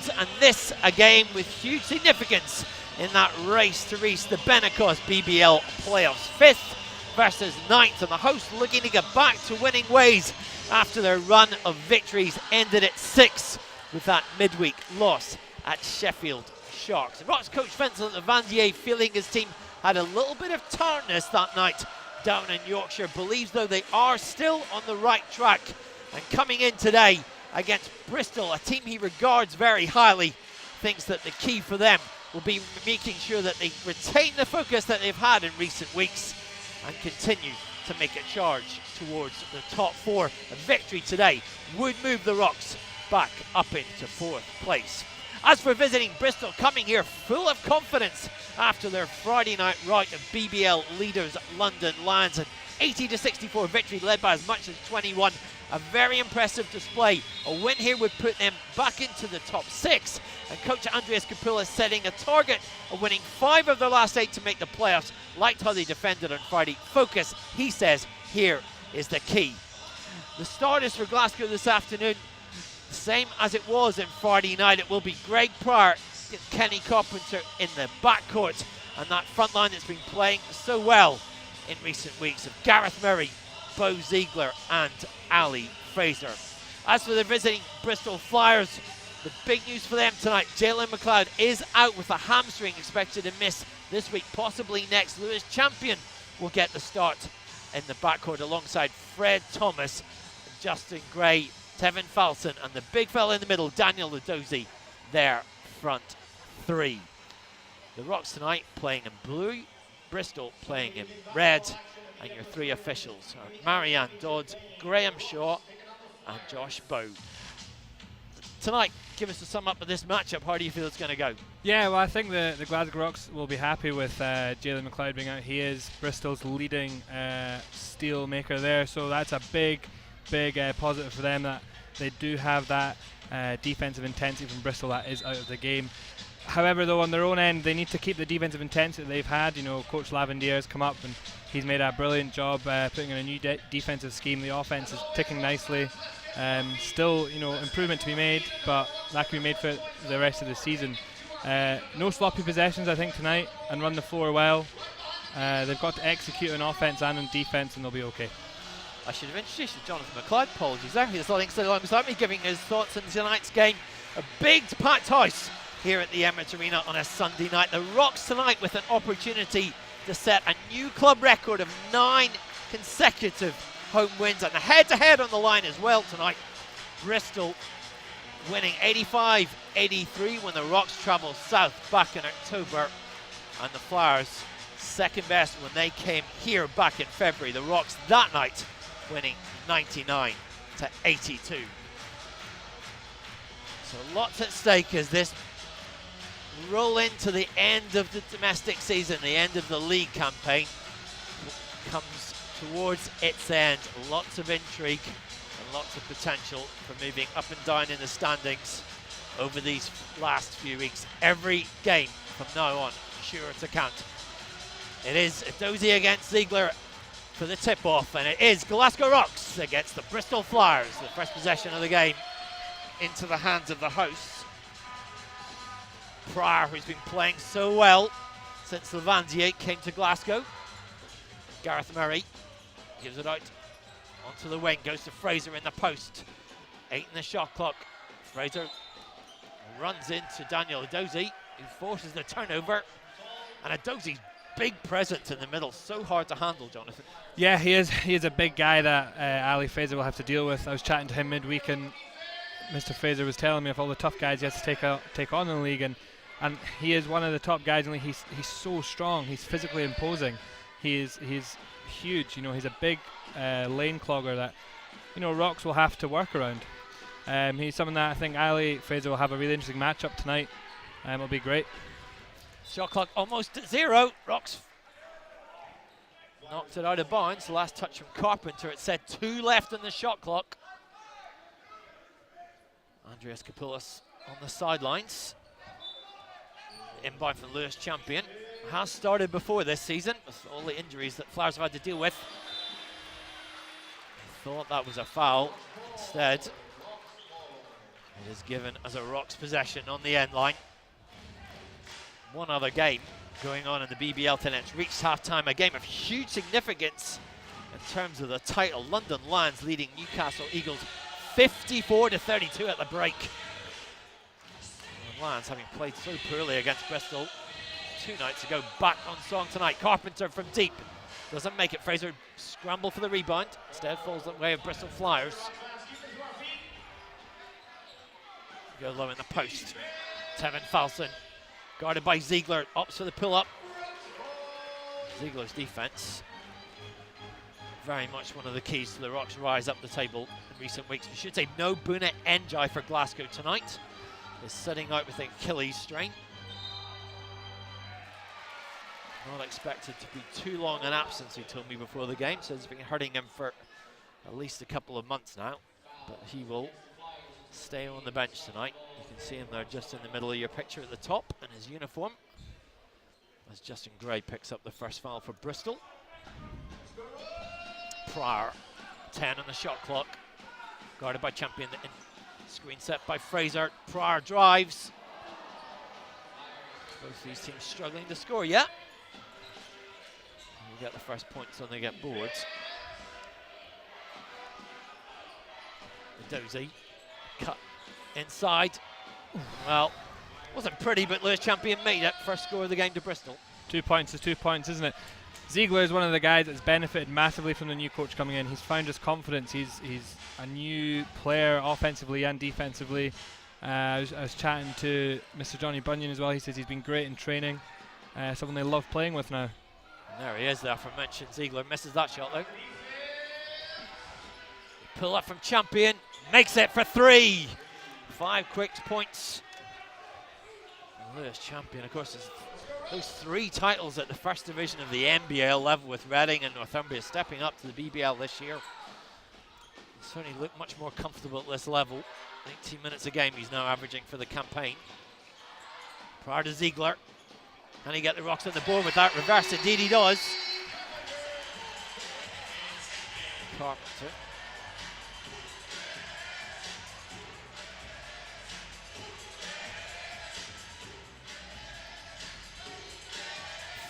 Rocks, and this a game with huge significance in that race to reach the Benacos BBL playoffs. 5th versus 9th, and the hosts looking to get back to winning ways after their run of victories ended at 6 with that midweek loss at Sheffield Sharks. And Rocks coach Vincent Levandier, feeling his team had a little bit of tiredness that night down in Yorkshire, believes though they are still on the right track, and coming in today against Bristol, a team he regards very highly, thinks that the key for them will be making sure that they retain the focus that they've had in recent weeks and continue to make a charge towards the top 4. A victory today would move the Rocks back up into 4th place. As for visiting Bristol, coming here full of confidence after their Friday night rout of BBL leaders London Lions, an 80-64 victory led by as much as 21. A very impressive display. A win here would put them back into the top 6, and coach Andreas Kapoulas setting a target of winning 5 of their last 8 to make the playoffs. Liked how they defended on Friday. Focus, he says, here is the key. The starters for Glasgow this afternoon, the same as it was in Friday night. It will be Greg Pryor and Kenny Carpenter in the backcourt, and that front line that's been playing so well in recent weeks of Gareth Murray, Bo Ziegler and Ali Fraser. As for the visiting Bristol Flyers, the big news for them tonight, Jalen McLeod is out with a hamstring, expected to miss this week, possibly next. Lewis Champion will get the start in the backcourt alongside Fred Thomas, Justin Gray, Tevin Falson, and the big fella in the middle, Daniel Ladozi, their front 3. The Rocks tonight playing in blue, Bristol playing in red, and your 3 officials are Marianne Dodds, Graham Shaw and Josh Bowe. Tonight, give us a sum up of this matchup. How do you feel it's going to go? Yeah, well, I think the Glasgow Rocks will be happy with Jalen McLeod being out. He is Bristol's leading steal maker there, so that's a big positive for them, that they do have that defensive intensity from Bristol that is out of the game. However, though, on their own end, they need to keep the defensive intensity they've had. You know, Coach Lavandier has come up and he's made a brilliant job putting in a new defensive scheme. The offense is ticking nicely. Still, you know, improvement to be made, but that can be made for the rest of the season. No sloppy possessions, I think, tonight, and run the floor well. They've got to execute on offense and on defense, and they'll be okay. I should have introduced you to Jonathan McLeod. Apologies there. He's still alongside me, giving his thoughts on tonight's game. A big packed house here at the Emirates Arena on a Sunday night. The Rocks tonight with an opportunity to set a new club record of 9 consecutive home wins, and a head-to-head on the line as well tonight. Bristol winning 85-83 when the Rocks travelled south back in October, and the Flyers second best when they came here back in February. The Rocks that night winning 99-82. So lots at stake as this roll into the end of the domestic season, the end of the league campaign comes towards its end. Lots of intrigue and lots of potential for moving up and down in the standings over these last few weeks. Every game from now on sure to count. It is Dozie against Ziegler for the tip-off, and it is Glasgow Rocks against the Bristol Flyers. The first possession of the game into the hands of the hosts. Pryor, who's been playing so well since Levandier came to Glasgow. Gareth Murray gives it out onto the wing, goes to Fraser in the post. 8 in the shot clock. Fraser runs into Daniel Adozie, who forces the turnover. And Adozie's big presence in the middle, so hard to handle, Jonathan. Yeah, he is a big guy that Ali Fraser will have to deal with. I was chatting to him midweek, and Mr. Fraser was telling me of all the tough guys he has to take on in the league, and he is one of the top guys in the league. He's so strong, he's physically imposing. He's huge, you know, he's a big lane clogger that, you know, Rocks will have to work around. He's someone that I think Ali Fraser will have a really interesting matchup tonight. It'll be great. Shot clock almost at 0. Rocks knocked it out of bounds. The last touch from Carpenter. It said 2 left on the shot clock. Andreas Kapoulas on the sidelines. Inbound from Lewis Champion. Has started before this season with all the injuries that Flyers have had to deal with. Thought that was a foul. Instead, It is given as a Rocks possession on the end line. One other game going on in the BBL tonight. It's reached half-time, a game of huge significance in terms of the title. London Lions leading Newcastle Eagles 54-32 at the break. And Lions, having played so poorly against Bristol 2 nights ago, back on song tonight. Carpenter from deep. Doesn't make it. Fraser scramble for the rebound. Instead falls in the way of Bristol Flyers. Go low in the post. Tevin Falson guarded by Ziegler. Opts for the pull-up. Ziegler's defense very much one of the keys to the Rocks' rise up the table in recent weeks. We should say no Buna Njai for Glasgow tonight. Is sitting out with an Achilles strain. Not expected to be too long an absence, he told me before the game. Says it's been hurting him for at least a couple of months now. But he will stay on the bench tonight. You can see him there just in the middle of your picture at the top in his uniform. As Justin Gray picks up the first foul for Bristol. Pryor, 10 on the shot clock. Guarded by Champion. Screen set by Fraser. Pryor drives. Both these teams struggling to score yet. We'll get the first points when they get boards. Dozy cut inside. Well, wasn't pretty, but Lewis Champion made it. First score of the game to Bristol. 2 points is 2 points, isn't it? Ziegler is one of the guys that's benefited massively from the new coach coming in. He's found his confidence. He's a new player offensively and defensively. I was chatting to Mr. Johnny Bunyan as well. He says he's been great in training. Someone they love playing with now. And there he is, the aforementioned Ziegler. Misses that shot though. Pull up from Champion. Makes it for 3. 5 quick points. And Lewis Champion, of course, is those 3 titles at the first division of the NBL level with Reading and Northumbria stepping up to the BBL this year. He certainly look much more comfortable at this level. 18 minutes a game he's now averaging for the campaign. Prior to Ziegler. Can he get the Rocks on the board with that reverse? Indeed he does. Carpenter.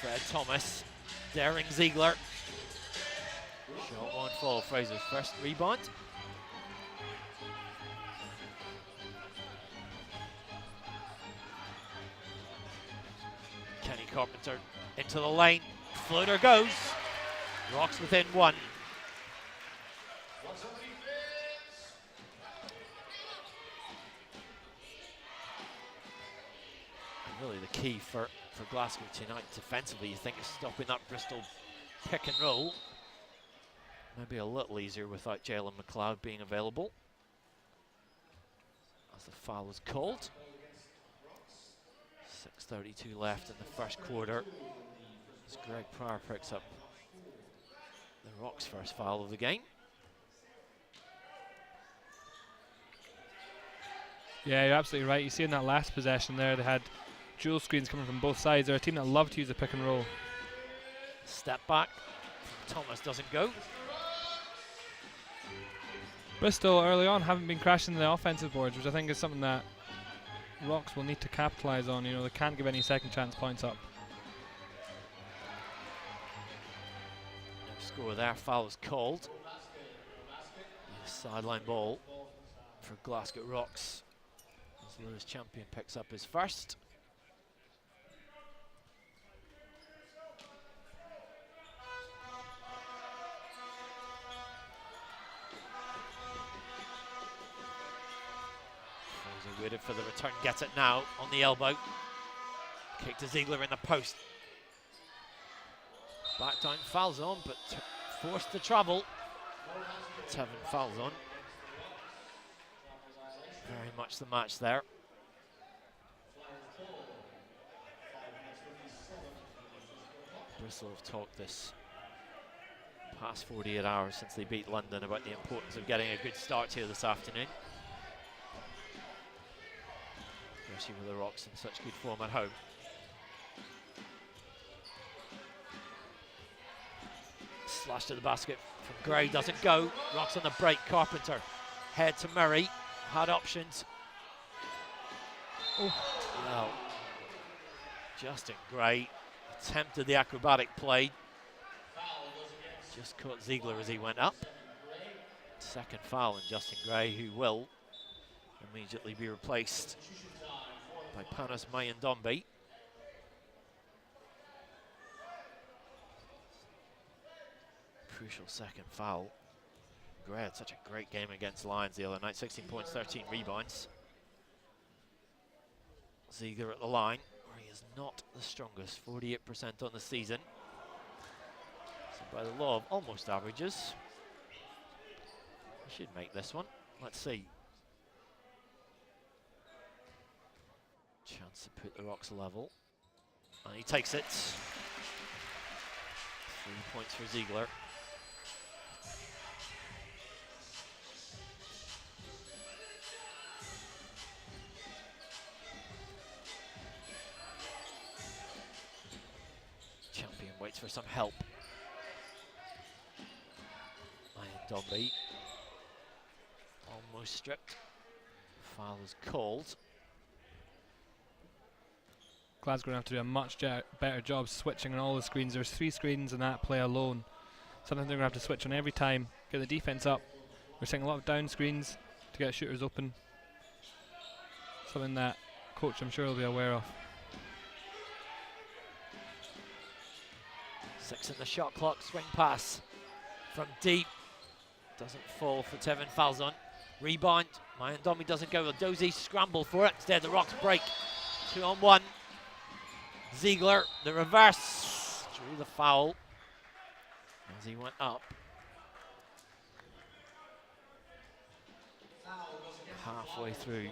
Fred Thomas, daring Ziegler. Shot won't fall. Fraser's first rebound. Kenny Carpenter into the lane. Floater goes. Rocks within 1. Really the key for Glasgow tonight defensively, you think, is stopping that Bristol pick and roll. Maybe a little easier without Jalen McLeod being available. As the foul is called. 6:32 left in the first quarter. As Greg Pryor picks up the Rocks' first foul of the game. Yeah, you're absolutely right. You see in that last possession there, they had dual screens coming from both sides. They're a team that love to use a pick and roll. Step back. Thomas doesn't go. Bristol early on haven't been crashing the offensive boards, which I think is something that Rocks will need to capitalise on. You know, they can't give any second chance points up. No score there. Foul is called. Sideline ball for Glasgow Rocks. As Lewis Champion picks up his first. Waited for the return, gets it now on the elbow. Kick to Ziegler in the post. Back down, fouls on, but forced to travel. Tevin fouls on. Very much the match there. Bristol have talked this past 48 hours since they beat London about the importance of getting a good start here this afternoon. Especially with the Rocks in such good form at home. Slash to the basket from Gray, doesn't go. Rocks on the break. Carpenter, head to Murray. Had options. Well, Justin Gray attempted the acrobatic play. Just caught Ziegler as he went up. Second foul on Justin Gray, who will immediately be replaced by Panos Mayandombe. Crucial second foul. Gray had such a great game against Lions the other night, 16 points, 13 rebounds. Ziegler at the line, where he is not the strongest, 48% on the season. So by the law of almost averages, he should make this one. Let's see. Chance to put the Rocks level. And he takes it. 3 points for Ziegler. Champion waits for some help. Mayandombe almost stripped. Foul is called. Glasgow going to have to do a much better job switching on all the screens. There's 3 screens in that play alone. Something they're going to have to switch on every time. Get the defense up. We're seeing a lot of down screens to get shooters open. Something that coach, I'm sure, will be aware of. 6 in the shot clock. Swing pass from deep. Doesn't fall for Tevin Falzon. Rebound. Mayandombe doesn't go. Dozy scramble for it. Instead, the Rocks break. 2-on-1. Ziegler, the reverse, drew the foul as he went up. Halfway through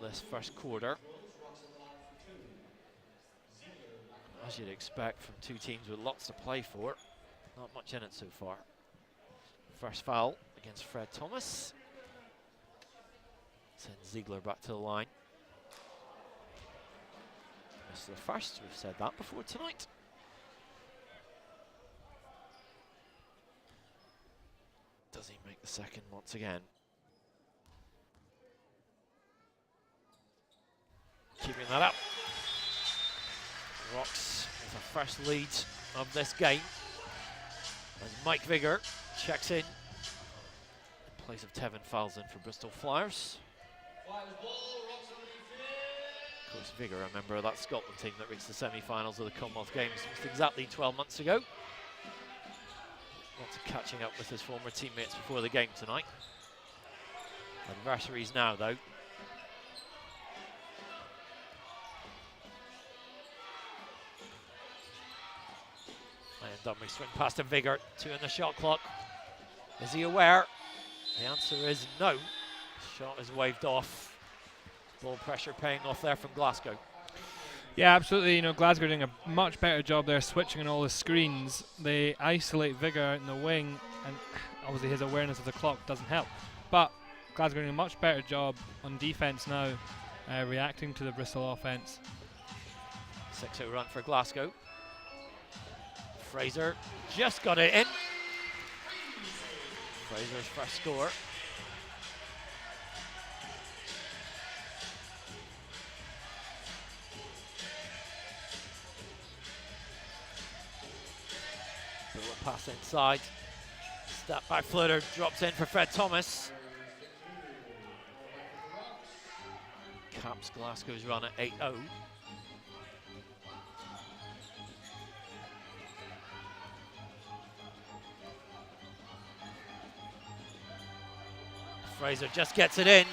this first quarter. As you'd expect from 2 teams with lots to play for, not much in it so far. First foul against Fred Thomas. Sends Ziegler back to the line. Missed the first, we've said that before tonight. Does he make the second once again? Keeping that up. Rocks with the first lead of this game. As Mike Vigor checks in place of Tevin Falzon for Bristol Flyers. Of course, Vigor, a member of that Scotland team that reached the semi-finals of the Commonwealth Games just exactly 12 months ago. Lots of catching up with his former teammates before the game tonight. Adversaries now, though. Mayandombe swing past him, Vigor, 2 in the shot clock. Is he aware? The answer is no. Shot is waved off. Ball pressure paying off there from Glasgow. Yeah, absolutely. You know, Glasgow doing a much better job there switching on all the screens. They isolate Vigor out in the wing, and obviously his awareness of the clock doesn't help. But Glasgow doing a much better job on defense now, reacting to the Bristol offense. 6-0 run for Glasgow. Fraser just got it in. Fraser's first score. Pass inside. Step back floater drops in for Fred Thomas. Caps Glasgow's run at 8-0. Fraser just gets it in.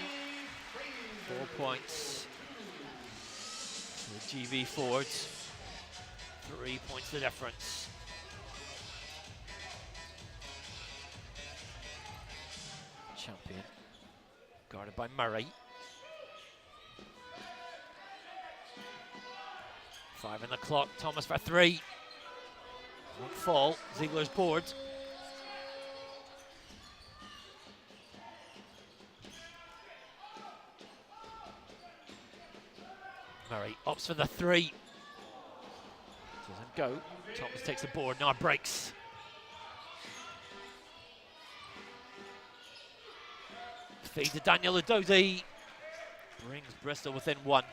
4 points to the GB forwards. 3 points the difference. Champion guarded by Murray. 5 in the clock. Thomas for 3. Won't fall. Ziegler's board. Murray opts for the 3. Doesn't go. Thomas takes the board. Now breaks. Feed to Daniel Udozi. Brings Bristol within one.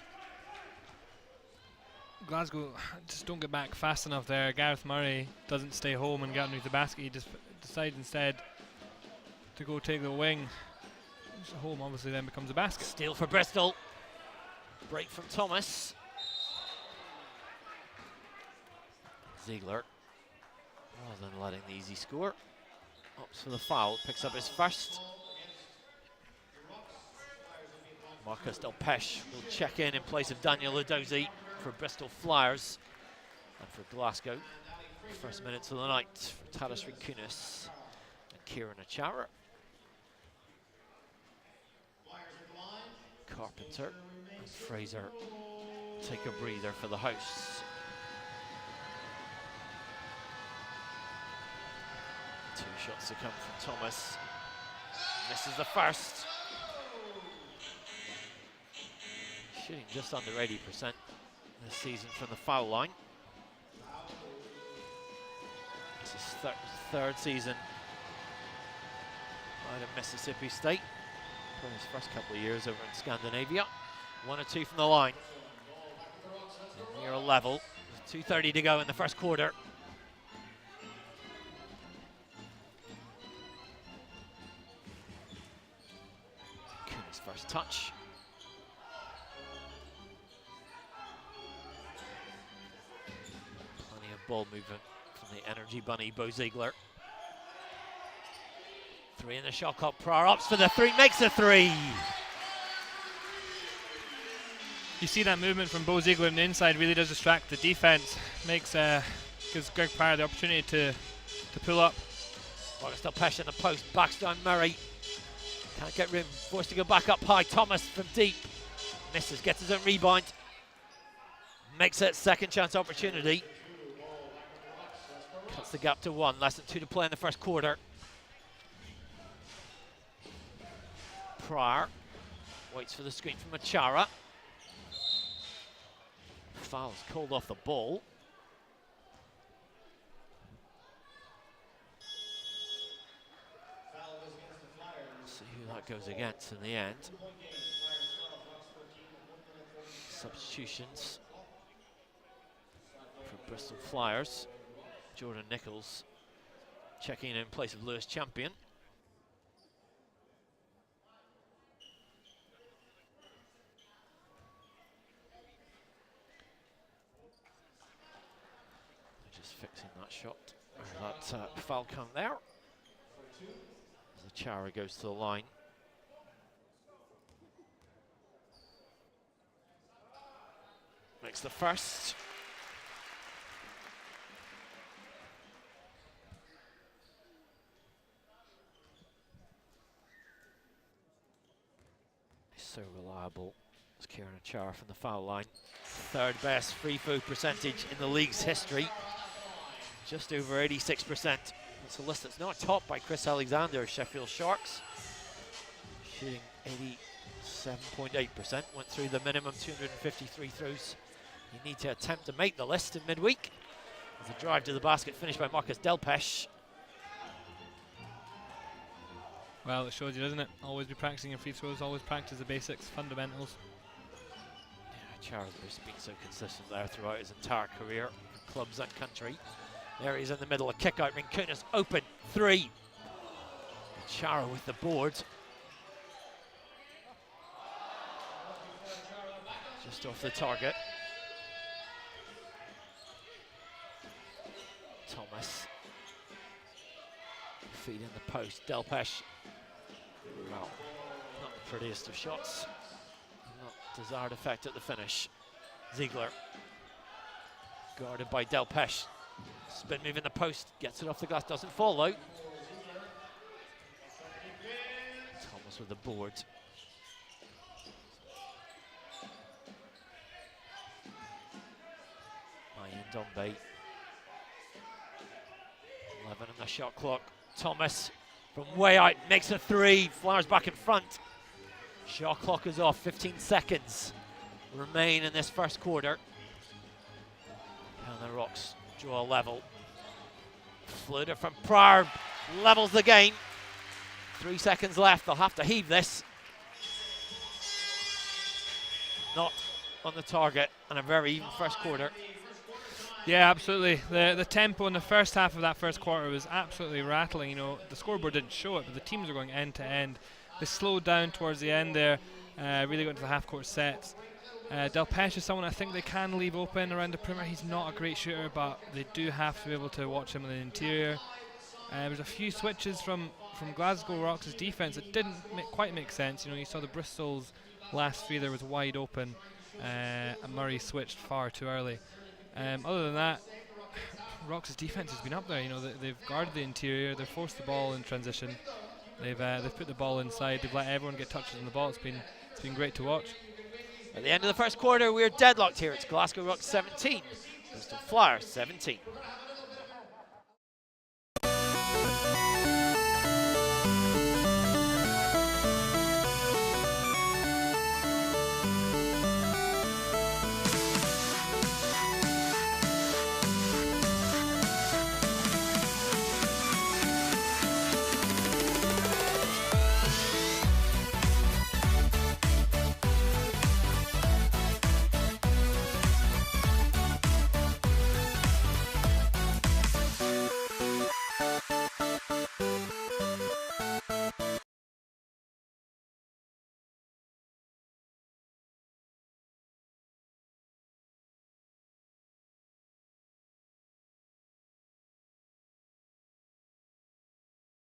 Glasgow just don't get back fast enough there. Gareth Murray doesn't stay home and get underneath the basket. He just decides instead to go take the wing. So home obviously then becomes a basket. Steal for Bristol. Break from Thomas. Ziegler, rather than letting the easy score, opts for the foul, picks up his first. Marcus Delpeche will check in place of Daniel Udozi for Bristol Flyers and for Glasgow. First minutes of the night for TADAS Rinkunas and Kieran Achara. Carpenter and Fraser take a breather for the hosts. Two shots to come from Thomas. Misses the first. Shooting just under 80% this season from the foul line. It's his third season out of Mississippi State. For his first couple of years over in Scandinavia. 1 or 2 from the line. And we are level. 2:30 to go in the first quarter. Kuhn's first touch. Plenty of ball movement from the energy bunny Bo Ziegler. 3 in the shot clock. Pryor opts for the 3, makes the 3. You see that movement from Bo Ziegler on the inside really does distract the defense. Gives Greg Pryor the opportunity to pull up. Marcus Delpeche in the post, backs down Murray. Can't get room, forced to go back up high. Thomas from deep. Misses, gets his own rebound. Makes it second chance opportunity. Cuts the gap to 1, less than 2 to play in the first quarter. Pryor waits for the screen from Achara. Foul's called off the ball. See who that goes against in the end. Substitutions for Bristol Flyers. Jordan Nichols checking in place of Lewis Champion. Fixing that shot, that foul count there. As Achara goes to the line. Makes the first. He's so reliable as Kieran Achara from the foul line. Third best free throw percentage in the league's history. Just over 86%. It's a list that's not topped by Chris Alexander, Sheffield Sharks. Shooting 87.8%. Went through the minimum 253 throws you need to attempt to make the list in midweek. As a drive to the basket finished by Marcus Delpeche. Well, it shows you, doesn't it? Always be practicing your free throws, always practice the basics, fundamentals. Yeah, Chara's been so consistent there throughout his entire career, clubs and country. There he is in the middle, a kick out, Rinkunas open, 3. Chara with the board. Just off the target. Thomas. Feed in the post, Delpeche. Well, not the prettiest of shots. Not desired effect at the finish. Ziegler. Guarded by Delpeche. Spin move in the post, gets it off the glass, doesn't fall though. Thomas with the board. Ian Dombe. 11 on the shot clock. Thomas from way out makes a 3. Flyers back in front. Shot clock is off. 15 seconds remain in this first quarter. And the Rocks draw a level. Floater from Pryor levels the game. 3 seconds left. They'll have to heave this. not on the target, and a very even first quarter. Yeah, absolutely. The tempo in the first half of that first quarter was absolutely rattling. You know, the scoreboard didn't show it, but the teams were going end to end. They slowed down towards the end there, really got into the half-court sets. Del Pesh is someone I think they can leave open around the perimeter. He's not a great shooter, but they do have to be able to watch him in the interior. There's a few switches from Glasgow Rocks' defense that didn't quite make sense. You know, you saw the Bristol's last three there was wide open, and Murray switched far too early. Other than that, Rocks' defense has been up there. You know, they've guarded the interior, they've forced the ball in transition, they've put the ball inside, they've let everyone get touches on the ball. It's been great to watch. At the end of the first quarter, we're deadlocked here. It's Glasgow Rocks 17, Bristol Flyers 17.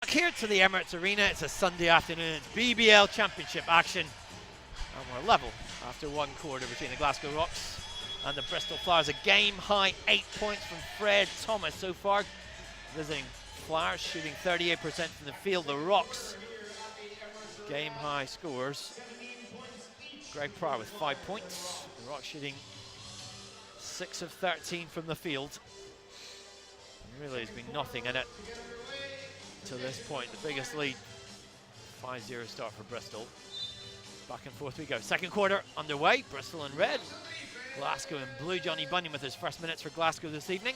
Here to the Emirates Arena, it's a Sunday afternoon, it's BBL Championship action, and we're level after one quarter between the Glasgow Rocks and the Bristol Flyers. A game-high 8 points from Fred Thomas so far, visiting Flyers, shooting 38% from the field. The Rocks, game-high scores. Greg Pryor with 5 points, the Rocks shooting 6 of 13 from the field. And really, there's been nothing in it to this point. The biggest lead, 5-0 start for Bristol. Back and forth we go. Second quarter underway. Bristol in red, Glasgow in blue. Johnny Bunyan with his first minutes for Glasgow this evening.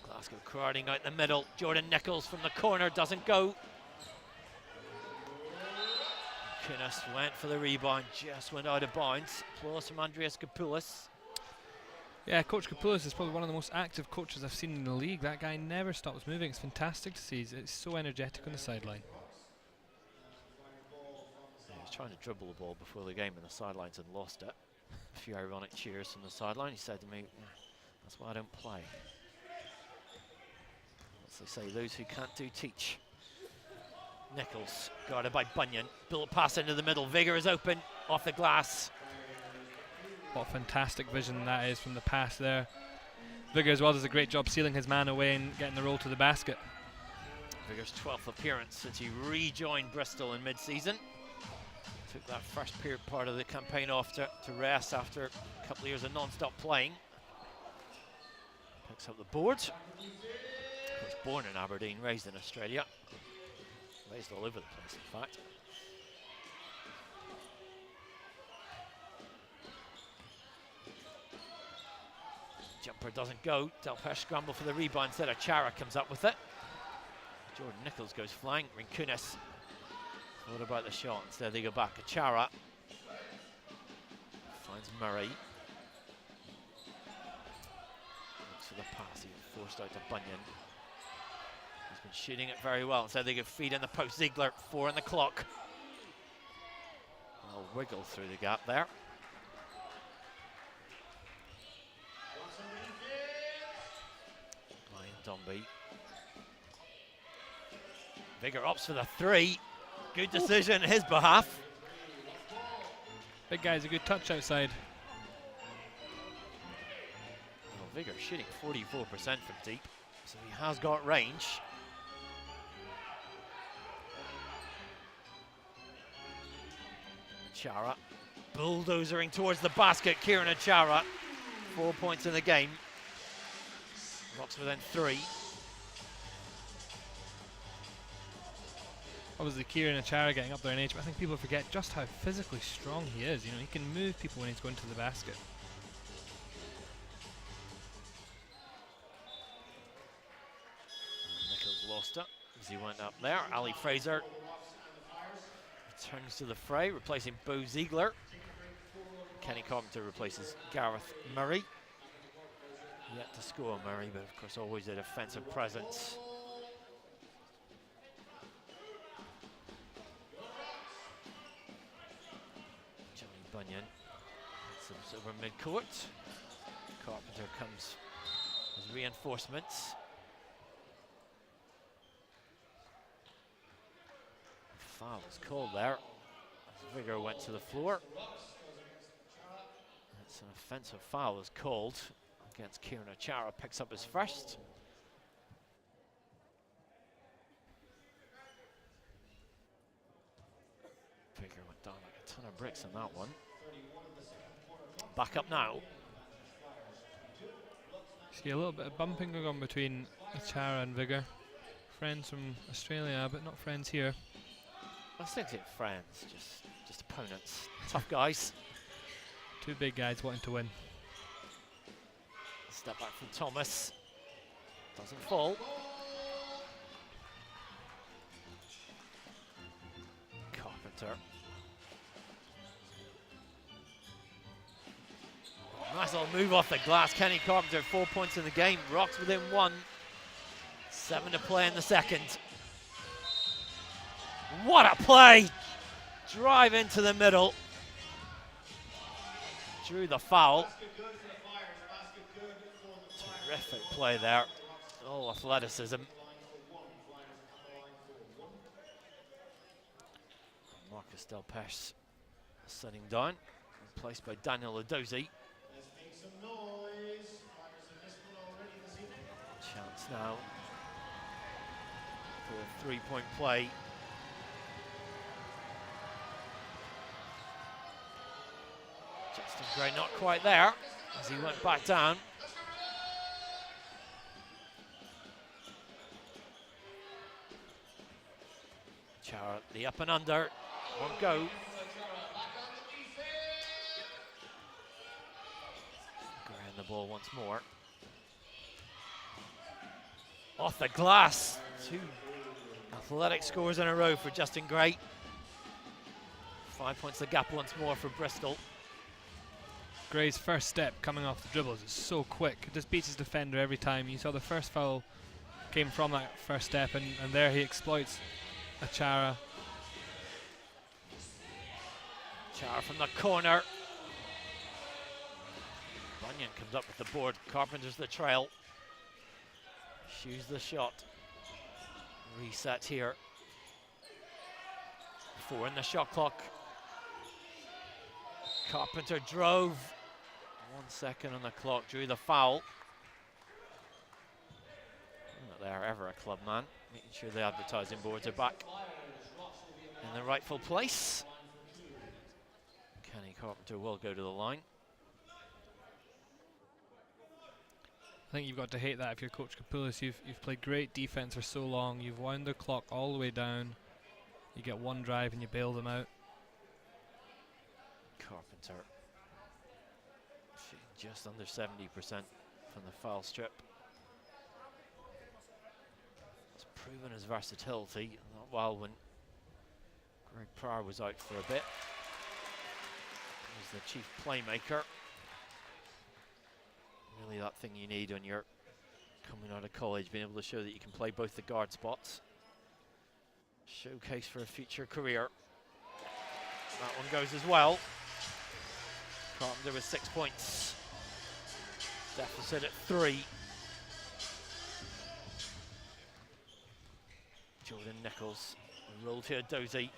Glasgow crowding out the middle. Jordan Nichols from the corner doesn't go. Kunis went for the rebound, just went out of bounds. Applause from Andreas Kapoulis. Yeah, Coach Kapoulis is probably one of the most active coaches I've seen in the league. That guy never stops moving. It's fantastic to see. It's so energetic on the sideline. Yeah, he was trying to dribble the ball before the game on the sidelines and lost it. A few ironic cheers from the sideline. He said to me, that's why I don't play. As they say, those who can't do teach. Nichols guarded by Bunyan. Built pass into the middle. Vigor is open off the glass. What fantastic vision that is from the pass there. Vigor as well does a great job sealing his man away and getting the roll to the basket. Vigor's 12th appearance since he rejoined Bristol in mid-season. Took that first period part of the campaign off to rest after a couple of years of non-stop playing. Picks up the board. He was born in Aberdeen, raised in Australia. Raised all over the place, in fact. Jumper doesn't go. Del Pesh scramble for the rebound instead of Chara comes up with it. Jordan Nichols goes flying. Rinkunis. What about the shot? Instead they go back to Chara. Finds Murray. Looks for the pass. He was forced out to Bunyan. He's been shooting it very well. Instead they go feed in the post. Ziegler, 4 on the clock. I'll wiggle through the gap there. Dombey. Vigor opts for the 3. Good decision on his behalf. Big guy's a good touch outside. Well, Vigor shooting 44% from deep, so he has got range. Chara bulldozering towards the basket. Kieran Chara, 4 points in the game. Rocks within 3. Obviously Kieran Achara getting up there in age, but I think people forget just how physically strong he is. You know, he can move people when he's going to the basket. Nichols lost it. as he went up there. Ali Fraser returns to the fray, replacing Bo Ziegler. Kenny Carpenter replaces Gareth Murray. Yet to score Murray, but of course always a defensive presence. Johnny Bunyan gets over mid-court. Carpenter comes as reinforcements. Foul was called there as Vigor went to the floor. It's an offensive foul was called against Kieran Achara, picks up his first. Vigor went down like a ton of bricks on that one. Back up now. See a little bit of bumping going on between Achara and Vigor. Friends from Australia, but not friends here. I think they're friends, just opponents. Tough guys. Two big guys wanting to win. Step back from Thomas. Doesn't fall. Carpenter. Nice little move off the glass. Kenny Carpenter, 4 points in the game. Rocks within 1. 7 to play in the second. What a play! Drive into the middle. Drew the foul. Terrific play there. All athleticism. Marcus Delpeche setting down, replaced by Daniel Adozi. Chance now for a three-point play. Justin Gray not quite there as he went back down. Chara, the up and under, won't go. Gray on the ball once more. Off the glass, 2 athletic scores in a row for Justin Gray. 5 points the gap once more for Bristol. Gray's first step coming off the dribbles is so quick. It just beats his defender every time. You saw the first foul came from that first step, and there he exploits Achara. Chara from the corner. Bunyan comes up with the board. Carpenter's the trail. Shoes the shot. Reset here. 4 in the shot clock. Carpenter drove. 1 second on the clock. Drew the foul. Not there ever a club man. Making sure the advertising boards are back in the rightful place. Kenny Carpenter will go to the line. I think you've got to hate that if you're Coach Kapoulis. You've played great defense for so long. You've wound the clock all the way down. You get one drive and you bail them out. Carpenter just under 70% from the foul strip. He's proven his versatility. Not well when Greg Pryor was out for a bit. He's the chief playmaker. Really that thing you need when you're coming out of college, being able to show that you can play both the guard spots. Showcase for a future career. That one goes as well. Carpenter with 6 points. Deficit at 3. Jordan Nichols rolled here, Dozy.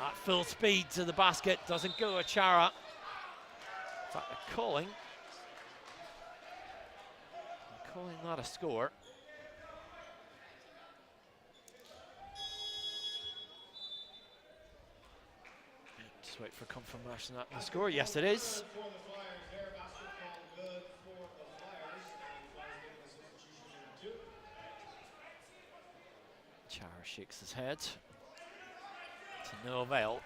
At full speed to the basket, doesn't go Achara. In fact, they're calling that a score. Just wait for confirmation that the score. Yes, it is. Chara shakes his head. To no avail.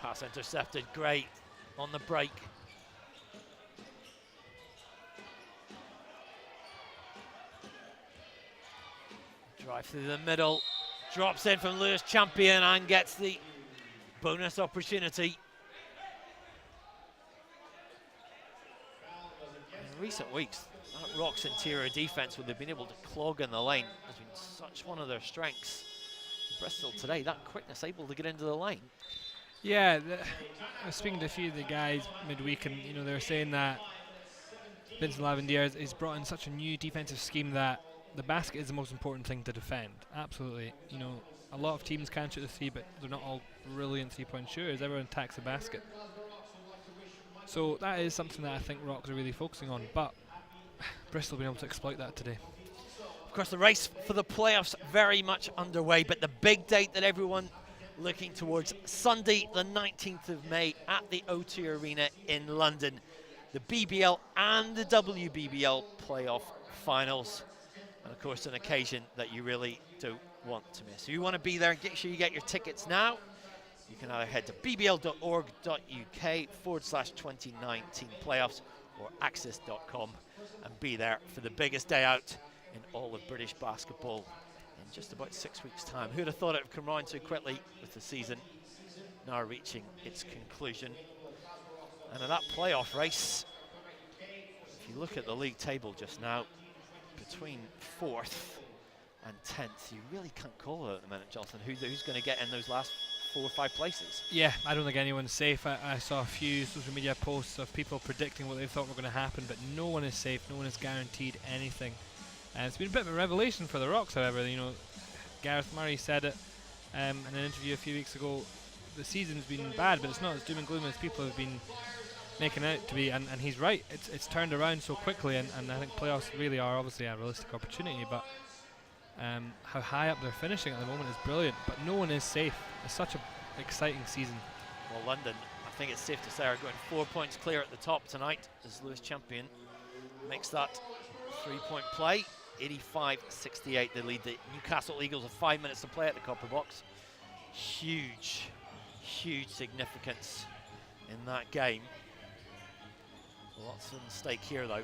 Pass intercepted, great on the break. Drive through the middle, drops in from Lewis Champion and gets the bonus opportunity. In recent weeks, that Rock's interior defence, when they've been able to clog in the lane, has been such one of their strengths. Bristol today, that quickness, able to get into the lane. Yeah, I was speaking to a few of the guys midweek, and they were saying that Vincent Lavandier has brought in such a new defensive scheme that the basket is the most important thing to defend. Absolutely. A lot of teams can shoot the three, but they're not all brilliant three-point shooters. Everyone attacks the basket. So that is something that I think Rocks are really focusing on, but Bristol have been able to exploit that today. Of course, the race for the playoffs very much underway, but the big date that everyone looking towards, Sunday the 19th of May at the O2 Arena in London. The BBL and the WBBL playoff finals. And of course, an occasion that you really don't want to miss. If you want to be there, make sure you get your tickets now. You can either head to bbl.org.uk/2019 playoffs or access.com and be there for the biggest day out in all of British basketball in just about 6 weeks' time. Who'd have thought it would come round so quickly with the season now reaching its conclusion. And in that playoff race, if you look at the league table just now, between 4th and 10th, you really can't call it at the minute, Jonathan, who's going to get in those last 4 or 5 places. Yeah, I don't think anyone's safe. I saw a few social media posts of people predicting what they thought were going to happen, but no one is safe, no one is guaranteed anything. And it's been a bit of a revelation for the Rocks, however. Gareth Murray said it in an interview a few weeks ago. The season's been bad, but it's not as doom and gloom as people have been making out to be, and he's right. It's turned around so quickly, and I think playoffs really are obviously a realistic opportunity, but how high up they're finishing at the moment is brilliant, but no one is safe. It's such an exciting season. Well, London, I think it's safe to say, are going 4 points clear at the top tonight as Lewis Champion makes that 3-point play. 85-68 they lead the Newcastle Eagles with 5 minutes to play at the Copper Box. Huge significance in that game. Lots at stake here though.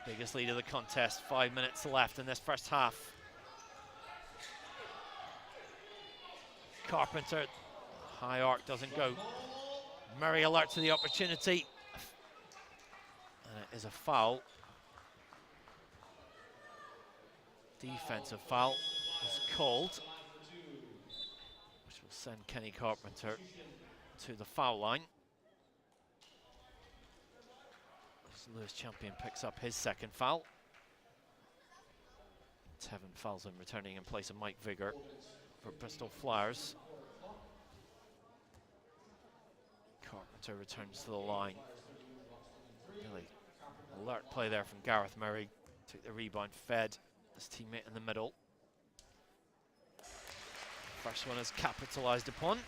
Biggest lead of the contest, 5 minutes left in this first half. Carpenter, high arc doesn't go. Murray alert to the opportunity. And it is a foul. Defensive foul is called, which will send Kenny Carpenter to the foul line. As Lewis Champion picks up his second foul. Tevin Falzon returning in place of Mike Vigor for Bristol Flyers. Carpenter returns to the line. Really alert play there from Gareth Murray. Took the rebound, fed his teammate in the middle. First one is capitalised upon.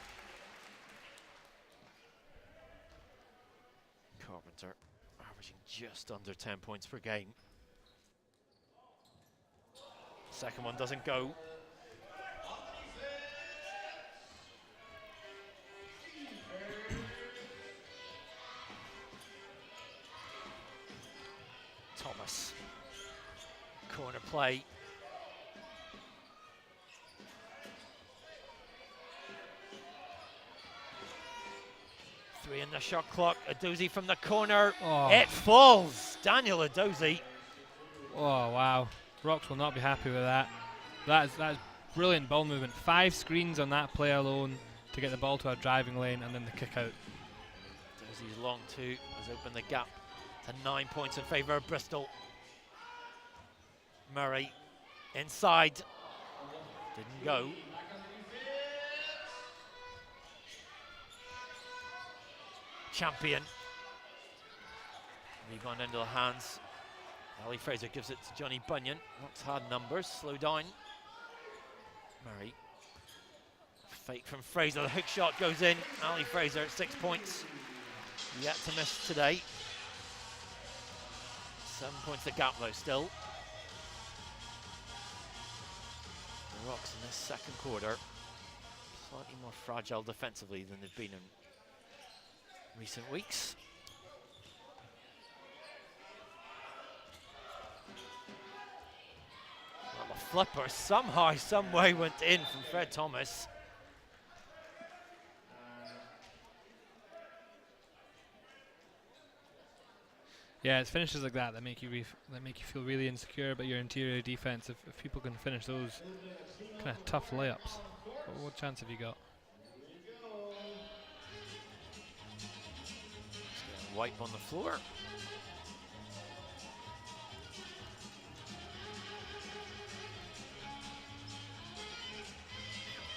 Carpenter averaging just under 10 points per game. Second one doesn't go. Thomas. Corner play. Three in the shot clock. Adozie from the corner. Oh. It falls. Daniel Adozie. Oh, wow. Rocks will not be happy with that. That is brilliant ball movement. 5 screens on that play alone to get the ball to a driving lane and then the kick out. Adozie's long two has opened the gap to 9 points in favour of Bristol. Murray inside. Didn't go. Champion. Rebound into the hands. Ali Fraser gives it to Johnny Bunyan. Rocks hard numbers. Slow down. Murray. Fake from Fraser. The hook shot goes in. Ali Fraser at 6 points. Yet to miss today. 7 points the gap though still. The Rocks in this second quarter. Slightly more fragile defensively than they've been in recent weeks. Well, the flipper somehow, some way went in from Fred Thomas. Yeah, it's finishes like that make you feel really insecure about your interior defense. If people can finish those kind of tough layups, what chance have you got? Wipe on the floor.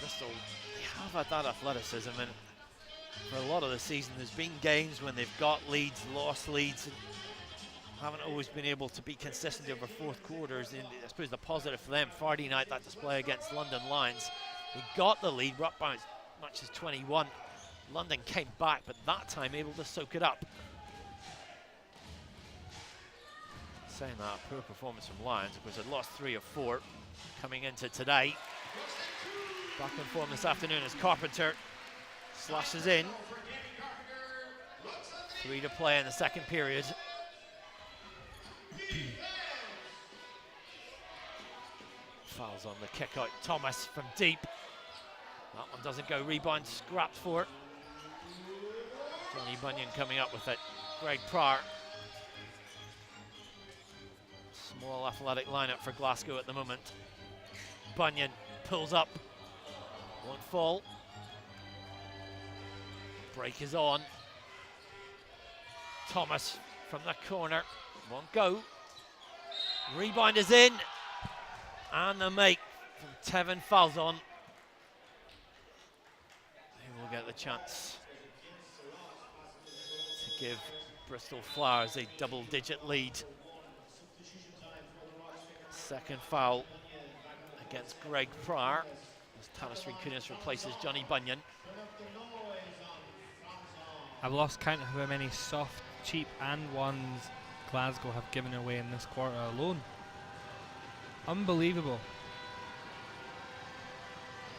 Bristol, they have had that athleticism, and for a lot of the season there's been games when they've got leads, lost leads, and haven't always been able to be consistent over fourth quarters. And I suppose the positive for them, Friday night, that display against London Lions, they got the lead, were up by as much as 21. London came back, but that time able to soak it up. Saying that, poor performance from Lions, because they'd lost 3 of 4 coming into today. Back in form this afternoon as Carpenter slashes in. 3 to play in the second period. Fouls on the kick out. Thomas from deep. That one doesn't go. Rebound scrapped for it. Johnny Bunyan coming up with it. Greg Pryor. Small athletic lineup for Glasgow at the moment. Bunyan pulls up. Won't fall. Break is on. Thomas from the corner. Won't go. Rebound is in. And the make from Tevin Falzon. He will get the chance to give Bristol Flowers a double-digit lead. Second foul against Greg Pryor as TADAS Rinkunas replaces Johnny Bunyan. I've lost count of how many soft, cheap and ones Glasgow have given away in this quarter alone. Unbelievable.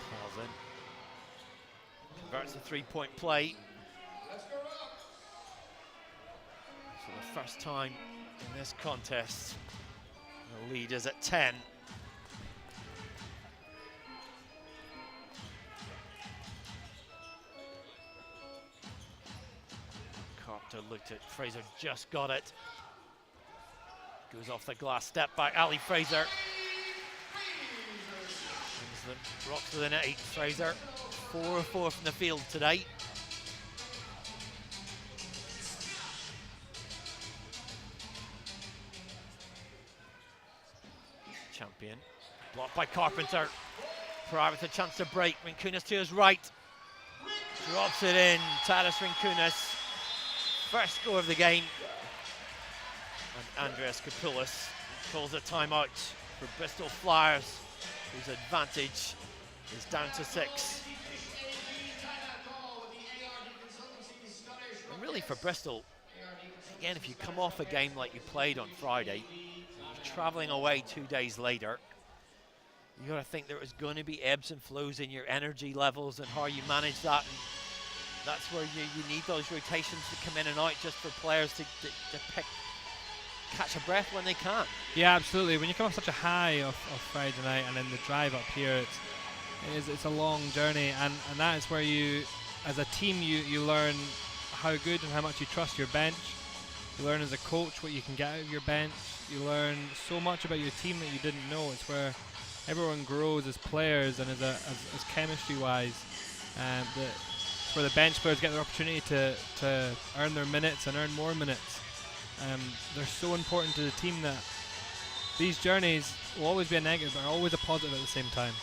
Falls in. Converts a three-point play. For the first time in this contest, the lead is at 10. Carpenter looked at Fraser, just got it. Goes off the glass, step back, Ali Fraser. Brings the Rocks within 8, Fraser. 4 of 4 from the field today. Champion. Blocked by Carpenter. Pryor with a chance to break. Rinkunas to his right. Drops it in. TADAS Rinkunas. First score of the game. And Andreas Kapoulis calls a timeout for Bristol Flyers, whose advantage is down to 6. And really for Bristol, again, if you come off a game like you played on Friday, you're travelling away 2 days later, you got to think there is going to be ebbs and flows in your energy levels and how you manage that. And that's where you need those rotations to come in and out, just for players to catch a breath when they can. Yeah, absolutely. When you come off such a high of Friday night and then the drive up here, it's a long journey, and that is where you, as a team, you learn how good and how much you trust your bench. You learn as a coach what you can get out of your bench. You learn so much about your team that you didn't know. It's where everyone grows as players and as chemistry-wise. Where the bench players get their opportunity to earn their minutes and earn more minutes. They're so important to the team that these journeys will always be a negative, but are always a positive at the same time.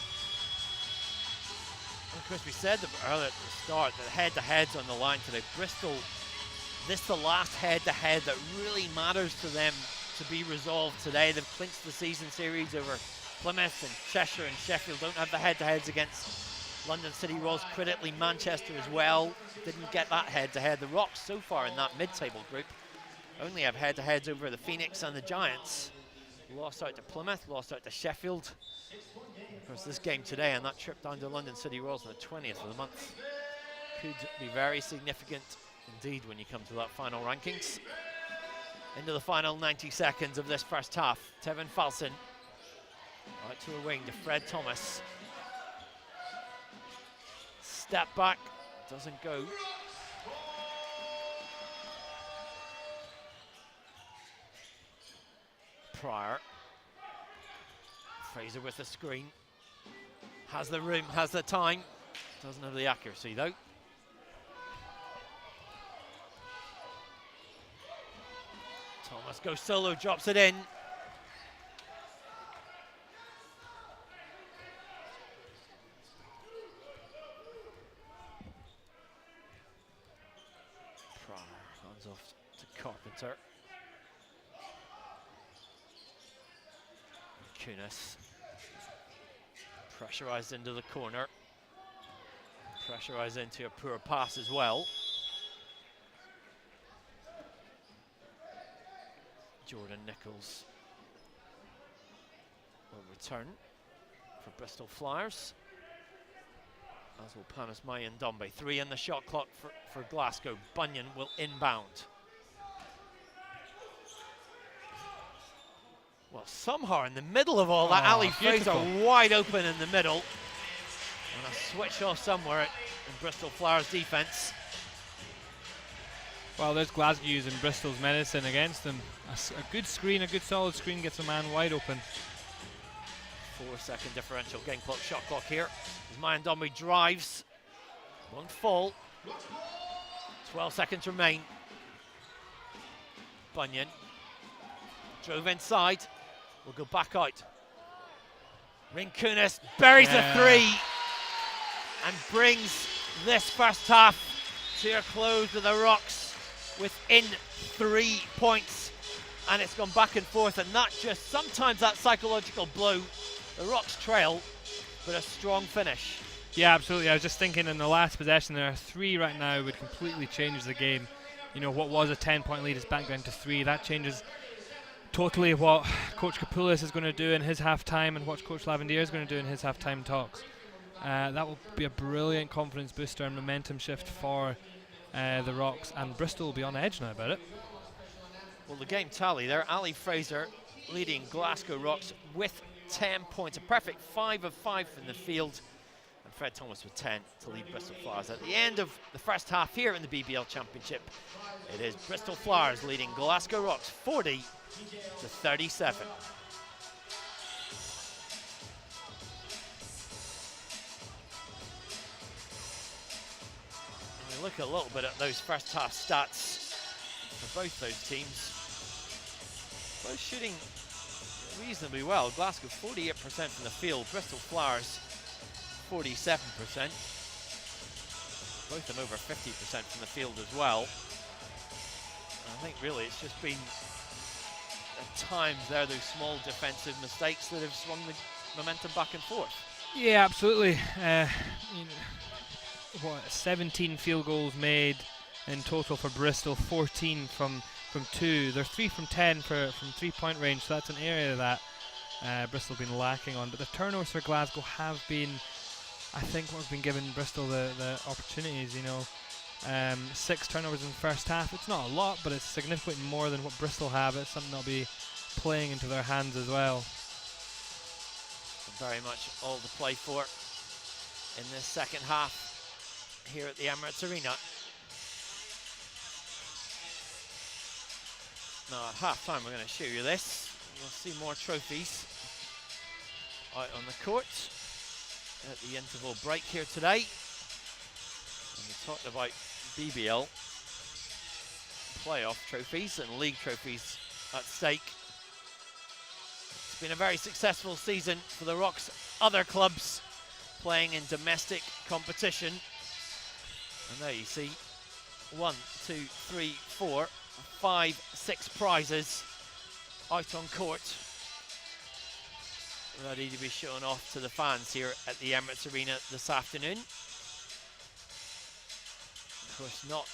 And of course, we said earlier at the start that head-to-head's on the line today. Bristol, this is the last head-to-head that really matters to them to be resolved today. They've clinched the season series over Plymouth and Cheshire and Sheffield. Don't have the head-to-heads against London City Royals, critically Manchester as well. Didn't get that head-to-head. The Rocks so far in that mid-table group only have head-to-heads over the Phoenix and the Giants. Lost out to Plymouth, lost out to Sheffield. Of course, this game today and that trip down to London City Royals on the 20th of the month could be very significant indeed when you come to that final rankings. Into the final 90 seconds of this first half. Tevin Falson right to a wing to Fred Thomas. Step back, doesn't go. Pryor. Fraser with the screen. Has the room, has the time. Doesn't have the accuracy though. Thomas goes solo, drops it in. Pryor hands off to Carpenter. Kunis. Pressurised into the corner. Pressurised into a poor pass as well. Jordan Nichols will return for Bristol Flyers. As will Panis Mayendombe. 3 in the shot clock for Glasgow. Bunyan will inbound. Well, somehow in the middle of all that, Ali Fraser wide open in the middle. And a switch off somewhere in Bristol Flyers defence. Well, there's Glasgow using Bristol's medicine against them. A good screen, a good solid screen gets a man wide open. 4-second differential, game clock, shot clock here. As Mayendombe drives, won't fall. 12 seconds remain. Bunyan drove inside, will go back out. Rinkunis buries a 3 and brings this first half to a close with the Rocks within 3 points. And it's gone back and forth, and not just sometimes that psychological blow. The Rocks trail, but a strong finish. Yeah, absolutely. I was just thinking in the last possession there, 3 right now would completely change the game. You know, what was a 10-point lead is back down to 3. That changes totally what Coach Kapoulis is going to do in his half-time and what Coach Lavandier is going to do in his half-time talks. That will be a brilliant confidence booster and momentum shift for the Rocks, and Bristol will be on edge now about it. Well, the game tally there, Ali Fraser leading Glasgow Rocks with 10 points, a perfect 5 of 5 from the field, and Fred Thomas with 10 to lead Bristol Flyers. At the end of the first half here in the BBL Championship, it is Bristol Flyers leading Glasgow Rocks 40 to 37. And we look a little bit at those first half stats for both those teams. Both shooting reasonably well. Glasgow 48% from the field, Bristol Flyers 47%. Both of them over 50% from the field as well. And I think really it's just been at times there those small defensive mistakes that have swung the momentum back and forth. Yeah, absolutely. 17 field goals made in total for Bristol, 14 from 2. They're 3 from 10 from 3-point range, so that's an area that Bristol have been lacking on. But the turnovers for Glasgow have been, I think, what have been giving Bristol the opportunities, you know. 6 turnovers in the first half. It's not a lot, but it's significantly more than what Bristol have. It's something that'll be playing into their hands as well. Very much all to play for in this second half here at the Emirates Arena. Now at half time we're going to show you this. You'll see more trophies out on the court at the interval break here today. And we talked about BBL playoff trophies and league trophies at stake. It's been a very successful season for the Rocks' other clubs playing in domestic competition. And there you see 1, 2, 3, 4, 5, 6 prizes out on court, ready to be shown off to the fans here at the Emirates Arena this afternoon. Of course, not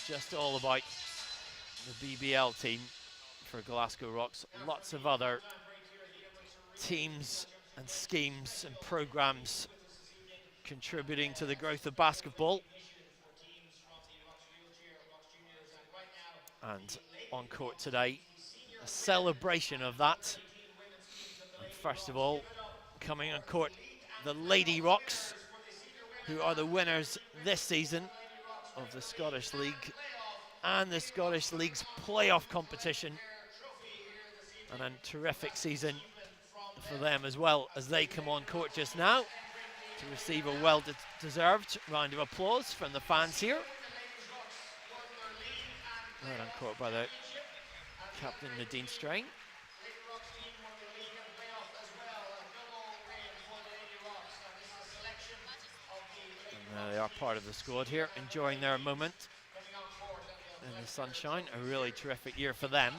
just all about the BBL team for Glasgow Rocks. Lots of other teams and schemes and programs contributing to the growth of basketball. And on court today, a celebration of that. And first of all, coming on court, the Lady Rocks, who are the winners this season of the Scottish League and the Scottish League's playoff competition. And a terrific season for them as well, as they come on court just now to receive a well-deserved round of applause from the fans here. Right on court by the captain, Nadine Strain. And they are part of the squad here, enjoying their moment in the sunshine. A really terrific year for them.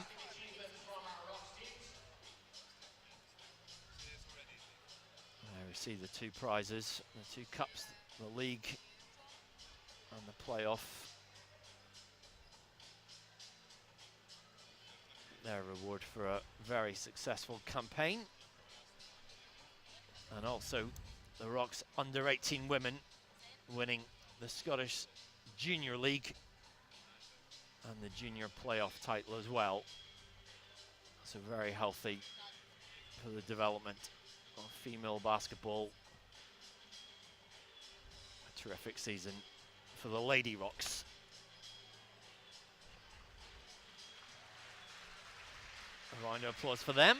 There we see the two prizes, the two cups, the league and the playoff. Their reward for a very successful campaign. And also the Rocks under-18 women winning the Scottish Junior League and the Junior Playoff title as well. So very healthy for the development of female basketball. A terrific season for the Lady Rocks. A round of applause for them.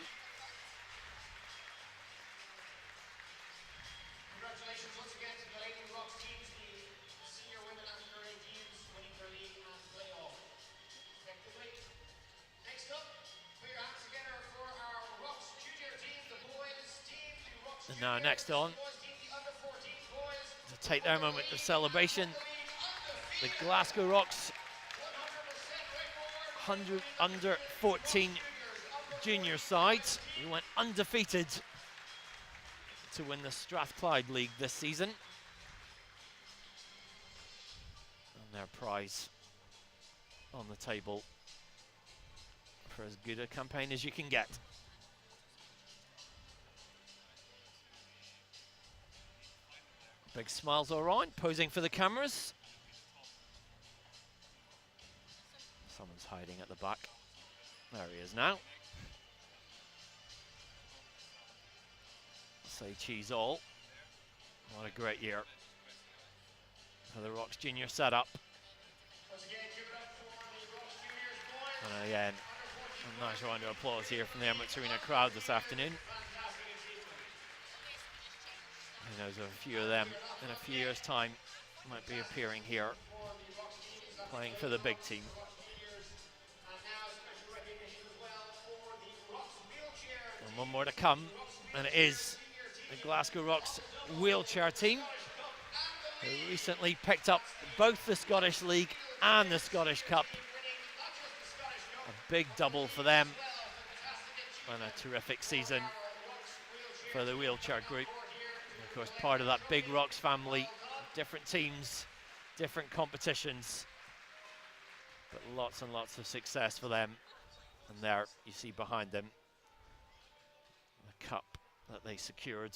Congratulations once again to the Lady Rocks teams, the senior women and under-18s winning their league and playoff respectively. Next up, put your hands together for our Rocks junior team, the boys team, the Rocks And now next on, to take their moment of celebration, the Glasgow Rocks under 14 junior sides who went undefeated to win the Strathclyde League this season. And their prize on the table for as good a campaign as you can get. Big smiles all around, posing for the cameras. Someone's hiding at the back. There he is now. Say cheese all. What a great year for the Rocks Junior setup. And again, a nice round of applause here from the Emirates Arena crowd this afternoon. Who knows if a few of them in a few years' time might be appearing here, playing for the big team. And one more to come, and it is the Glasgow Rocks wheelchair team, who recently picked up both the Scottish League and the Scottish Cup. A big double for them, and a terrific season for the wheelchair group. And of course, part of that big Rocks family, different teams, different competitions, but lots and lots of success for them. And there you see behind them the cup that they secured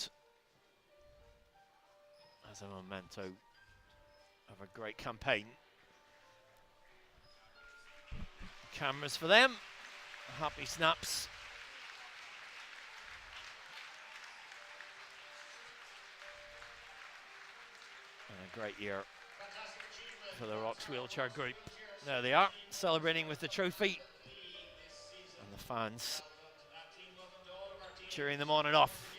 as a memento of a great campaign. Cameras for them, happy snaps. And a great year for the Rocks wheelchair group. There they are, celebrating with the trophy. And the fans cheering them on and off.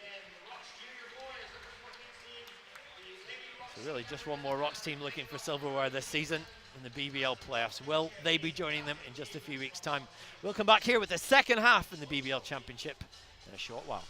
So really just one more Rocks team looking for silverware this season in the BBL playoffs. Will they be joining them in just a few weeks' time? We'll come back here with the second half in the BBL Championship in a short while.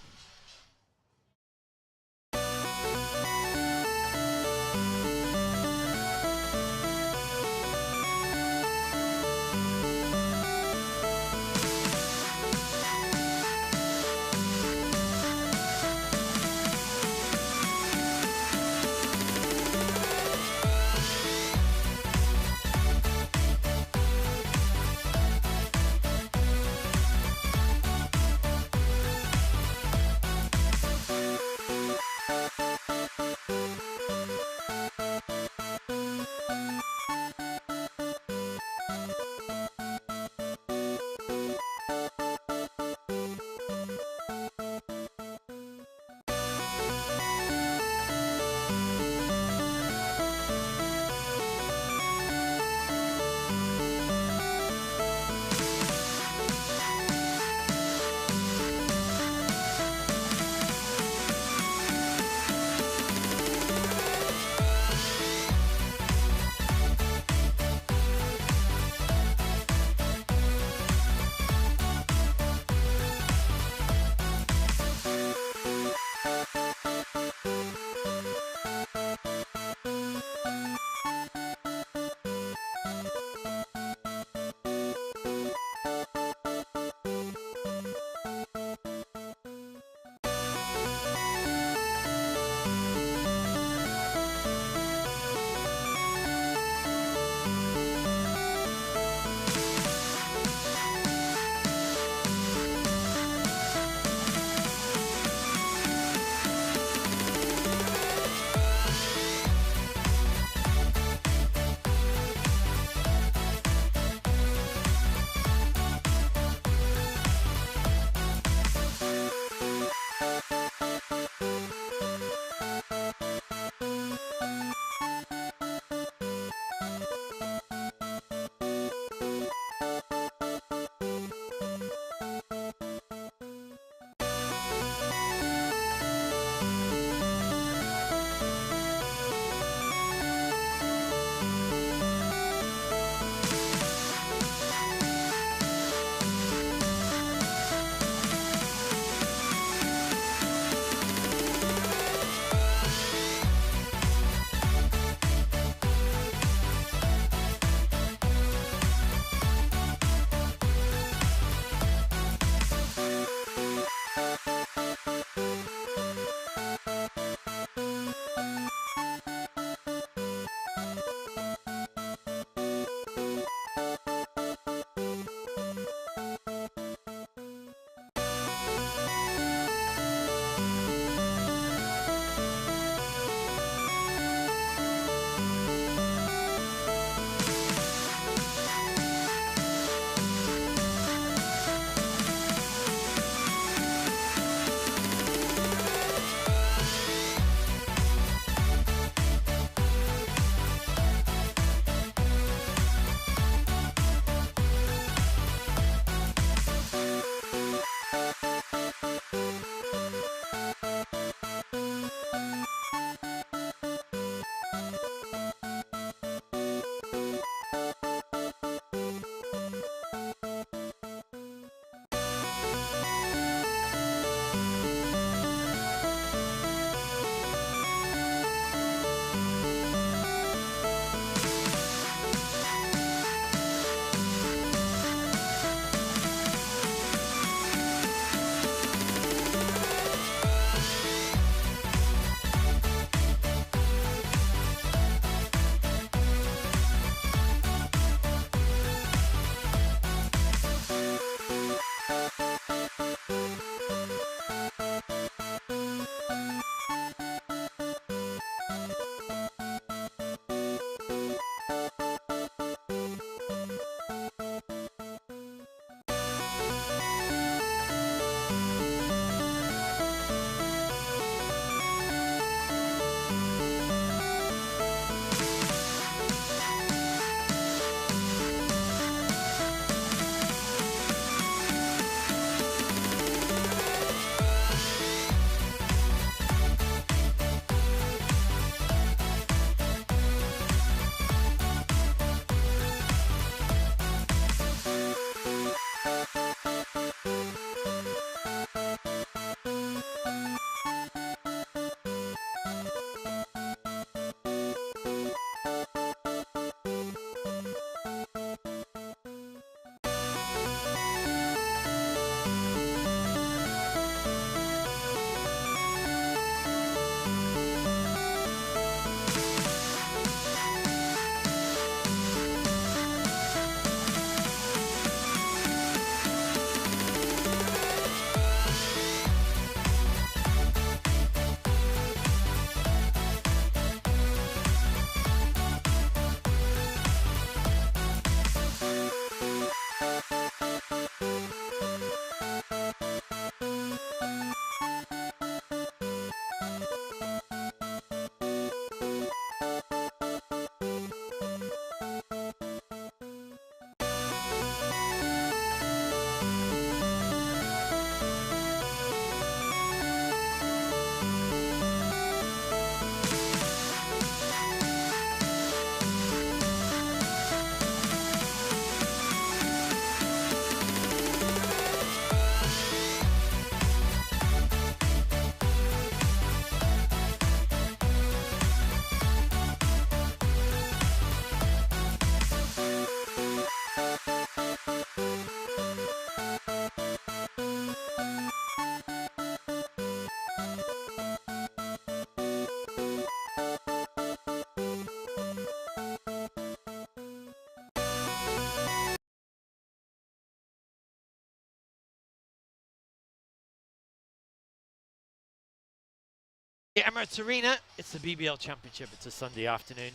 Emirates Arena, it's the BBL Championship. It's a Sunday afternoon.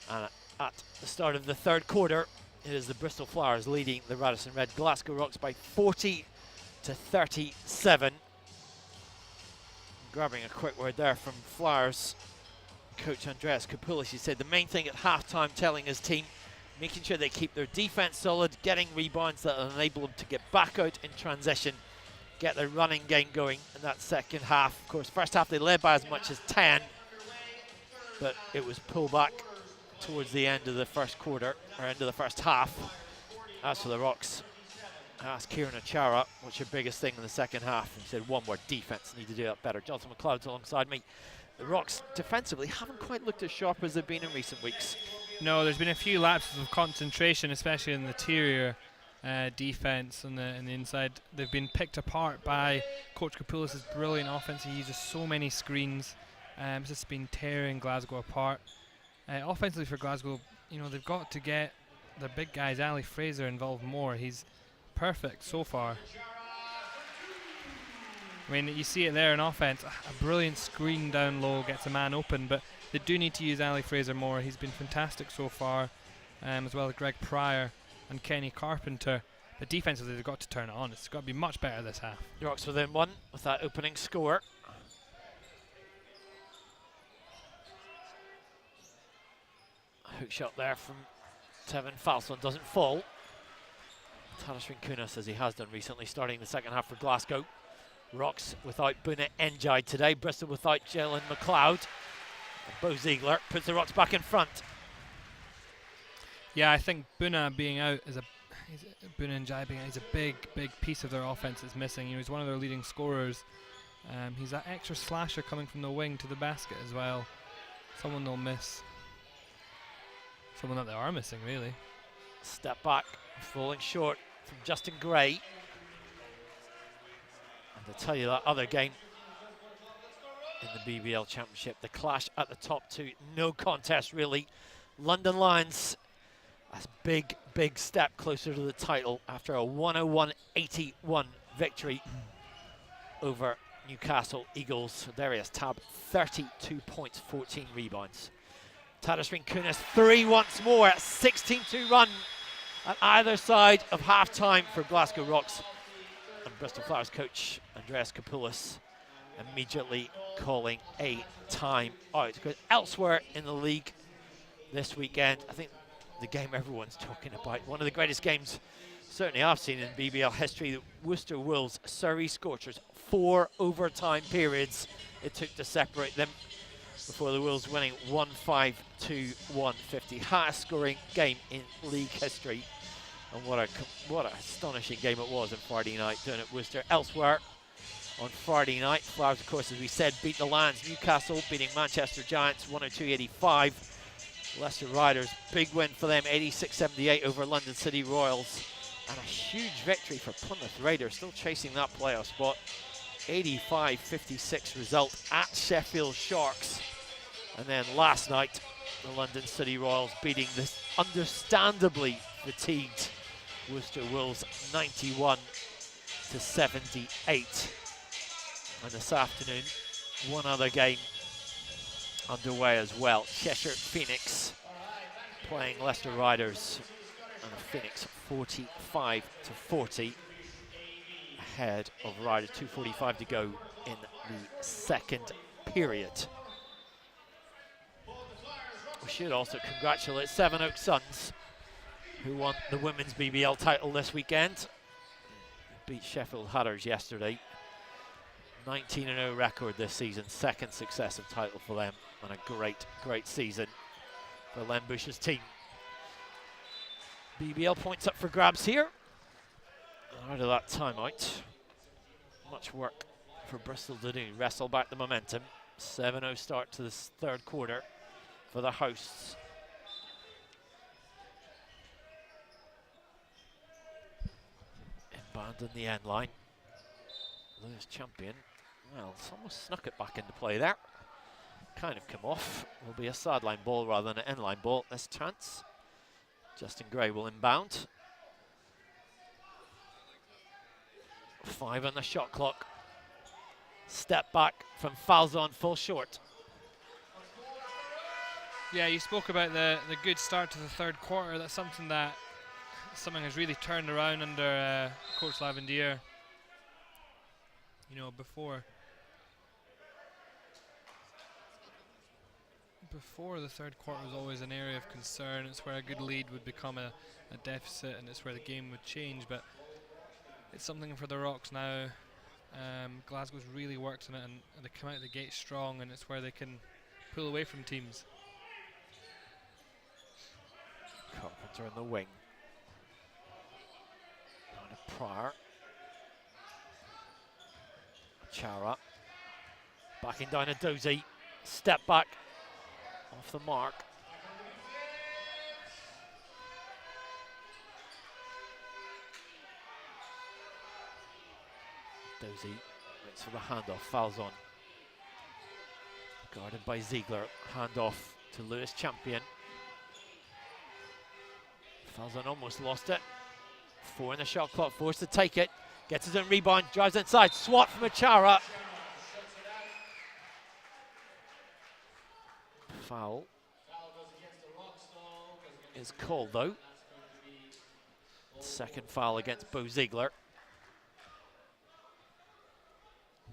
And at the start of the third quarter, it is the Bristol Flowers leading the Radisson Red Glasgow Rocks by 40 to 37. Grabbing a quick word there from Flowers coach Andreas Kapoulis. He said the main thing at halftime, telling his team, making sure they keep their defense solid, getting rebounds that will enable them to get back out in transition, get their running game going in that second half. Of course, first half they led by as much as 10, but it was pulled back towards the end of the first quarter, or end of the first half. As for the Rocks, I asked Kieran Achara, what's your biggest thing in the second half? And he said, one word, defense, need to do that better. Jonathan McLeod's alongside me. The Rocks defensively haven't quite looked as sharp as they've been in recent weeks. No, there's been a few lapses of concentration, especially in the interior defense on the inside. They've been picked apart by Coach Kapoulis' brilliant offense. He uses so many screens. It's just been tearing Glasgow apart. Offensively for Glasgow, you know, they've got to get their big guys, Ali Fraser, involved more. He's perfect so far. I mean, you see it there in offense. A brilliant screen down low gets a man open, but they do need to use Ali Fraser more. He's been fantastic so far, as well as Greg Pryor and Kenny Carpenter. But defensively, they've got to turn it on. It's got to be much better this half. The Rocks within one with that opening score. Hook shot there from Tevin Falson, doesn't fall. TADAS Rinkunas, as he has done recently, starting the second half for Glasgow. Rocks without Buna Njai today. Bristol without Jalen McLeod. And Bo Ziegler puts the Rocks back in front. Yeah, I think Buna being out is Buna Njai being out is a big piece of their offense that's missing. You know, he's one of their leading scorers. He's that extra slasher coming from the wing to the basket as well. Someone they'll miss. Someone that they are missing, really. Step back, falling short from Justin Gray. And to tell you that other game in the BBL Championship, the clash at the top two, no contest really. London Lions, that's big step closer to the title after a 101-81 victory over Newcastle Eagles. So Darius Tabb, 32 points, 14 rebounds. TADAS Rinkunas 3 once more, 16-2 run at either side of half-time for Glasgow Rocks. And Bristol Flowers coach Andreas Kapoulis immediately calling a time out. Because elsewhere in the league this weekend, I think the game everyone's talking about, one of the greatest games certainly I've seen in BBL history, the Worcester Wolves Surrey Scorchers. 4 overtime periods it took to separate them before the Wolves winning 152-150. Highest scoring game in league history. And what an astonishing game it was on Friday night down at Worcester. Elsewhere on Friday night, Flowers, of course, as we said, beat the Lions. Newcastle beating Manchester Giants 102-85. Leicester Riders, big win for them, 86-78 over London City Royals. And a huge victory for Plymouth Raiders, still chasing that playoff spot. 85-56 result at Sheffield Sharks. And then last night, the London City Royals beating this understandably fatigued Worcester Wolves 91-78. And this afternoon, one other game underway as well. Cheshire Phoenix playing Leicester Riders, and Phoenix 45-40 ahead of Riders. 2:45 to go in the second period. We should also congratulate Sevenoaks Suns, who won the women's BBL title this weekend. Beat Sheffield Hatters yesterday. 19-0 record this season, second successive title for them, and a great season for Len Bush's team. BBL points up for grabs here. And out of that timeout, much work for Bristol to do. Wrestle back the momentum. 7-0 start to this third quarter for the hosts. Inbound on the end line. Lewis Champion, well, it's almost snuck it back into play there. Kind of come off. Will be a sideline ball rather than an end line ball this chance. Justin Gray will inbound. 5 on the shot clock. Step back from Falzon, full short. Yeah, you spoke about the good start to the third quarter. That's something has really turned around under Coach Lavendier. You know, before the third quarter was always an area of concern. It's where a good lead would become a deficit, and it's where the game would change. But it's something for the Rocks now. Glasgow's really worked on it, and they come out of the gate strong, and it's where they can pull away from teams. Carpenter in the wing. On a Pryor. Chara. Backing down a Dozy. Step back. Off the mark. Dozy waits for the handoff. Falzon. Guarded by Ziegler. Handoff to Lewis Champion. Falzon almost lost it. 4 in the shot clock, forced to take it. Gets his own rebound, drives inside. Swat from Achara. Foul is called though. Second foul against Bo Ziegler.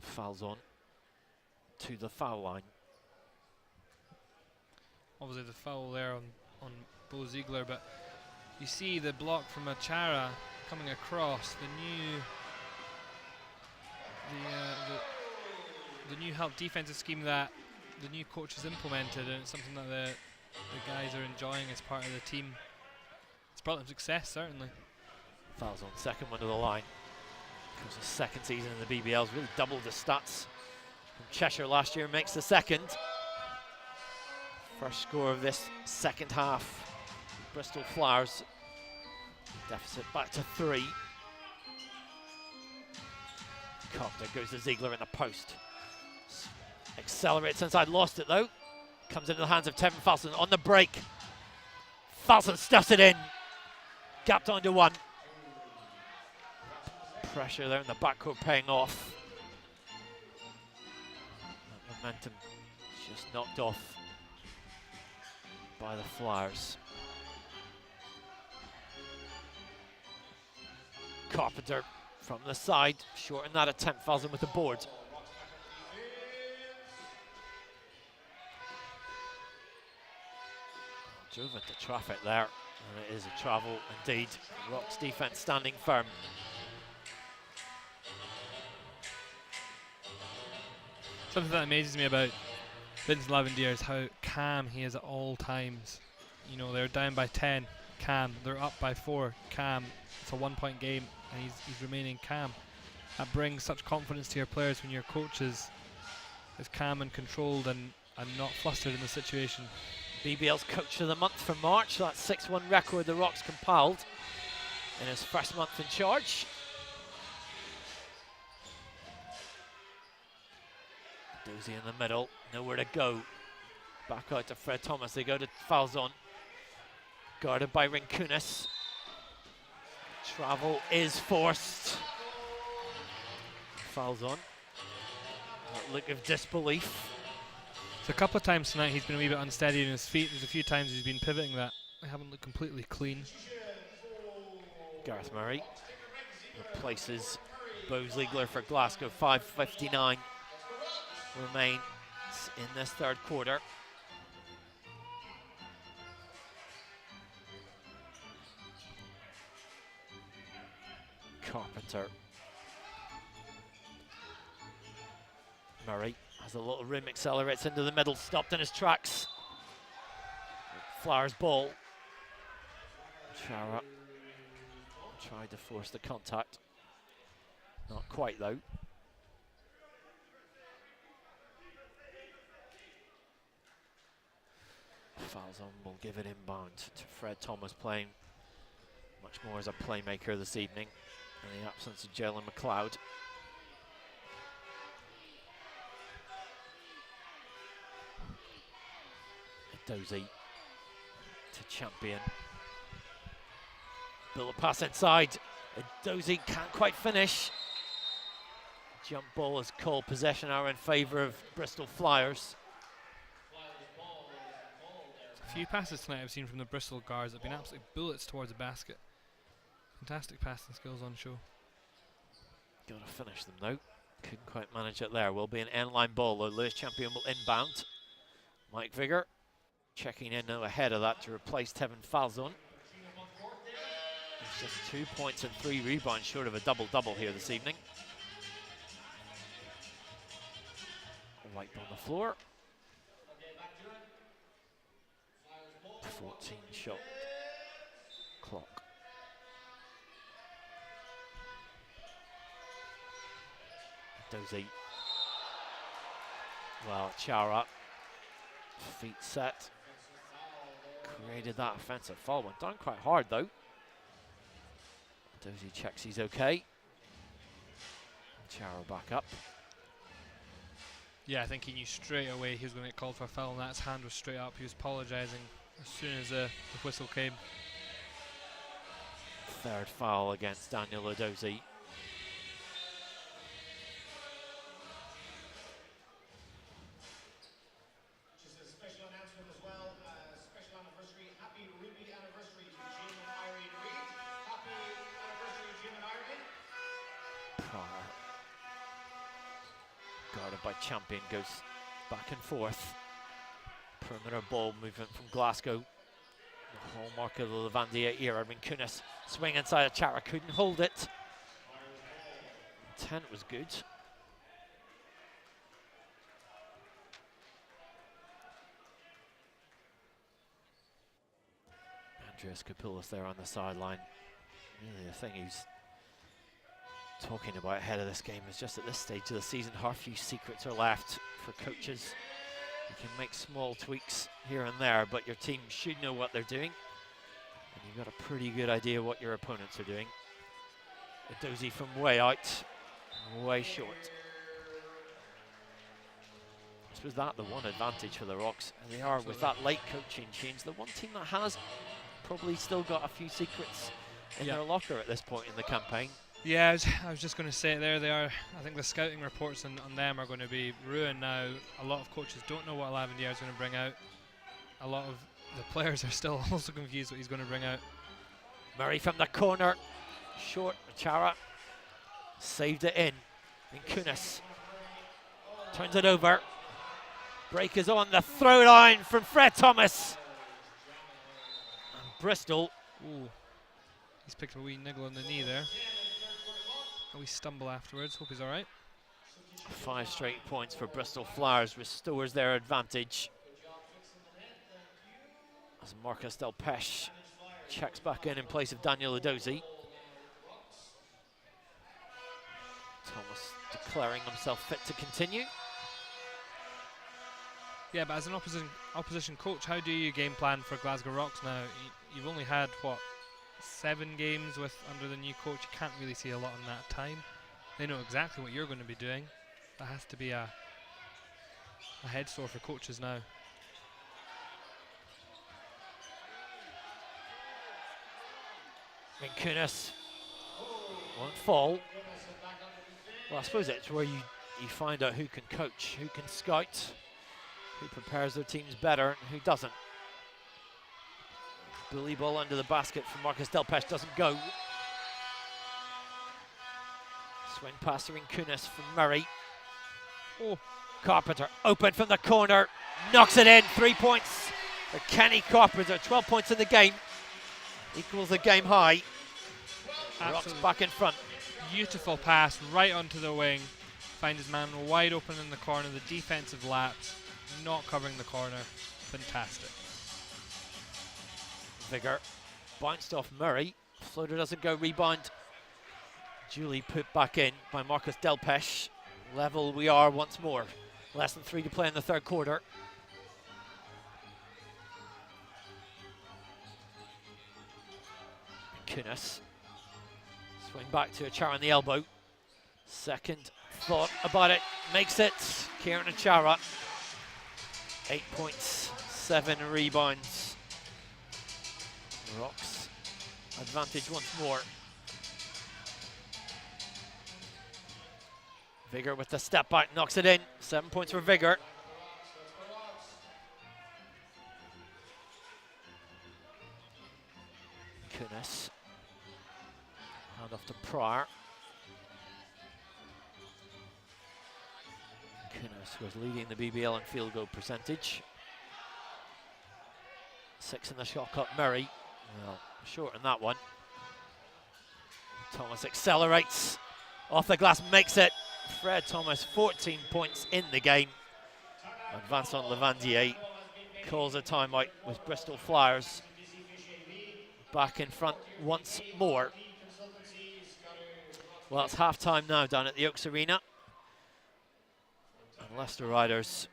Fouls on to the foul line. Obviously the foul there on Bo Ziegler, but you see the block from Achara coming across. The new help defensive scheme that the new coach has implemented, and it's something that the guys are enjoying as part of the team. It's brought them success, certainly. Fouls on, second one to the line. Comes his second season in the BBL's really doubled the stats from Cheshire last year, makes the second. First score of this second half. Bristol Flowers deficit back to 3. Carpenter goes to Ziegler in the post. Accelerates inside, lost it though. Comes into the hands of Tevin Falson on the break. Falson stuffs it in. Gapped onto 1. Pressure there in the backcourt paying off. That momentum just knocked off by the Flyers. Carpenter from the side, short in that attempt. Falson with the board. Drove into traffic there, and it is a travel indeed. Rocks defense standing firm. Something that amazes me about Vince Lavendier is how calm he is at all times. You know, they're down by 10, calm. They're up by 4, calm. It's a 1-point game, and he's remaining calm. That brings such confidence to your players when your coach is calm and controlled and not flustered in the situation. BBL's Coach of the Month for March. That 6-1 record the Rocks compiled in his first month in charge. Dozy in the middle, nowhere to go. Back out to Fred Thomas. They go to Falzon. Guarded by Rinkunis. Travel is forced. Falzon. That look of disbelief. So a couple of times tonight he's been a wee bit unsteady on his feet. There's a few times he's been pivoting that they haven't looked completely clean. Gareth Murray replaces Bo Ziegler for Glasgow. 5:59 remains in this third quarter. Carpenter. Murray has a little room, accelerates into the middle, stopped in his tracks. Flowers ball. Chara tried to force the contact. Not quite though. Falzon will give it inbound to Fred Thomas, playing much more as a playmaker this evening in the absence of Jalen McLeod. Dozy to Champion. Build a pass inside. Dozy can't quite finish. Jump ball is called, possession are in favour of Bristol Flyers. A few passes tonight I've seen from the Bristol guards that have been absolute bullets towards the basket. Fantastic passing skills on show. Got to finish them though. Couldn't quite manage it there. Will be an end-line ball though. Lewis Champion will inbound. Mike Vigor checking in now ahead of that to replace Tevin Falzon. It's just 2 points and 3 rebounds short of a double-double here this evening. Wipe on the floor. 14 shot clock. Dozy. Well, Chara, feet set. Created that offensive foul. Went down quite hard though. Dozy checks he's okay. Chara back up. Yeah, I think he knew straight away he was going to get called for a foul, and that his hand was straight up. He was apologising as soon as the whistle came. Third foul against Daniel Odozie. Just a special announcement as well. Special anniversary. Happy Ruby anniversary to Jim and Irene Reed. Happy anniversary, Jim and Irene. Pryor. Guarded by Champion, goes back and forth. Perimeter ball movement from Glasgow. The hallmark of the Levandia era. Kunis swing inside of Chara, couldn't hold it. Intent was good. Andreas Kapoulis there on the sideline. Really, the thing he's talking about ahead of this game is just at this stage of the season, how few secrets are left for coaches. You can make small tweaks here and there, but your team should know what they're doing. And you've got a pretty good idea what your opponents are doing. A Dozy from way out, way short. Was that the one advantage for the Rocks? And they are, with that late coaching change, the one team that has probably still got a few secrets in their locker at this point in the campaign. Yeah, I was just going to say it there. They are. I think the scouting reports on them are going to be ruined now. A lot of coaches don't know what Lavandier is going to bring out. A lot of the players are still also confused what he's going to bring out. Murray from the corner, short. Chara saved it in. And Kunis turns it over. Break is on the throw line from Fred Thomas. And Bristol. Ooh, he's picked up a wee niggle on the knee there. A wee stumble afterwards. Hope he's all right. 5 straight points for Bristol Flyers, restores their advantage. As Marcus Delpeche checks back in place of Daniel Odozie. Thomas declaring himself fit to continue. Yeah, but as an opposition coach, how do you game plan for Glasgow Rocks now? You've only had, what, 7 games with under the new coach. You can't really see a lot in that time. They know exactly what you're going to be doing. That has to be a head sore for coaches now. And Kunis won't fall. Well, I suppose it's where you find out who can coach, who can scout, who prepares their teams better and who doesn't. Bully ball under the basket from Marcus Delpeche doesn't go. Swing pass in Kunis from Murray. Oh, Carpenter open from the corner, knocks it in. 3 points for Kenny Carpenter. 12 points in the game, equals the game high. Rocks back in front. Beautiful pass right onto the wing. Find his man wide open in the corner. The defensive lapse, not covering the corner. Fantastic. Vigor bounced off Murray. Floater doesn't go, rebound. Julie put back in by Marcus Delpeche. Level we are once more. Less than 3 to play in the third quarter. Kunis. Swing back to Achara on the elbow. Second thought about it. Makes it. Kieran Achara. 8 points, 7 rebounds. Rocks advantage once more. Vigor with the step back, knocks it in. 7 points for Vigor. Kunis. Hand off to Pryor. Kunis was leading the BBL in field goal percentage. 6 in the shot clock. Murray, well, short in that one. Thomas accelerates. Off the glass, makes it. Fred Thomas, 14 points in the game. And Vincent Levandier calls a timeout with Bristol Flyers back in front once more. Well, it's half time now down at the Oaks Arena. And Leicester Riders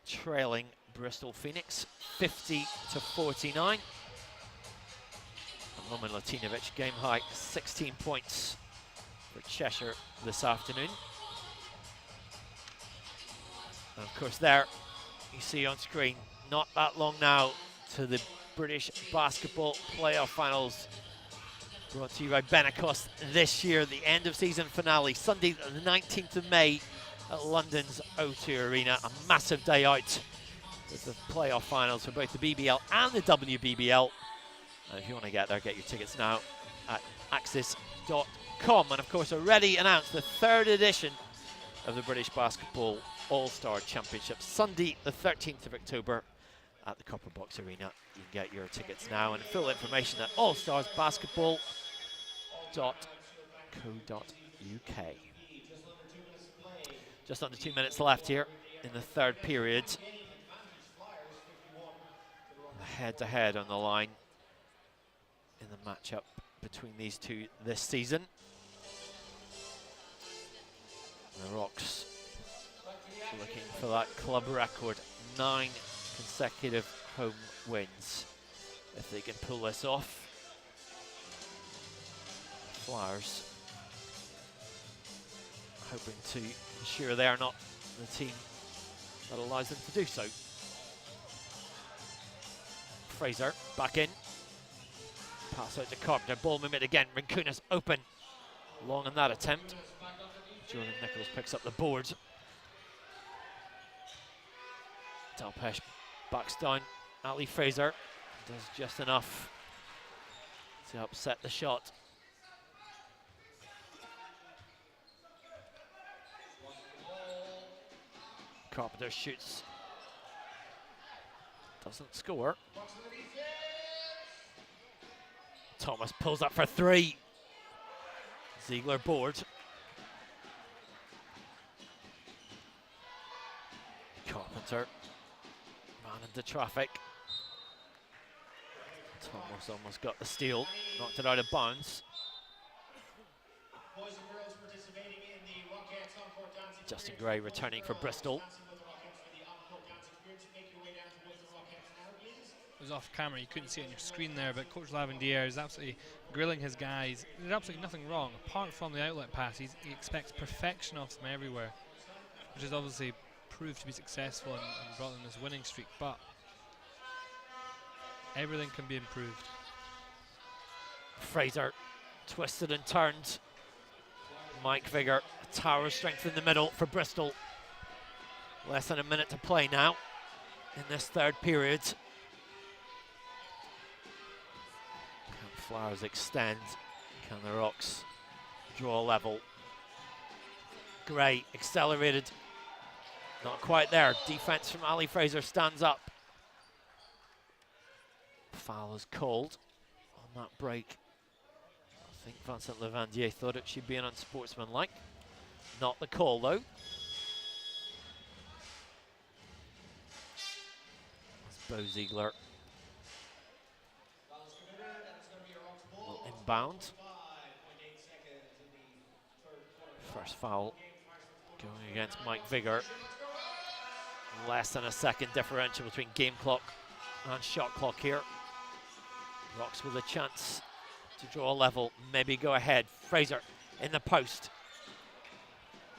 trailing Bristol Phoenix 50-49. And Roman Latinovic, game high, 16 points for Cheshire this afternoon. And of course there, you see on screen, not that long now to the British Basketball Playoff Finals. Brought to you by Benecos this year, the end of season finale, Sunday the 19th of May at London's O2 Arena. A massive day out with the playoff finals for both the BBL and the WBBL. And if you want to get there, get your tickets now at axis.com. And of course, already announced the 3rd edition of the British Basketball All-Star Championship, Sunday the 13th of October at the Copper Box Arena. You can get your tickets now and full information at allstarsbasketball.co.uk. Just under 2 minutes left here in the 3rd period. Head-to-head on the line in the matchup between these two this season. The Rocks looking for that club record, 9 consecutive home wins. If they can pull this off. Flyers hoping to ensure they are not the team that allows them to do so. Fraser back in. Pass out to Carpenter. Ball movement again. Rinkunas open. Long in that attempt. Jordan Nichols picks up the board. Dalpesh backs down. Ali Fraser does just enough to upset the shot. Carpenter shoots. Doesn't score. Thomas pulls up for 3. Ziegler board. Carpenter ran into traffic. Thomas almost got the steal, knocked it out of bounds. Justin Gray returning for Bristol. It was off camera, you couldn't see it on your screen there, but Coach Lavandier is absolutely grilling his guys. There's absolutely nothing wrong. Apart from the outlet pass, he expects perfection of them everywhere, which has obviously proved to be successful and brought them this winning streak, but everything can be improved. Fraser twisted and turned. Mike Vigor, a tower of strength in the middle for Bristol. Less than a minute to play now in this 3rd period. Can Flyers extend? Can the Rocks draw level? Gray accelerated. Not quite there. Defense from Ali Fraser stands up. Foul is called on that break. I think Vincent Levandier thought it should be an unsportsmanlike. Not the call though. It's Bo Ziegler. Will inbound. First foul going against Mike Vigor. Less than a second differential between game clock and shot clock here. Rocks with a chance to draw a level, maybe go ahead. Fraser in the post.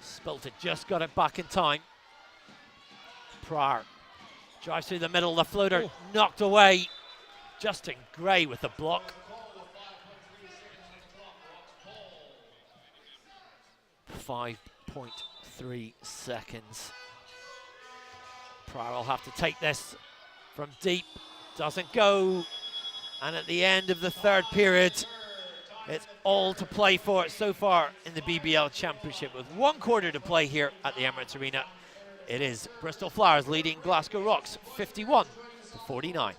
Spilt it, just got it back in time. Pryor drives through the middle, the floater knocked away. Justin Gray with the block. 5 0.3 seconds. Pryor will have to take this from deep. Doesn't go. And at the end of the third period, it's all to play for so far in the BBL Championship. With 1 quarter to play here at the Emirates Arena, it is Bristol Flowers leading Glasgow Rocks 51-49.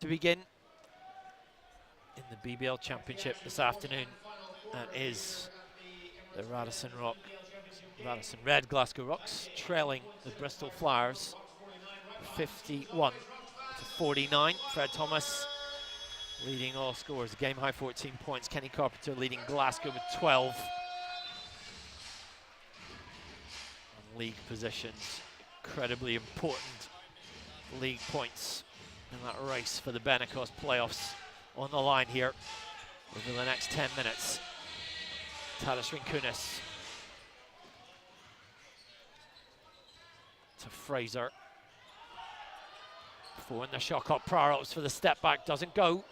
To begin in the BBL Championship this afternoon, that is the Radisson Red Glasgow Rocks trailing the Bristol Flowers 51-49. Fred Thomas leading all scores, game high 14 points. Kenny Carpenter leading Glasgow with 12. On league positions, incredibly important league points in that race for the Benacos playoffs on the line here over the next 10 minutes. TADAS Rinkunis to Fraser. Four in the shot clock. Pryor opts for the step back, doesn't go.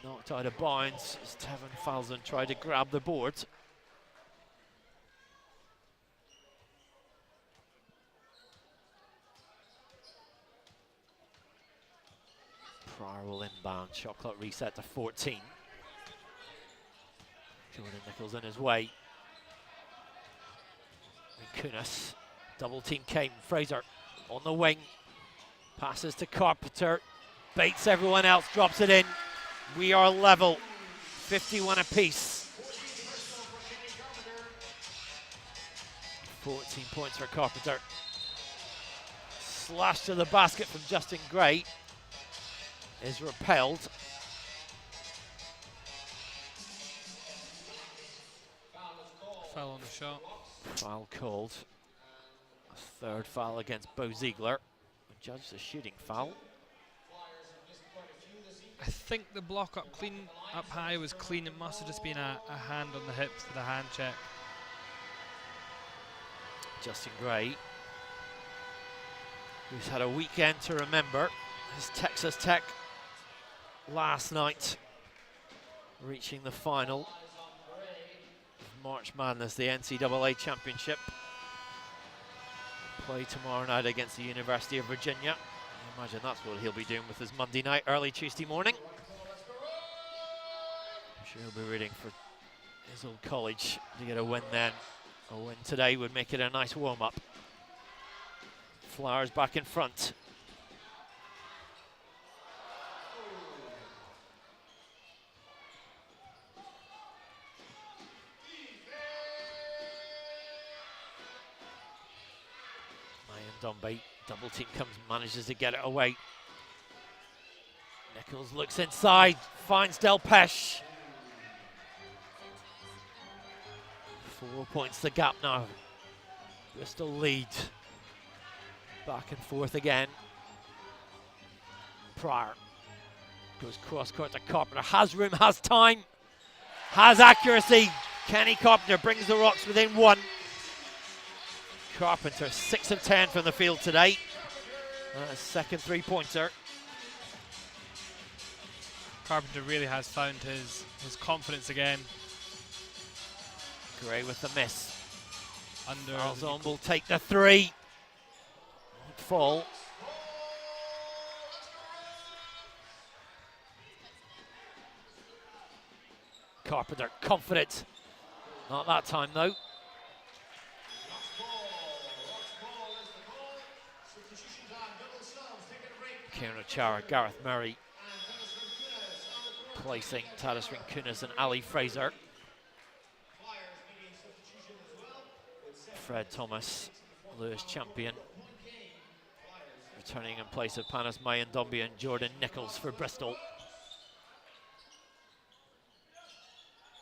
Knocked out of bounds as Tevin Falzon tried to grab the board. Pryor will inbound, shot clock reset to 14. Jordan Nichols in his way. Kunis, double team came. Fraser on the wing, passes to Carpenter, baits everyone else, drops it in. We are level, 51 apiece. 14 points for Carpenter. Slash to the basket from Justin Gray is repelled. Foul on the shot. Foul called. A third foul against Bo Ziegler. Judged a shooting foul. I think the block up high was clean. It must have just been a hand on the hip for the hand check. Justin Gray, who's had a weekend to remember. His Texas Tech last night, reaching the final of March Madness, the NCAA Championship. Play tomorrow night against the University of Virginia. I imagine that's what he'll be doing with his Monday night, early Tuesday morning. I'm sure he'll be rooting for his old college to get a win then. A win today would make it a nice warm-up. Flowers back in front. Dombe, double team comes, manages to get it away. Nichols looks inside, finds Delpeche. 4 points the gap now. Bristol lead. Back and forth again. Pryor goes cross court to Carpenter. Has room, has time, has accuracy. Kenny Carpenter brings the Rocks within 1. Carpenter 6 of 10 from the field today. Second three-pointer. Carpenter really has found his confidence again. Gray with the miss. Under will take the 3. Won't fall. Carpenter confident. Not that time though. Kieran Chara, Gareth Murray placing TADAS Rinkunas and Ali Fraser. Fred Thomas, Lewis Champion, returning in place of Panas Mayandombi and Jordan Nichols for Bristol.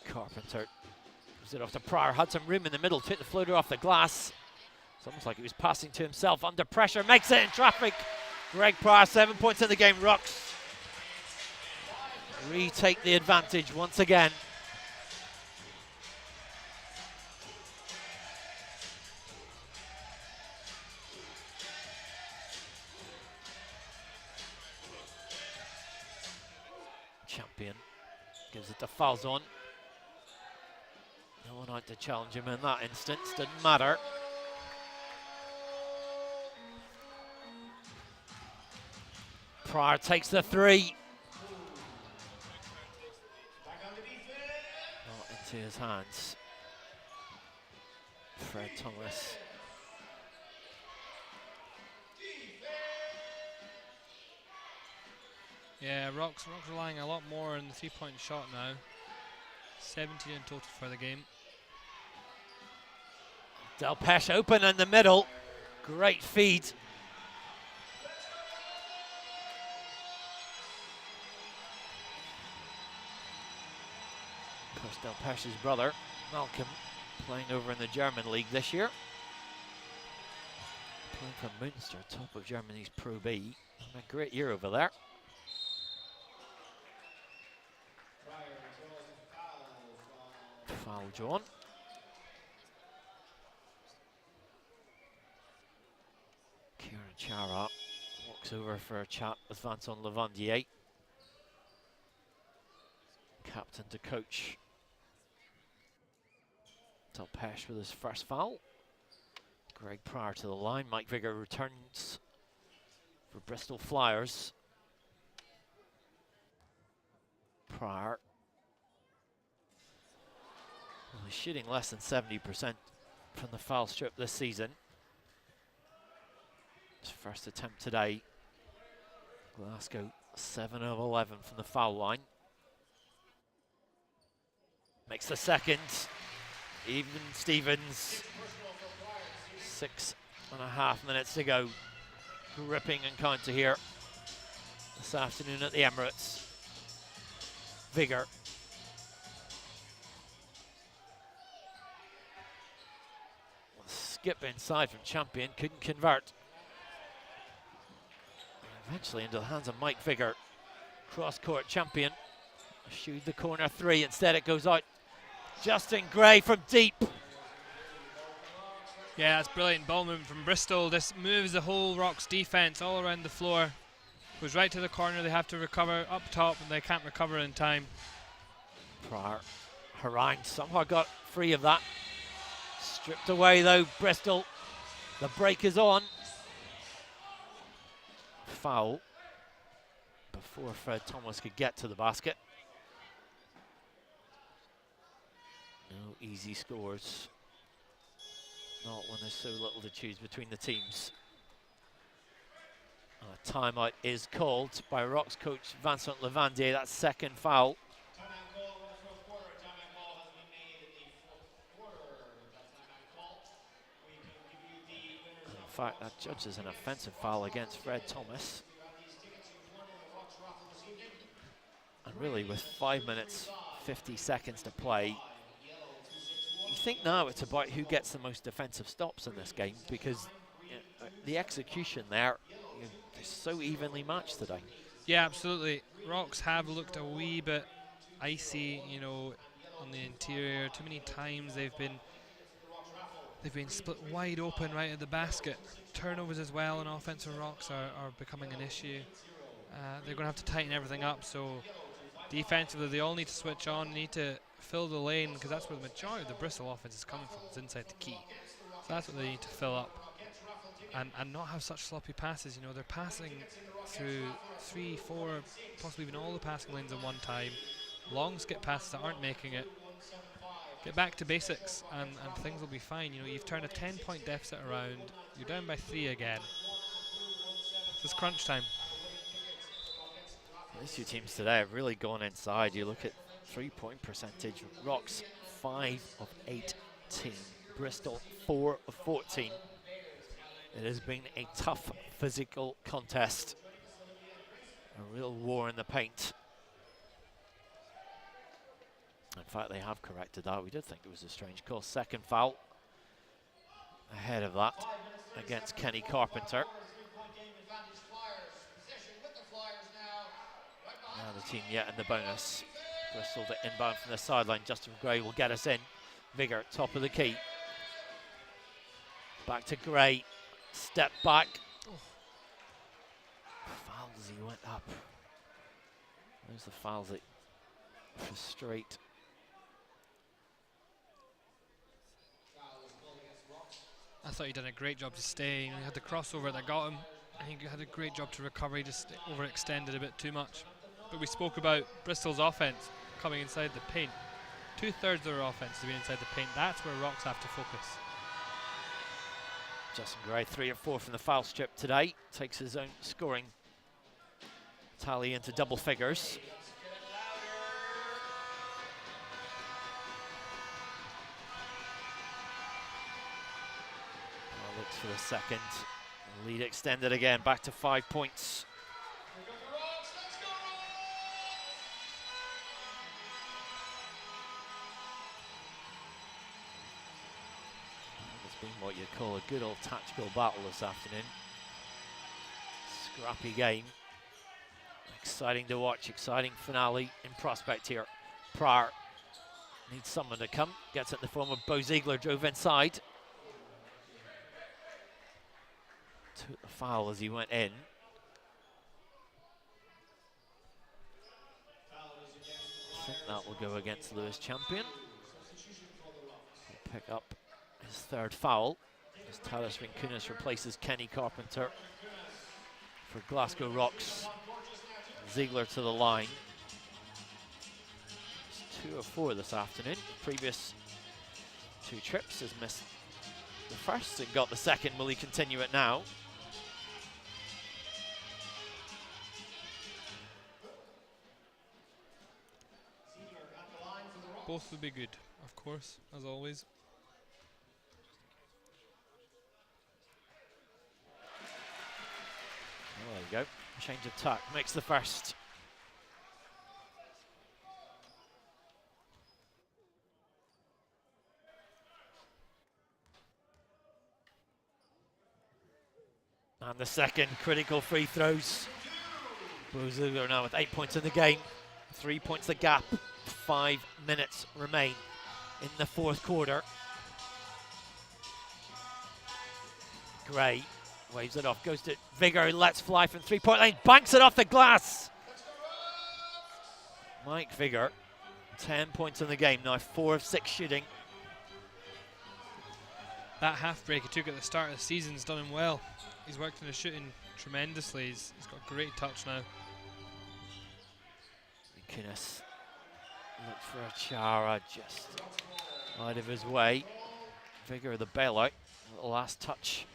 Carpenter gives it off to Pryor, had some room in the middle, took the floater off the glass. It's almost like he was passing to himself under pressure, makes it in traffic. Greg Pryor, 7 points in the game. Rocks retake the advantage once again. Champion gives it to Falzon. No one out to challenge him in that instance, didn't matter. Pryor takes the 3. Not into his hands. Fred Thomas. Yeah, Rocks relying a lot more on the three-point shot now. 17 in total for the game. Delpesh open in the middle. Great feed. Of course, Delpesh's brother, Malcolm, playing over in the German league this year. Playing for Münster, top of Germany's Pro B. Having a great year over there. Foul drawn. Kieran Chara walks over for a chat with Vincent Levandier, captain to coach. Delpesh with his first foul. Greg Pryor to the line. Mike Vigor returns for Bristol Flyers. Pryor. Well, he's shooting less than 70% from the foul strip this season. His first attempt today. Glasgow 7 of 11 from the foul line. Makes the second. Even Stevens. 6.5 minutes to go. Gripping encounter here this afternoon at the Emirates. Vigor. Skip inside from Champion, couldn't convert. Eventually into the hands of Mike Vigor. Cross-court Champion. Shoot the corner 3, instead it goes out. Justin Gray from deep. Yeah, that's brilliant ball movement from Bristol. This moves the whole Rocks defense all around the floor. Goes right to the corner, they have to recover up top and they can't recover in time. Pryor, Harine somehow got free of that. Stripped away though, Bristol. The break is on. Foul before Fred Thomas could get to the basket. No easy scores. Not when there's so little to choose between the teams. A timeout is called by Rocks coach Vincent Levandier. That's second foul. In fact, that judges an offensive foul against Fred Thomas. And really, with 5 minutes, 50 seconds to play, you think now it's about who gets the most defensive stops in this game, because the execution there is so evenly matched today. Yeah, absolutely. Rocks have looked a wee bit icy, you know, on the interior. Too many times they've been split wide open right at the basket. Turnovers as well on offensive rocks are becoming an issue. They're going to have to tighten everything up. So defensively, they all need to switch on, need to fill the lane, because that's where the majority of the Bristol offense is coming from. It's inside the key. So that's what they need to fill up. And not have such sloppy passes. You know, they're passing through 3, 4, possibly even all the passing lanes at one time. Long skip passes that aren't making it. Get back to basics and things will be fine. You know, you've turned a 10-point deficit around. You're down by 3 again. It's crunch time. These two teams today have really gone inside. You look at 3-point percentage. Rocks 5 of 18. Bristol 4 of 14. It has been a tough physical contest. A real war in the paint. In fact, they have corrected that. We did think it was a strange call. Second foul ahead of that against Kenny Carpenter. Now the team yet in the bonus. Bristol to inbound from the sideline. Justin Gray will get us in. Vigor, top of the key. Back to Gray. Step back. Oh. Fouls as he went up. Those are the fouls that frustrate. I thought he did a great job to stay. You know, he had the crossover that got him. I think he had a great job to recover. He just overextended a bit too much. But we spoke about Bristol's offense coming inside the paint. 2/3 of their offense to be inside the paint. That's where Rocks have to focus. Justin Gray, 3 of 4 from the foul strip today. Takes his own scoring tally into double figures. Looks for the second. Lead extended again, back to 5 points. It's been what you'd call a good old tactical battle this afternoon. Scrappy game. Exciting to watch, exciting finale in prospect here. Pryor needs someone to come. Gets it in the form of Bo Ziegler, drove inside. Took the foul as he went in. I think that will go against Lewis Champion. He'll pick up his 3rd foul as TADAS Vincunas replaces Kenny Carpenter for Glasgow Rocks. Ziegler to the line. He's 2 of 4 this afternoon. Previous 2 trips has missed the first and got the second. Will he continue it now? Both would be good, of course, as always. Oh, there you go. Change of tack makes the first. And the second. Critical free throws. Ziegler now with 8 points in the game. 3 points the gap. 5 minutes remain in the 4th quarter. Gray waves it off, goes to Vigor, lets fly from 3-point line, banks it off the glass. Mike Vigor, 10 points in the game now, 4 of 6 shooting. That half break he took at the start of the season's done him well. He's worked on his shooting tremendously. He's got great touch now. Vincunas look for a Chara just out of his way. Vigor the bailout, the last touch.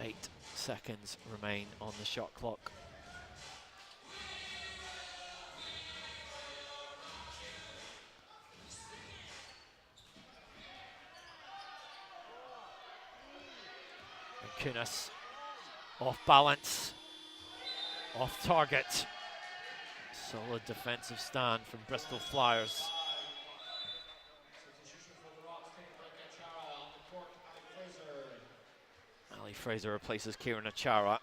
Eight seconds remain on the shot clock. Vincunas off balance. Off target. Solid defensive stand from Bristol Flyers. Ali Fraser replaces Kieran Achara.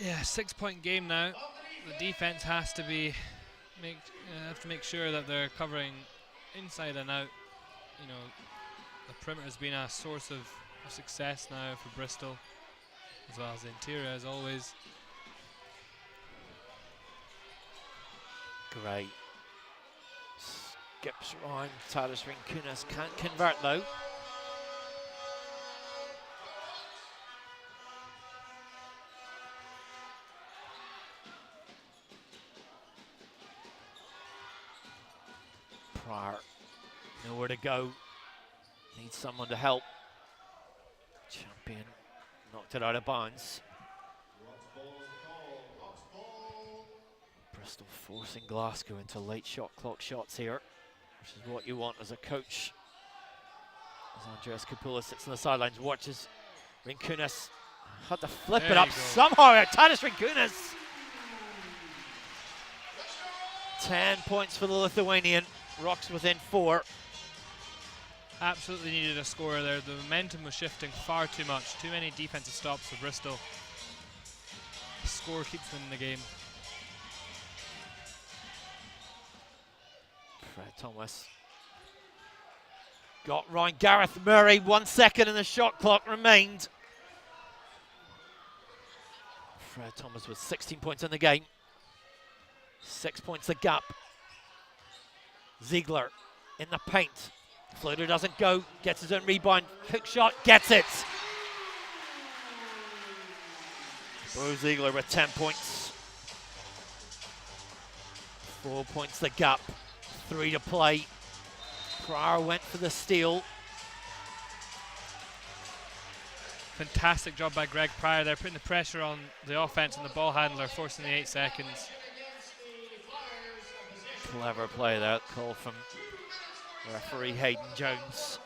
Yeah, 6-point game now. The defense has to make sure that they're covering inside and out. You know, the perimeter has been a source of success now for Bristol, as well as the interior as always. Great. Skips around. TADAS Rinkunas can't convert though. Pryor, nowhere to go. Needs someone to help. Champion knocked it out of bounds. Bristol forcing Glasgow into late shot clock shots here, which is what you want as a coach. As Andreas Kapula sits on the sidelines, watches Rinkunas. Had to flip There it up you go. somehow. TADAS Rinkunas. 10 points for the Lithuanian. Rocks within 4. Absolutely needed a score there. The momentum was shifting far too much. Too many defensive stops for Bristol. The score keeps them in the game. Fred Thomas got round Gareth Murray. 1 second and the shot clock remained. Fred Thomas with 16 points in the game. 6 points the gap. Ziegler in the paint. Floater doesn't go, gets his own rebound. Hook shot, gets it. Bo Ziegler with 10 points. 4 points the gap. 3 to play. Pryor went for the steal. Fantastic job by Greg Pryor there, putting the pressure on the offense and the ball handler, forcing the 8 seconds. Clever play there, call from referee Hayden Jones.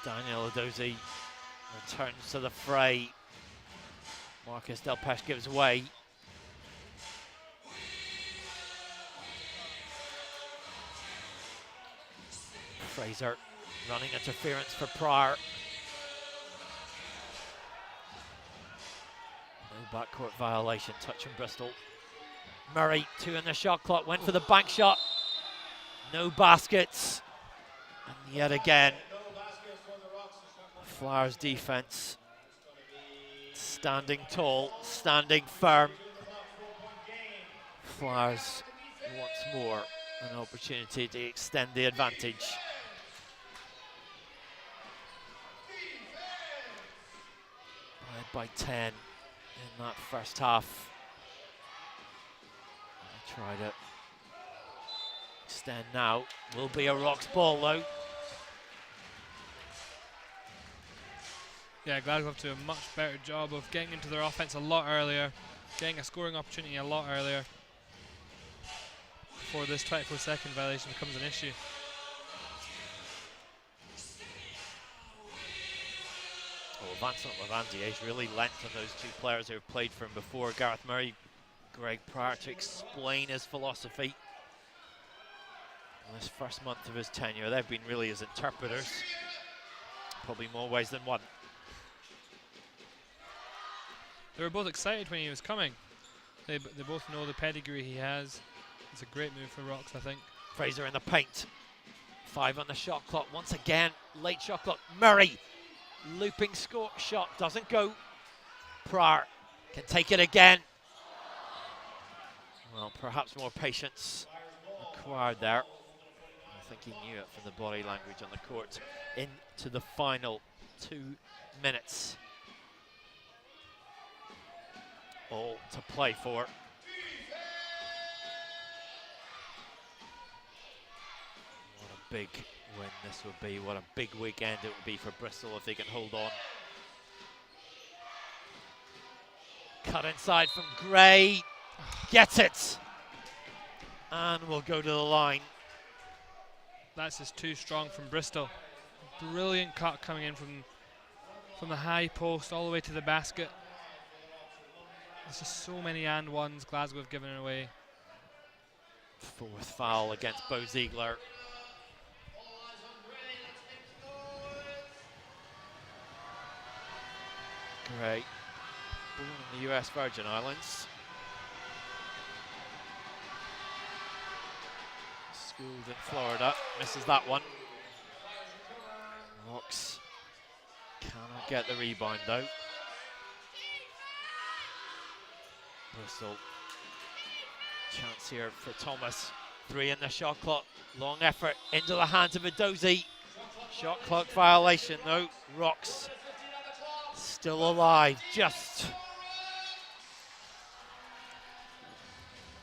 Daniel Adozi returns to the fray. Marcus Delpesh gives way. Fraser running interference for Pryor. No backcourt violation, touching Bristol. Murray, 2 in the shot clock, went for the bank shot. No baskets. And yet again, Flyers defense standing tall, standing firm. Flyers once more an opportunity to extend the advantage. Led by 10 in that first half. Try to extend now. Will be a Rocks ball though. Yeah, Glasgow have to do a much better job of getting into their offense a lot earlier, getting a scoring opportunity a lot earlier before this 24-second violation becomes an issue. Well, Vincent Lavandier has really lent on those 2 players who have played for him before. Gareth Murray, Greg Pryor, to explain his philosophy. In this first month of his tenure, they've been really his interpreters, probably more ways than one. They were both excited when he was coming. They both know the pedigree he has. It's a great move for Rocks, I think. Fraser in the paint. 5 on the shot clock. Once again, late shot clock. Murray, looping score shot, doesn't go. Pryor can take it again. Well, perhaps more patience required there. I think he knew it from the body language on the court. Into the final 2 minutes. All to play for. What a big win this would be. What a big weekend it would be for Bristol if they can hold on. Cut inside from Gray. Gets it. And we'll go to the line. That's just too strong from Bristol. Brilliant cut coming in from the high post all the way to the basket. There's just so many and ones Glasgow have given away. Fourth foul against Bo Ziegler. Great. Born in the US Virgin Islands. Schooled in Florida. Misses that one. Rocks cannot get the rebound though. Bristol. Chance here for Thomas. 3 in the shot clock. Long effort into the hands of Edozie. Shot clock violation though. Rocks still alive. Just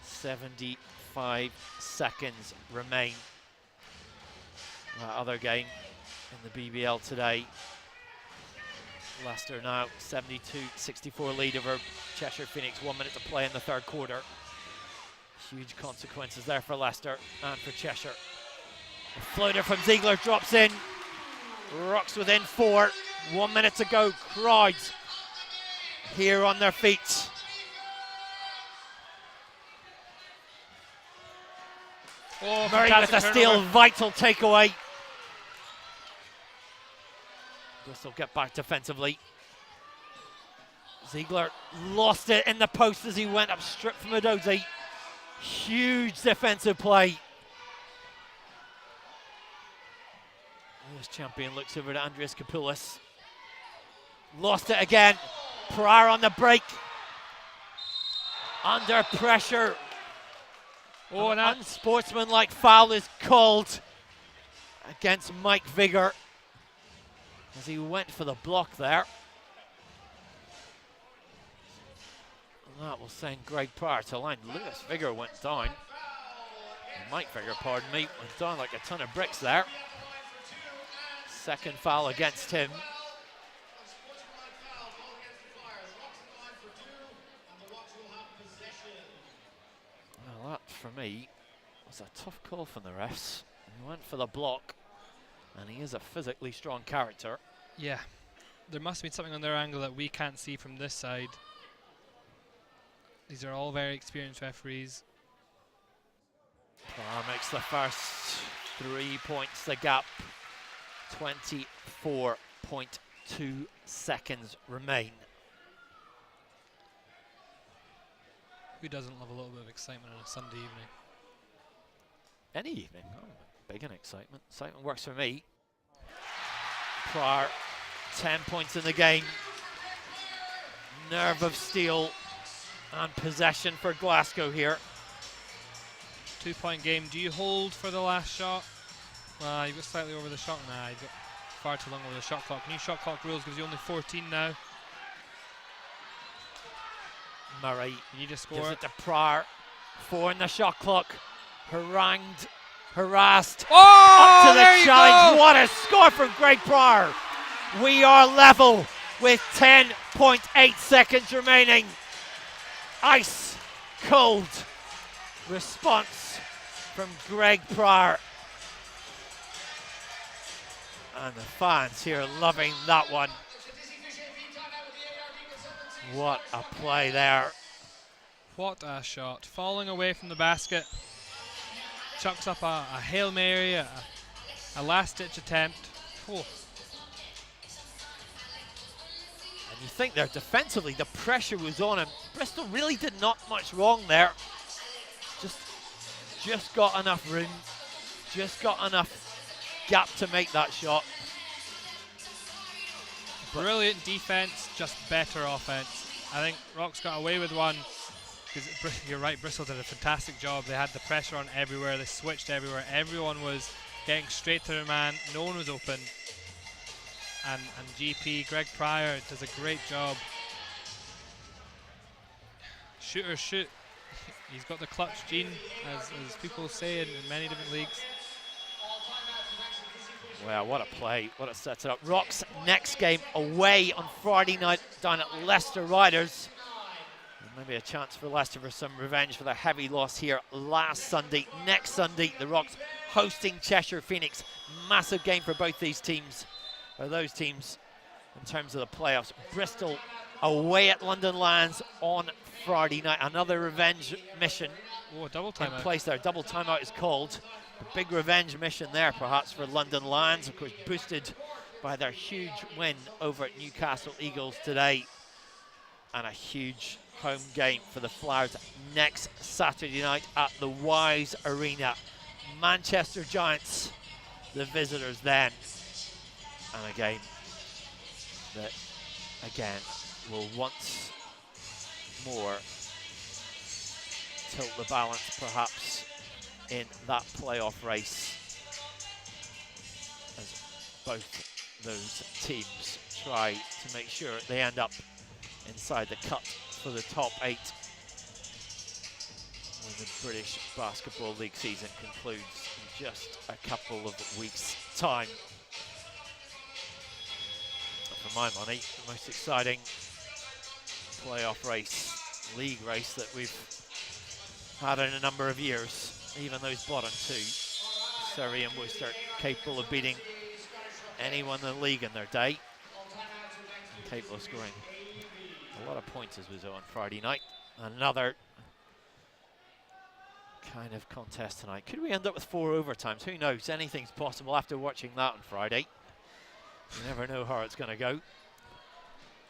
75 seconds remain. That other game in the BBL today. Leicester now 72-64 lead over Cheshire Phoenix. 1 minute to play in the third quarter. Huge consequences there for Leicester and for Cheshire. The floater from Ziegler drops in. Rocks within 4. 1 minute to go. Crowds here on their feet. Oh, Murray with a steal, vital takeaway. Bristol get back defensively. Ziegler lost it in the post as he went up, stripped from Edozie. Huge defensive play. This champion looks over to Andreas Kapoulis. Lost it again. Pryor on the break. Under pressure. Oh, an unsportsmanlike foul is called against Mike Vigor as he went for the block there. And that will send Greg Pryor to line. Lewis Vigor went down. And Mike Vigor, pardon me, went down like a ton of bricks there. Second foul against him. Well, that, for me, was a tough call from the refs. He went for the block, and he is a physically strong character. Yeah, there must have been something on their angle that we can't see from this side. These are all very experienced referees. Pryor makes the first 3 points, the gap. 24.2 seconds remain. Who doesn't love a little bit of excitement on a Sunday evening? Any evening. Oh, big in excitement. Excitement works for me. Pryor, 10 points in the game. Nerve of steel and possession for Glasgow here. 2-point game. Do you hold for the last shot? Well, you've got slightly over the shot. Nah, you've got far too long over the shot clock. New shot clock rules gives you only 14 now. Murray You need to score. gives it to Pryor. 4 in the shot clock. Harangued, harassed. Oh, Up to there the you challenge. go. What a score from Greg Pryor. We are level with 10.8 seconds remaining. Ice cold response from Greg Pryor. And the fans here loving that one. What a play there. What a shot. Falling away from the basket. Chucks up a Hail Mary, a last-ditch attempt. Oh. And you think there defensively, the pressure was on him. Bristol really did not much wrong there. Just got enough room. Just got enough gap to make that shot. Brilliant defense, just better offense. I think Rocks got away with one because you're right, Bristol did a fantastic job. They had the pressure on everywhere, they switched everywhere. Everyone was getting straight to their man, no one was open. And GP, Greg Pryor, does a great job. Shooters shoot. He's got the clutch gene, as people say in many different leagues. Well, what a play, what a sets it up. Rocks next game away on Friday night down at Leicester Riders. And maybe a chance for Leicester for some revenge for their heavy loss here last Sunday. Next Sunday, the Rocks hosting Cheshire Phoenix. Massive game for both these teams, or those teams, in terms of the playoffs. Bristol away at London Lions on Friday night. Another revenge mission Oh, double in timeout. place there. Double timeout is called. The big revenge mission there, perhaps, for London Lions. Of course, boosted by their huge win over at Newcastle Eagles today. And a huge home game for the Flyers next Saturday night at the Wise Arena. Manchester Giants, the visitors then. And a game that, again, will once more tilt the balance perhaps in that playoff race, as both those teams try to make sure they end up inside the cut for the top 8 when the British Basketball League season concludes in just a couple of weeks' time. For my money, the most exciting playoff race, league race that we've had in a number of years. Even those bottom 2, Surrey and Worcester, capable of beating anyone in the league in their day, and capable of scoring a lot of points as we saw on Friday night. Another kind of contest tonight. Could we end up with 4 overtimes? Who knows? Anything's possible after watching that on Friday. You never know how it's going to go.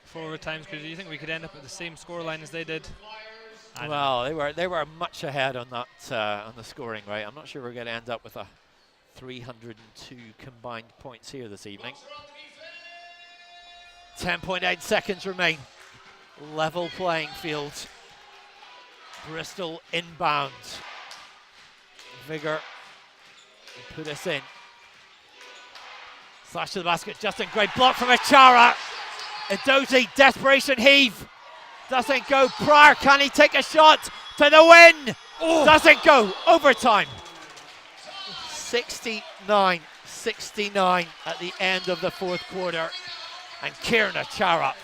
4 overtimes, because do you think we could end up at the same scoreline as they did? Well, they were much ahead on that on the scoring rate. I'm not sure we're going to end up with a 302 combined points here this evening. 10.8 seconds remain. Level playing field. Bristol inbound. Vigor put us in. Slash to the basket. Justin, great block from Achara. Edozie, desperation heave. Doesn't go. Pryor, can he take a shot to the win? Oh. Doesn't go. Overtime. 69-69 at the end of the 4th quarter. And Kieran Achara,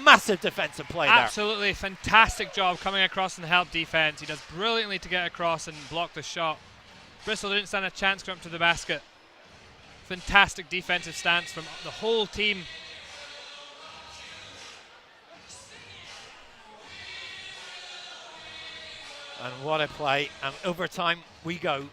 massive defensive play there. Absolutely fantastic job coming across in the help defense. He does brilliantly to get across and block the shot. Bristol didn't stand a chance going up to the basket. Fantastic defensive stance from the whole team. And what a play. And overtime we go.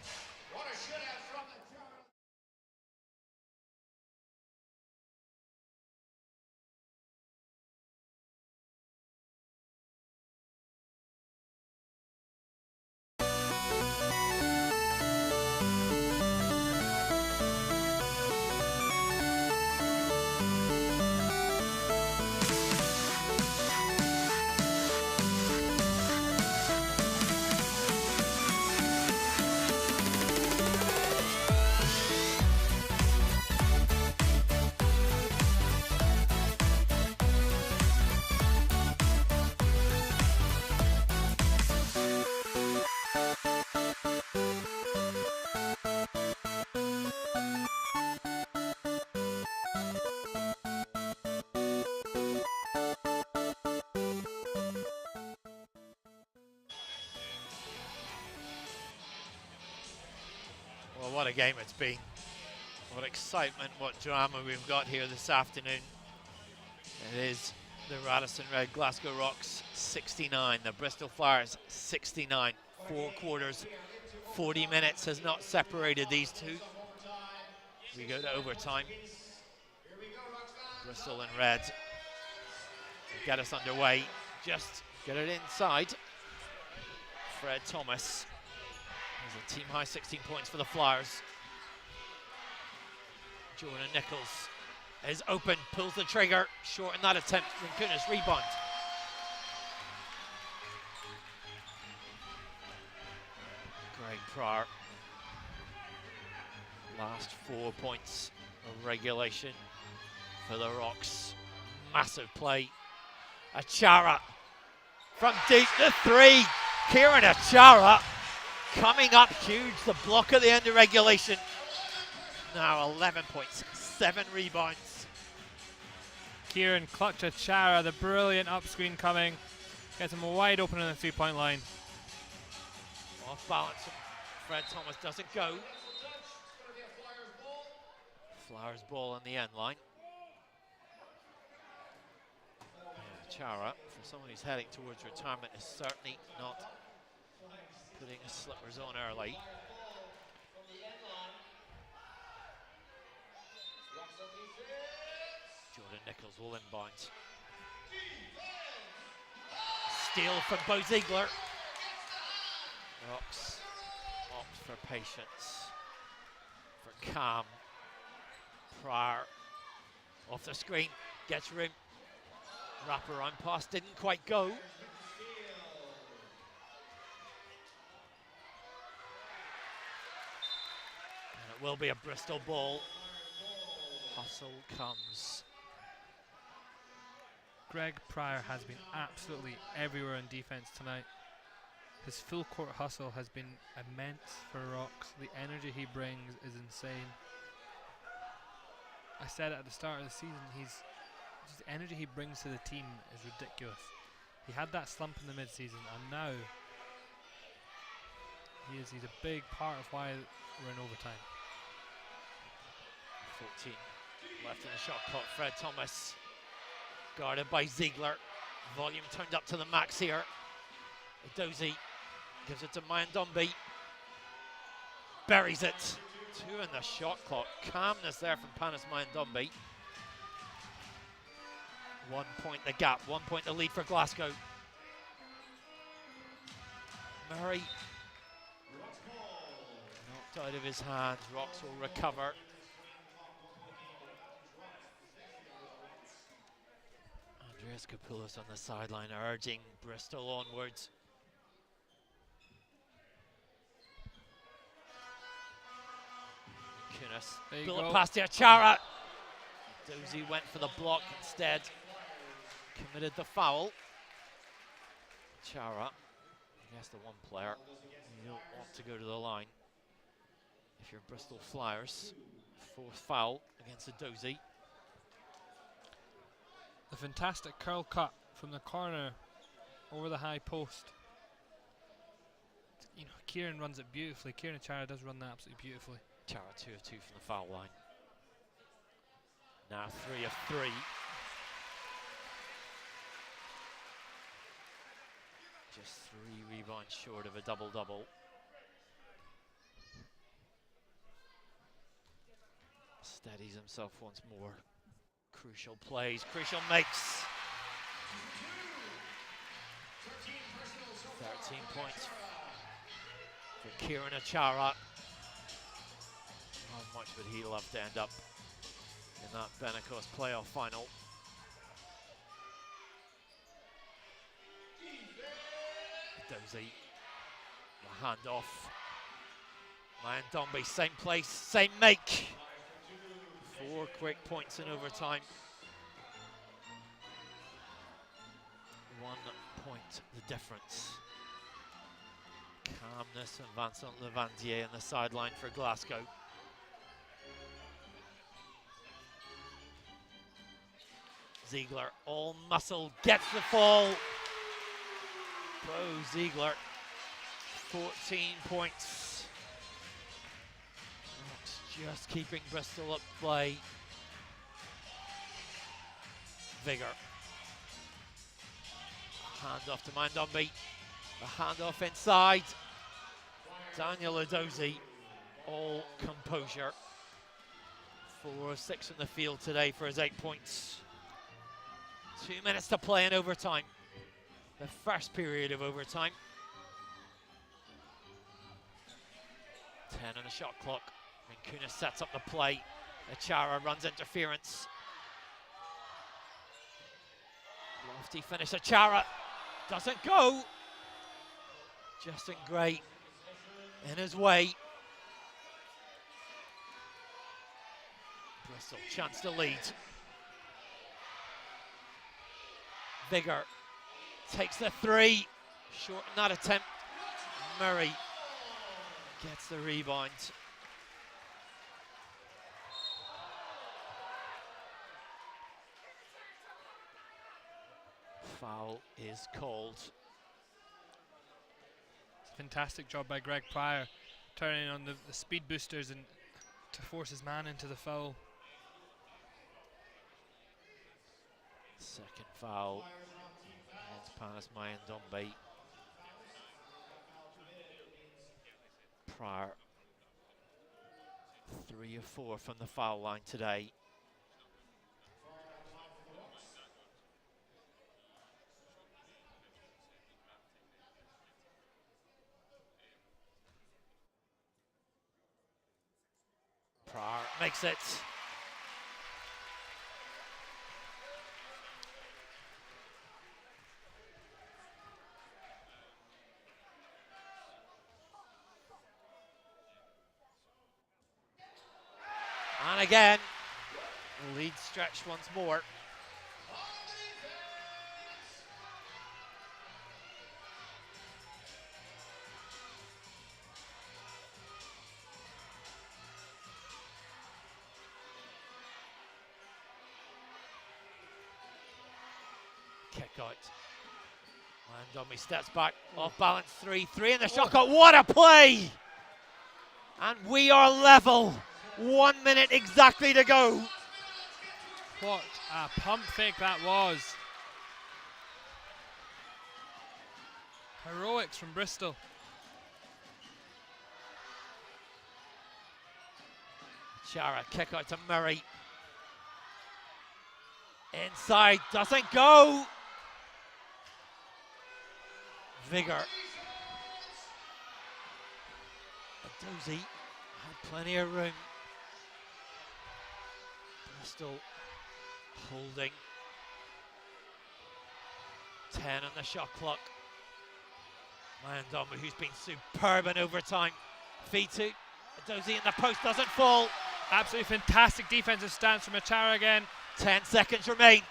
Well, what a game it's been. What excitement, what drama we've got here this afternoon. It is the Radisson Red Glasgow Rocks 69, the Bristol Flyers 69. 4 quarters, 40 minutes has not separated these two. We go to overtime. Bristol and Red will get us underway. Just get it inside. Fred Thomas. There's a team high 16 points for the Flyers. Jordan Nichols is open, pulls the trigger, short in that attempt. Rinkunas rebound. Greg Pryor. Last 4 points of regulation for the Rocks. Massive play. Achara from deep to 3. Kieran Achara coming up huge. The block at the end of regulation. Now 11 points, 7 rebounds. Kieran clutch Achara, the brilliant up screen coming. Gets him wide open on the 3-point line. Off balance. Fred Thomas doesn't go. Flyers ball on the end line. Chara, for someone who's heading towards retirement, is certainly not putting his slippers on early. Jordan Nichols will inbound. Steal from Bo Ziegler. Rocks opts for patience, for calm. Pryor off the screen, gets room. Wrap around pass didn't quite go. And it will be a Bristol ball. Hustle comes. Greg Pryor has been absolutely everywhere in defence tonight. His full court hustle has been immense for Rocks. The energy he brings is insane. I said it at the start of the season, just the energy he brings to the team is ridiculous. He had that slump in the mid-season, and now he's a big part of why we're in overtime. 14 left in the shot clock. Fred Thomas guarded by Ziegler. Volume turned up to the max here. Edozie gives it to Mayandombi. Buries it. 2 in the shot clock. Calmness there from Panis Mayandombi. 1 point the gap. 1 point the lead for Glasgow. Murray knocked out of his hands. Rocks will recover. Andreas Kapoulas on the sideline urging Bristol onwards. Kunis built past the Chara. Dozie went for the block instead. Committed the foul. Chara, I guess the one player you don't want to go to the line if you're Bristol Flyers. 4th foul against Dozie. The fantastic curl cut from the corner over the high post. You know, Kieran runs it beautifully. Kieran Chara does run that absolutely beautifully. Chara 2 of 2 from the foul line. Now 3 of 3. Just 3 rebounds short of a double-double. Steadies himself once more. Crucial plays, crucial makes. 13 points for Kieran Chara. How much would he love to end up in that Benacos playoff final? Dozie, the handoff. Mayandombi, same place, same make. 4 quick points in overtime. 1 point the difference. Calmness and Vincent Levandier on the sideline for Glasgow. Ziegler, all muscle, gets the fall. Bo Ziegler, 14 points. Rocks just keeping Bristol at play. Vigor. Handoff to Mayandombi. The handoff inside. Daniel Edozie, all composure. 4 of 6 from the field today for his 8 points. 2 minutes to play in overtime. The first period of overtime. 10 on the shot clock. Kunis sets up the play. Chara runs interference. Lofty finish. Chara doesn't go. Justin Gray in his way. Bristol chance to lead. Vigor takes the 3. Short in that attempt. Murray gets the rebound. Foul is called. Fantastic job by Greg Pryor, turning on the speed boosters and to force his man into the foul. Second foul Panas Mayandombe. Prior 3 of 4 from the foul line today. Prior makes it. And again, the lead stretched once more. Kick out. Mayandombe steps back, off balance, 3-3 in the shot clock. What a play! And we are level. 1 minute exactly to go. What a pump fake that was. Heroics from Bristol. Chara, kick out to Murray. Inside, doesn't go. Vigor. Dozy had plenty of room. Bristol holding. 10 on the shot clock. Mayandombe, who's been superb in overtime. Fitu, Dozy in the post, doesn't fall. Absolutely fantastic defensive stance from Achara again. 10 seconds remain.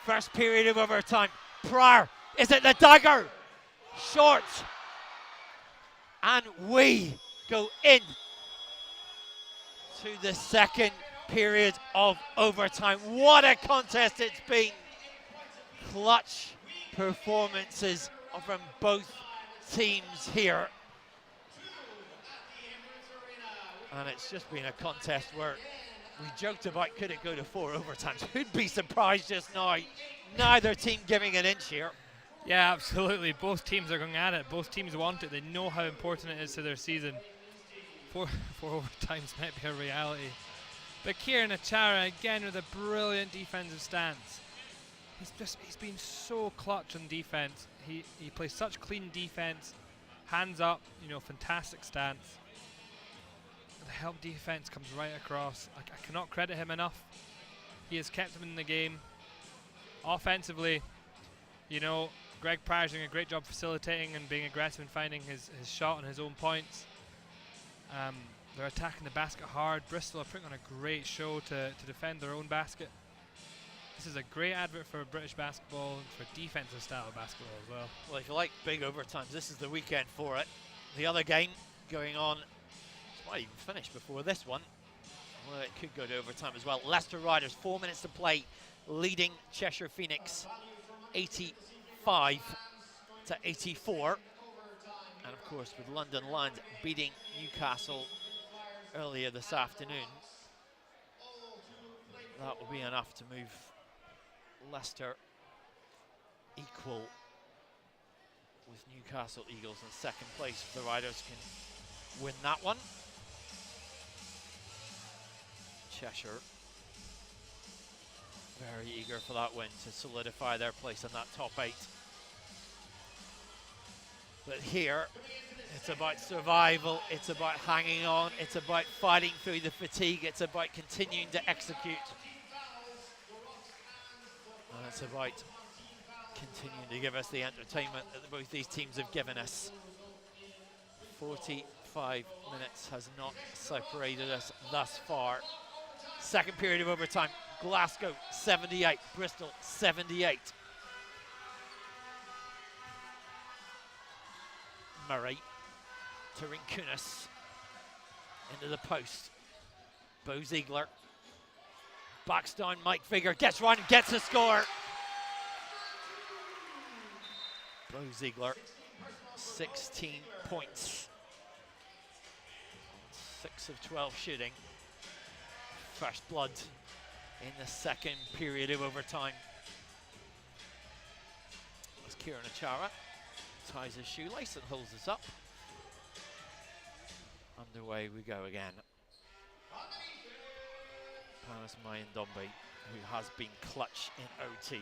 First period of overtime. Pryor, is it the dagger? Short. And we go in to the second period of overtime. What a contest it's been. Clutch performances from both teams here. And it's just been a contest where we joked about could it go to 4 overtimes. Who'd be surprised just now? Neither team giving an inch here. Yeah, absolutely. Both teams are going at it. Both teams want it. They know how important it is to their season. 4 overtimes might be a reality. But Kieran Achara again with a brilliant defensive stance. He's been so clutch on defense. He plays such clean defense, hands up, fantastic stance. The help defense comes right across. I cannot credit him enough. He has kept them in the game. Offensively, Greg Pryor's doing a great job facilitating and being aggressive and finding his shot on his own points. They're attacking the basket hard. Bristol are putting on a great show to defend their own basket. This is a great advert for British basketball and for defensive style of basketball as well. Well, if you like big overtimes, this is the weekend for it. The other game going on, it might even finish before this one. Well, it could go to overtime as well. Leicester Riders, 4 minutes to play, leading Cheshire Phoenix 85 to 84. And of course, with London Lions beating Newcastle earlier this afternoon, that will be enough to move Leicester equal with Newcastle Eagles in second place. If the Riders can win that one. Cheshire very eager for that win to solidify their place in that top 8. But here, it's about survival, it's about hanging on, it's about fighting through the fatigue, it's about continuing to execute. And it's about continuing to give us the entertainment that both these teams have given us. 45 minutes has not separated us thus far. Second period of overtime, Glasgow 78, Bristol 78. Murray to Rinkunas into the post. Bo Ziegler backs down Mike Vigor, gets round and gets a score. Bo Ziegler, 16 points. 6 of 12 shooting. First blood in the second period of overtime. As Kieran Achara ties his shoelace and holds us up. Underway we go again. Panis Mayandombe, who has been clutch in OT.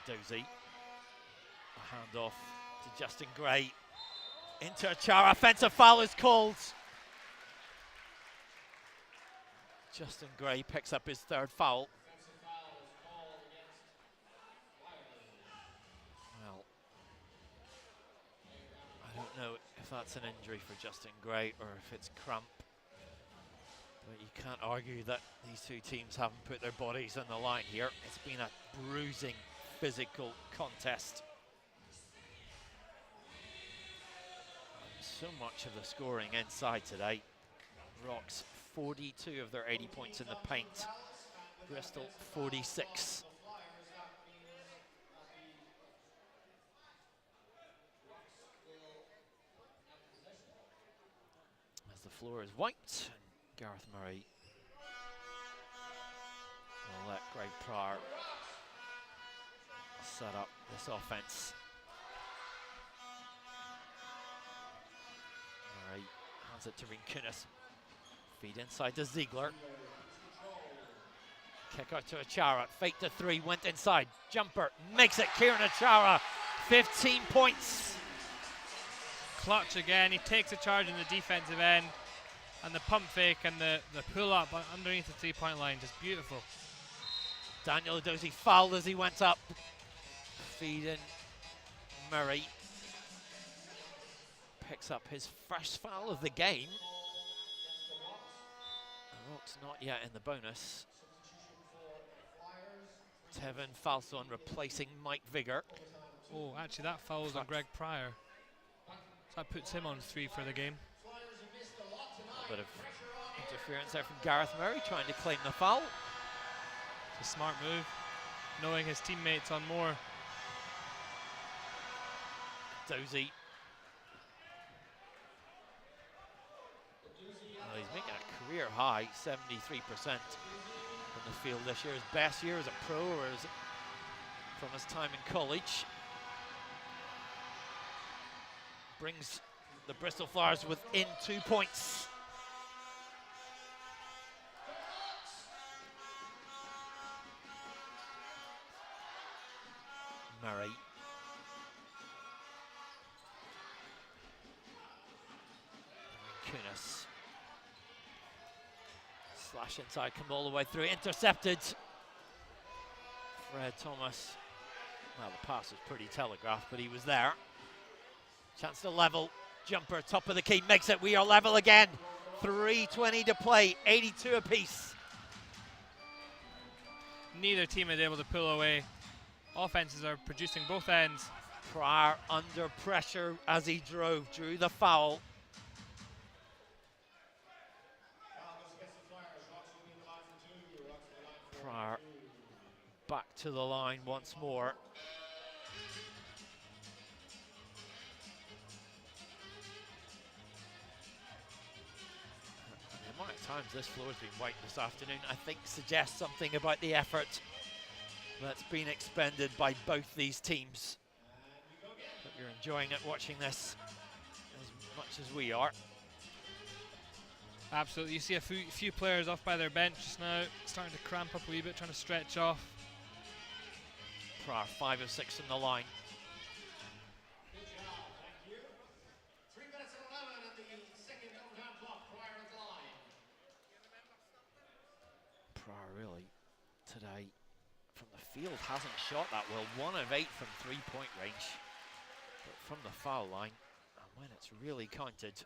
Dozy, a handoff to Justin Gray. Into Achara, offensive foul is called. Justin Gray picks up his third foul. Well, I don't know if that's an injury for Justin Gray or if it's cramp. But you can't argue that these two teams haven't put their bodies on the line here. It's been a bruising, physical contest. And so much of the scoring inside today. Rocks 42 of their 80 points in the paint. Bristol 46. As the floor is wiped, and Gareth Murray will let Greg Pryor set up this offense. Murray hands it to Rinkunas. Feed inside to Ziegler. Kick out to Achara. Fake to three, went inside. Jumper makes it. Kieran Achara, 15 points. Clutch again. He takes a charge in the defensive end. And the pump fake and the pull up underneath the 3-point line. Just beautiful. Daniel Dozy fouled as he went up. Feed in Murray. Picks up his first foul of the game. Rock's not yet in the bonus. Tevin Falson replacing Mike Vigor. Oh, actually that foul's on Greg Pryor. So that puts him on 3 for the game. A bit of interference there from Gareth Murray trying to claim the foul. It's a smart move, knowing his teammates on more. Dozy. Well, he's making a career high 73% from the field this year. His best year as a pro, or is it from his time in college. Brings the Bristol Flyers within 2 points. Murray. Kunis. Slash inside, come all the way through, intercepted. Fred Thomas. Well, the pass was pretty telegraphed, but he was there. Chance to level. Jumper, top of the key, makes it. We are level again. 3:20 to play, 82 apiece. Neither team is able to pull away. Offenses are producing both ends. Pryor under pressure as he drew the foul. Pryor back to the line once more. The amount of times this floor has been wiped this afternoon, I think, suggests something about the effort that's been expended by both these teams. Hope you're enjoying it, watching this as much as we are. Absolutely. You see a few players off by their bench just now, starting to cramp up a wee bit, trying to stretch off. Pryor 5 of 6 from the line. Good job, thank you. 3 minutes and 11 at the second overtime clock. Pryor at the line. Pryor really today from the field hasn't shot that well. 1 of 8 from 3-point range, but from the foul line, and when it's really counted,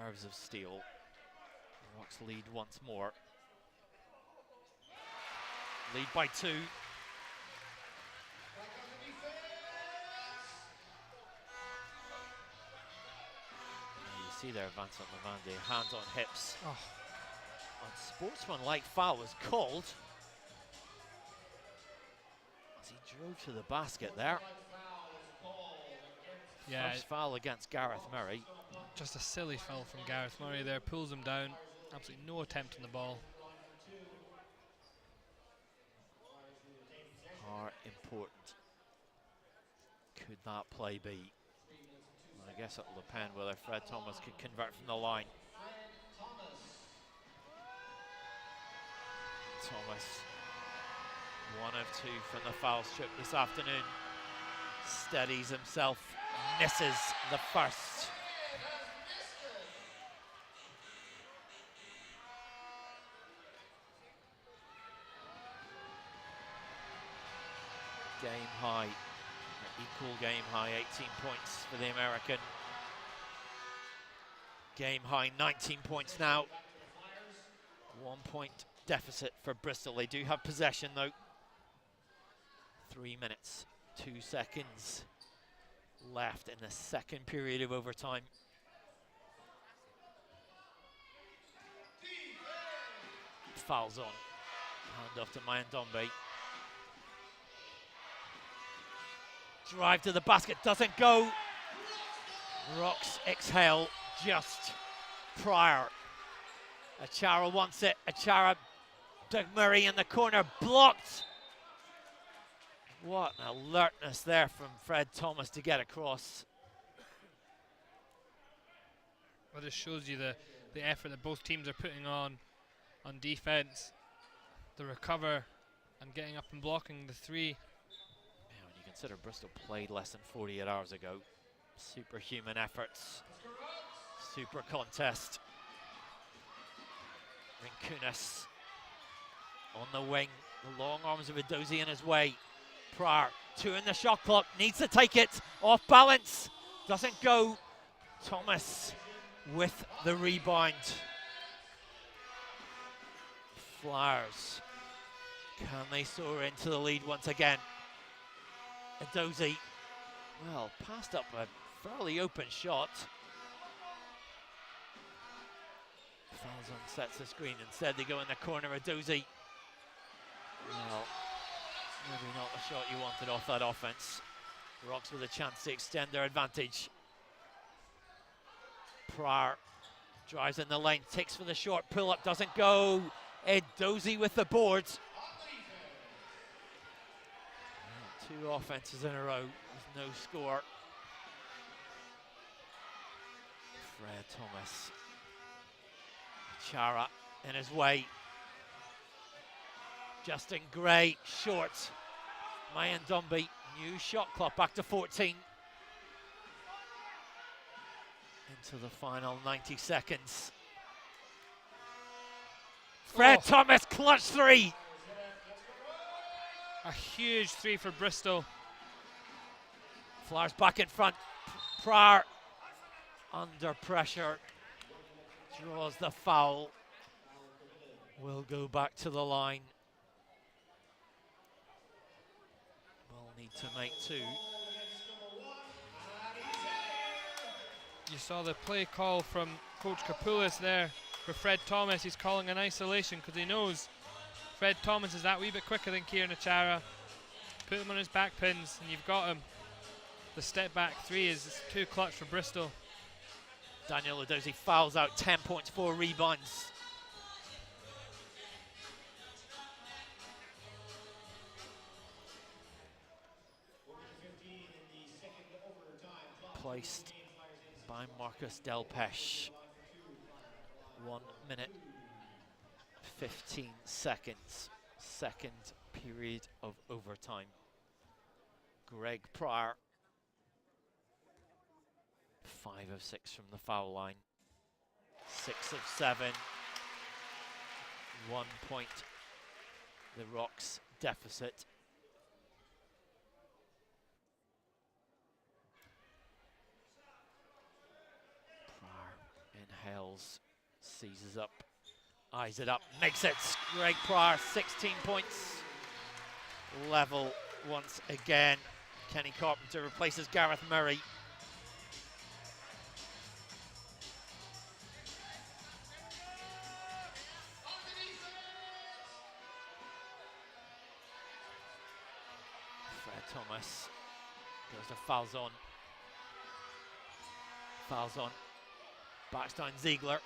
nerves of steel. The Rocks lead once more. Lead by 2. Back on the defense. You see there, Vincent Lavande, hands on hips. Oh. Unsportsmanlike foul was called as he drove to the basket there. Yeah, First foul against Gareth Murray. Just a silly foul from Gareth Murray there, pulls him down. Absolutely no attempt on the ball. Are important. Could that play be? Well, I guess it'll depend whether Fred Thomas can convert from the line. Thomas, 1 of 2 from the foul strip this afternoon. Steadies himself, misses the first. Game high, equal game high, 18 points for the American. Game high, 19 points now. 1 point deficit for Bristol. They do have possession though. 3 minutes, 2 seconds left in the second period of overtime. Fouls on. Hand off to Mayandombe. Drive to the basket, doesn't go. Rocks exhale just prior. Achara wants it. Achara, Doug Murray in the corner, blocked. What an alertness there from Fred Thomas to get across. Well, this shows you the effort that both teams are putting on defense. The recover and getting up and blocking the three. Yeah, when you consider Bristol played less than 48 hours ago. Superhuman efforts. Super contest. Rinkunas on the wing. The long arms of Edozie in his way. Pryor, 2 in the shot clock, needs to take it, off balance, doesn't go. Thomas with the rebound. Flowers, can they soar into the lead once again? Edozie, well, passed up a fairly open shot. Falzon sets the screen, instead they go in the corner. Edozie, well, maybe not the shot you wanted off that offense. Rocks with a chance to extend their advantage. Pryor drives in the lane, takes for the short pull-up, doesn't go. Edozie with the boards. 2 offenses in a row with no score. Fred Thomas. Chara in his way. Justin Gray, short. Mayandombe, new shot clock, back to 14. Into the final 90 seconds. Fred Thomas, clutch 3. A huge 3 for Bristol. Flowers back in front. Pryor under pressure. Draws the foul. Will go back to the line. Will need to make 2. You saw the play call from Coach Kapoulis there for Fred Thomas. He's calling an isolation because he knows Fred Thomas is that wee bit quicker than Kieran Achara. Put him on his back pins and you've got him. The step back 3 is too clutch for Bristol. Daniel Edozie fouls out, 10 points, 4 rebounds. Placed by Marcus Delpesh. 1 minute, 15 seconds. Second period of overtime. Greg Pryor. 5 of 6 from the foul line. 6 of 7. 1 point. The Rocks deficit. Pryor inhales, seizes up, eyes it up, makes it. Greg Pryor, 16 points. Level once again. Kenny Carpenter replaces Gareth Murray. Thomas goes to Falzon. Falzon Backs down Ziegler.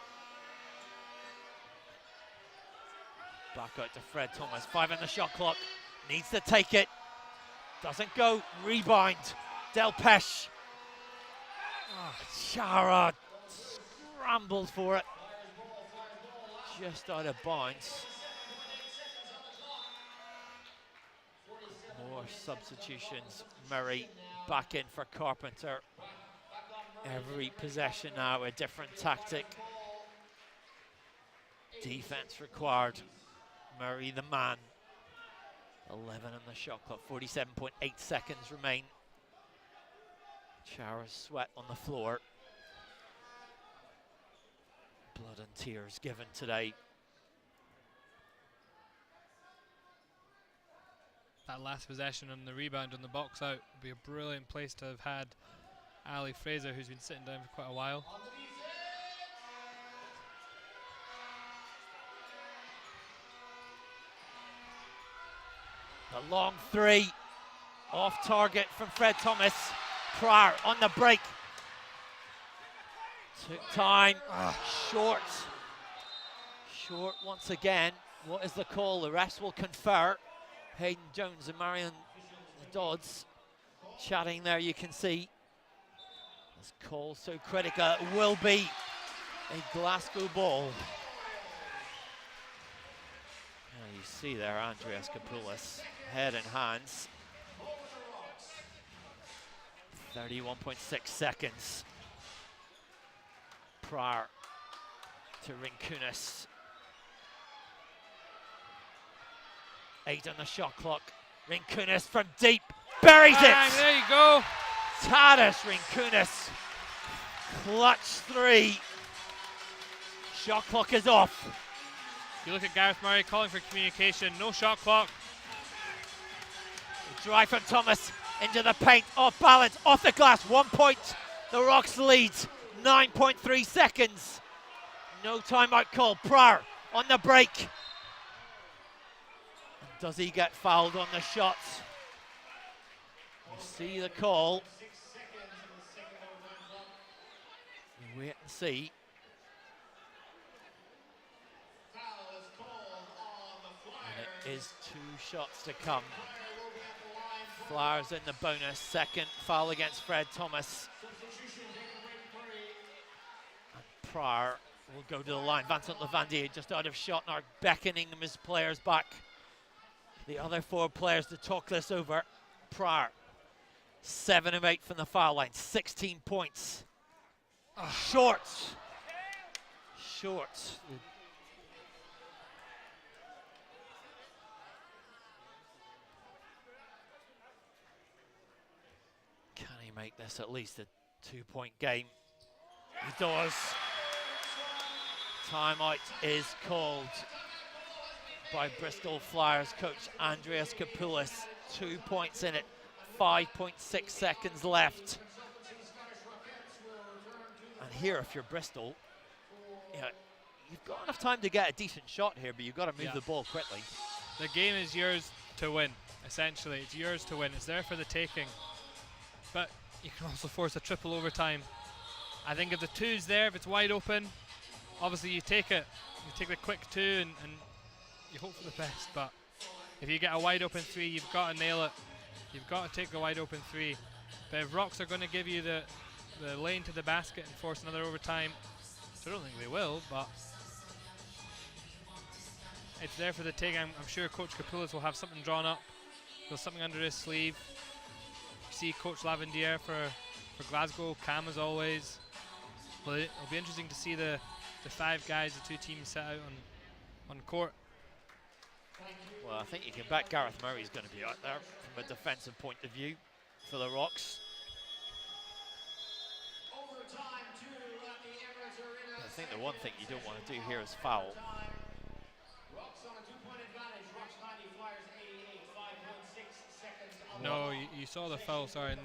Back out to Fred Thomas. 5 on the shot clock. Needs to take it. Doesn't go. Rebound. Del Pesh. Chara scrambled for it. Just out of bounds. More substitutions. Murray back in for Carpenter. Every possession now a different tactic. Defense required. Murray the man. 11 on the shot clock. 47.8 seconds remain. Chara's sweat on the floor. Blood and tears given today. That last possession and the rebound on the box out would be a brilliant place to have had Ali Fraser, who's been sitting down for quite a while. The long three, off target from Fred Thomas. Pryor on the break. Took time, short. Short once again. What is the call? The refs will confer. Hayden Jones and Marion Dodds chatting there, you can see. This call so critical, it will be a Glasgow ball. You see there Andreas Kapoulis, head and hands. 31.6 seconds. Pryor to Rinkunas. 8 on the shot clock. Rinkunas from deep, buries it! There you go. TADAS Rinkunas. Clutch 3. Shot clock is off. You look at Gareth Murray calling for communication, no shot clock. Drive from Thomas into the paint, off balance, off the glass, 1 point. The Rocks lead, 9.3 seconds. No timeout call. Pryor on the break. Does he get fouled on the shots? You see the call. You wait and see. And it is 2 shots to come. Flyers in the bonus. Second foul against Fred Thomas. And Pryor will go to the line. Vincent Lavandier just out of shot now, beckoning his players back. The other 4 players to talk this over. Pryor, 7 of 8 from the foul line, 16 points. Short. Can he make this at least a 2-point game? He does. Timeout is called by Bristol Flyers coach Andreas Kapoulis. 2 points in it, 5.6 seconds left. And here, if you're Bristol, you've got enough time to get a decent shot here, but you've got to move the ball quickly. The game is yours to win, essentially. It's yours to win. It's there for the taking. But you can also force a triple overtime. I think if the 2's there, if it's wide open, obviously you take it. You take the quick 2 and you hope for the best. But if you get a wide open 3, you've got to nail it. You've got to take the wide open 3. But if Rocks are going to give you the lane to the basket and force another overtime, I don't think they will, but it's there for the taking. I'm sure Coach Kapoulis will have something drawn up. There's something under his sleeve. You see Coach Lavandier for Glasgow, calm as always. Well, it'll be interesting to see the 5 guys, the 2 teams set out on court. Well, I think you can bet Gareth Murray's going to be out there from a defensive point of view for the Rocks. I think the one thing you don't want to do here is foul. No, you saw the foul, sorry, in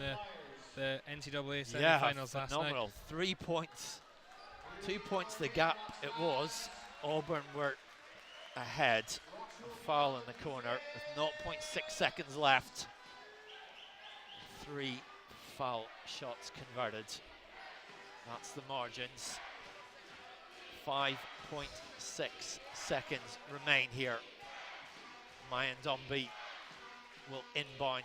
the NCAA semi-finals last night. Phenomenal. 3 points. 2 points the gap it was. Auburn were ahead. A foul in the corner with 0.6 seconds left. 3 foul shots converted. That's the margins. 5.6 seconds remain here. Mayan Dombi will inbound.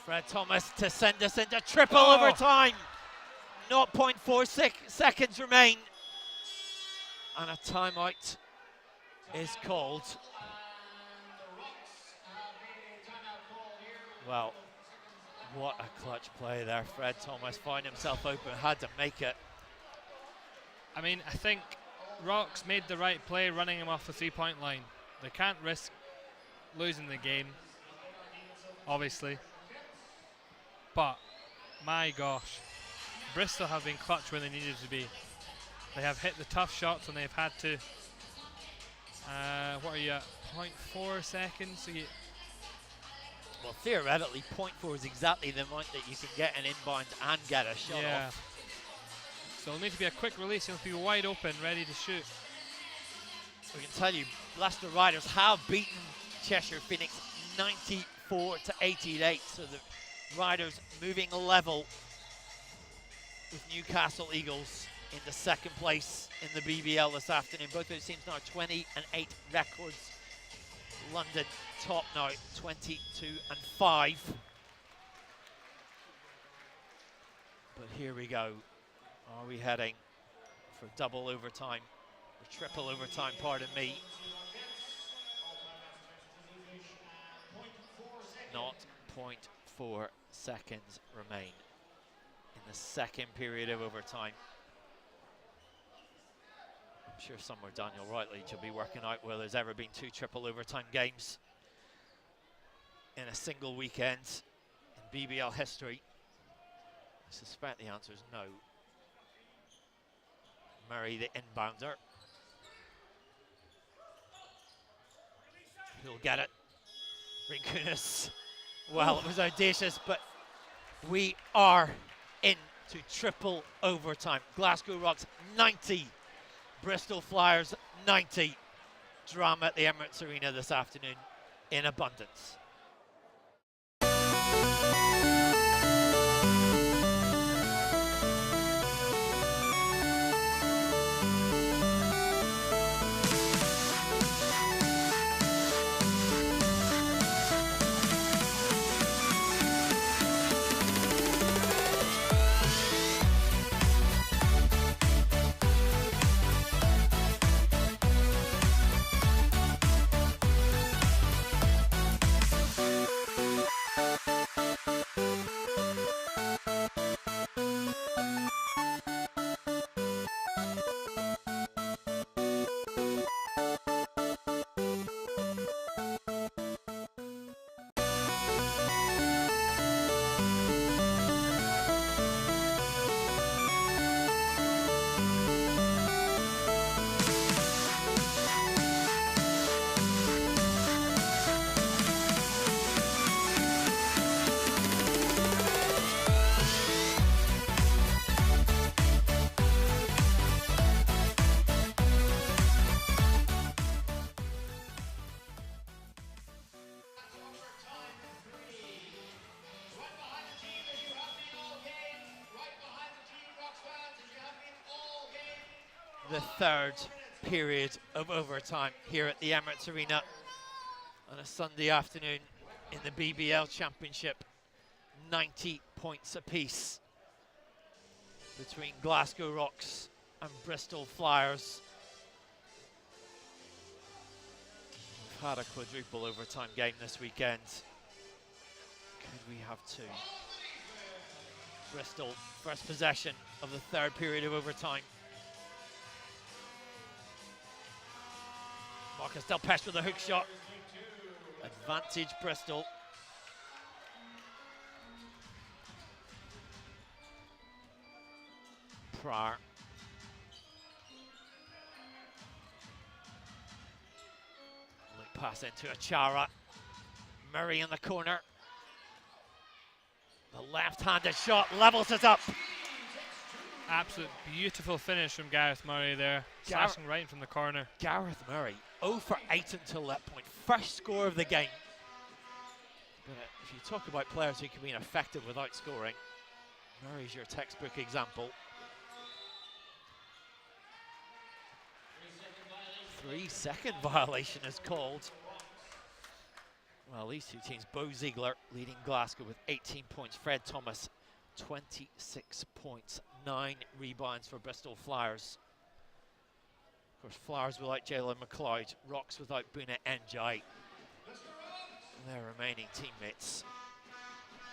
Fred Thomas to send us into triple overtime. 0.46 seconds remain. And a timeout is called. Well, what a clutch play there. Fred Thomas found himself open, had to make it. I mean, I think Rocks made the right play running him off the 3-point line. They can't risk losing the game, obviously. But, my gosh, Bristol have been clutch when they needed to be. They have hit the tough shots when they've had to. What are you at? 0.4 seconds? So well, theoretically, 0.4 is exactly the amount that you can get an inbound and get a shot off. So it'll need to be a quick release. He'll be wide open, ready to shoot. We can tell you, Leicester Riders have beaten Cheshire Phoenix 94-88. So the Riders moving level with Newcastle Eagles into second place in the BBL this afternoon. Both those teams now 20-8 records. London top now 22-5. But here we go. Are we heading for double overtime? Or triple overtime, pardon me. 0.4 seconds remain in the second period of overtime. I'm sure somewhere Daniel Rightledge will be working out whether there's ever been 2 triple overtime games in a single weekend in BBL history. I suspect the answer is no. Murray, the inbounder. He'll get it. Rinkunas. Well, it was audacious, but we are into triple overtime. Glasgow Rocks 90. Bristol Flyers 90. Drama at the Emirates Arena this afternoon in abundance. The third period of overtime here at the Emirates Arena on a Sunday afternoon in the BBL Championship. 90 points apiece between Glasgow Rocks and Bristol Flyers. We've had a quadruple overtime game this weekend. Could we have 2? Bristol, first possession of the third period of overtime. Marcus Del Pesce with a hook shot. Advantage Bristol. Pryor. Look pass into Achara. Murray in the corner. The left-handed shot levels us up. Absolute beautiful finish from Gareth Murray there. Slashing right from the corner. Gareth Murray, 0 for 8 until that point. First score of the game. If you talk about players who can be effective without scoring, Murray's your textbook example. 3-second violation is called. Well, these two teams, Bo Ziegler leading Glasgow with 18 points, Fred Thomas 26 points, 9 rebounds for Bristol Flyers. Of course, Flyers without Jalen McLeod, Rocks without Buna Njai. Their remaining teammates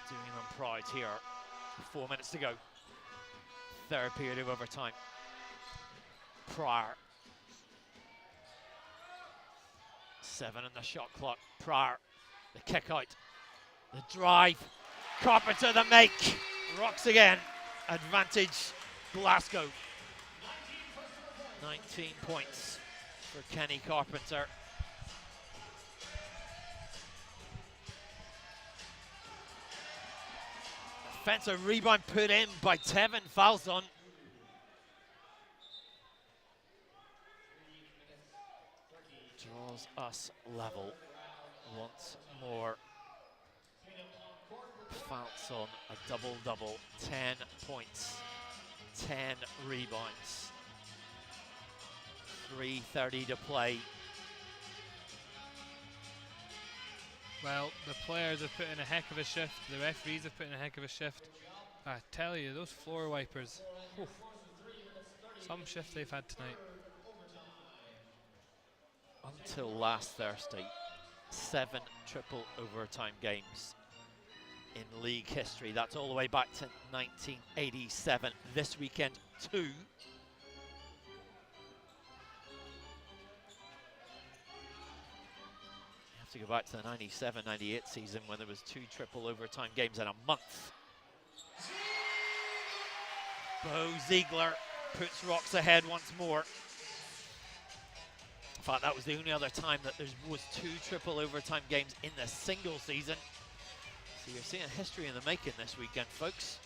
doing them proud here. 4 minutes to go. Third period of overtime. Pryor. 7 on the shot clock. Pryor, the kick out. The drive. Carpenter the make. Rocks again. Advantage Glasgow. 19 points for Kenny Carpenter. Offensive rebound put in by Tevin Falzon. Draws us level once more. Falzon a double-double, 10 points, 10 rebounds. 3:30 to play. Well, the players have put in a heck of a shift. The referees have put in a heck of a shift. I tell you, those floor wipers. Whew, some shift they've had tonight. Until last Thursday, 7 triple overtime games in league history. That's all the way back to 1987. This weekend, 2. To go back to the 97-98 season when there was 2 triple overtime games in a month. Bo Ziegler puts Rocks ahead once more. In fact, that was the only other time that there was 2 triple overtime games in the single season. So you're seeing history in the making this weekend, folks.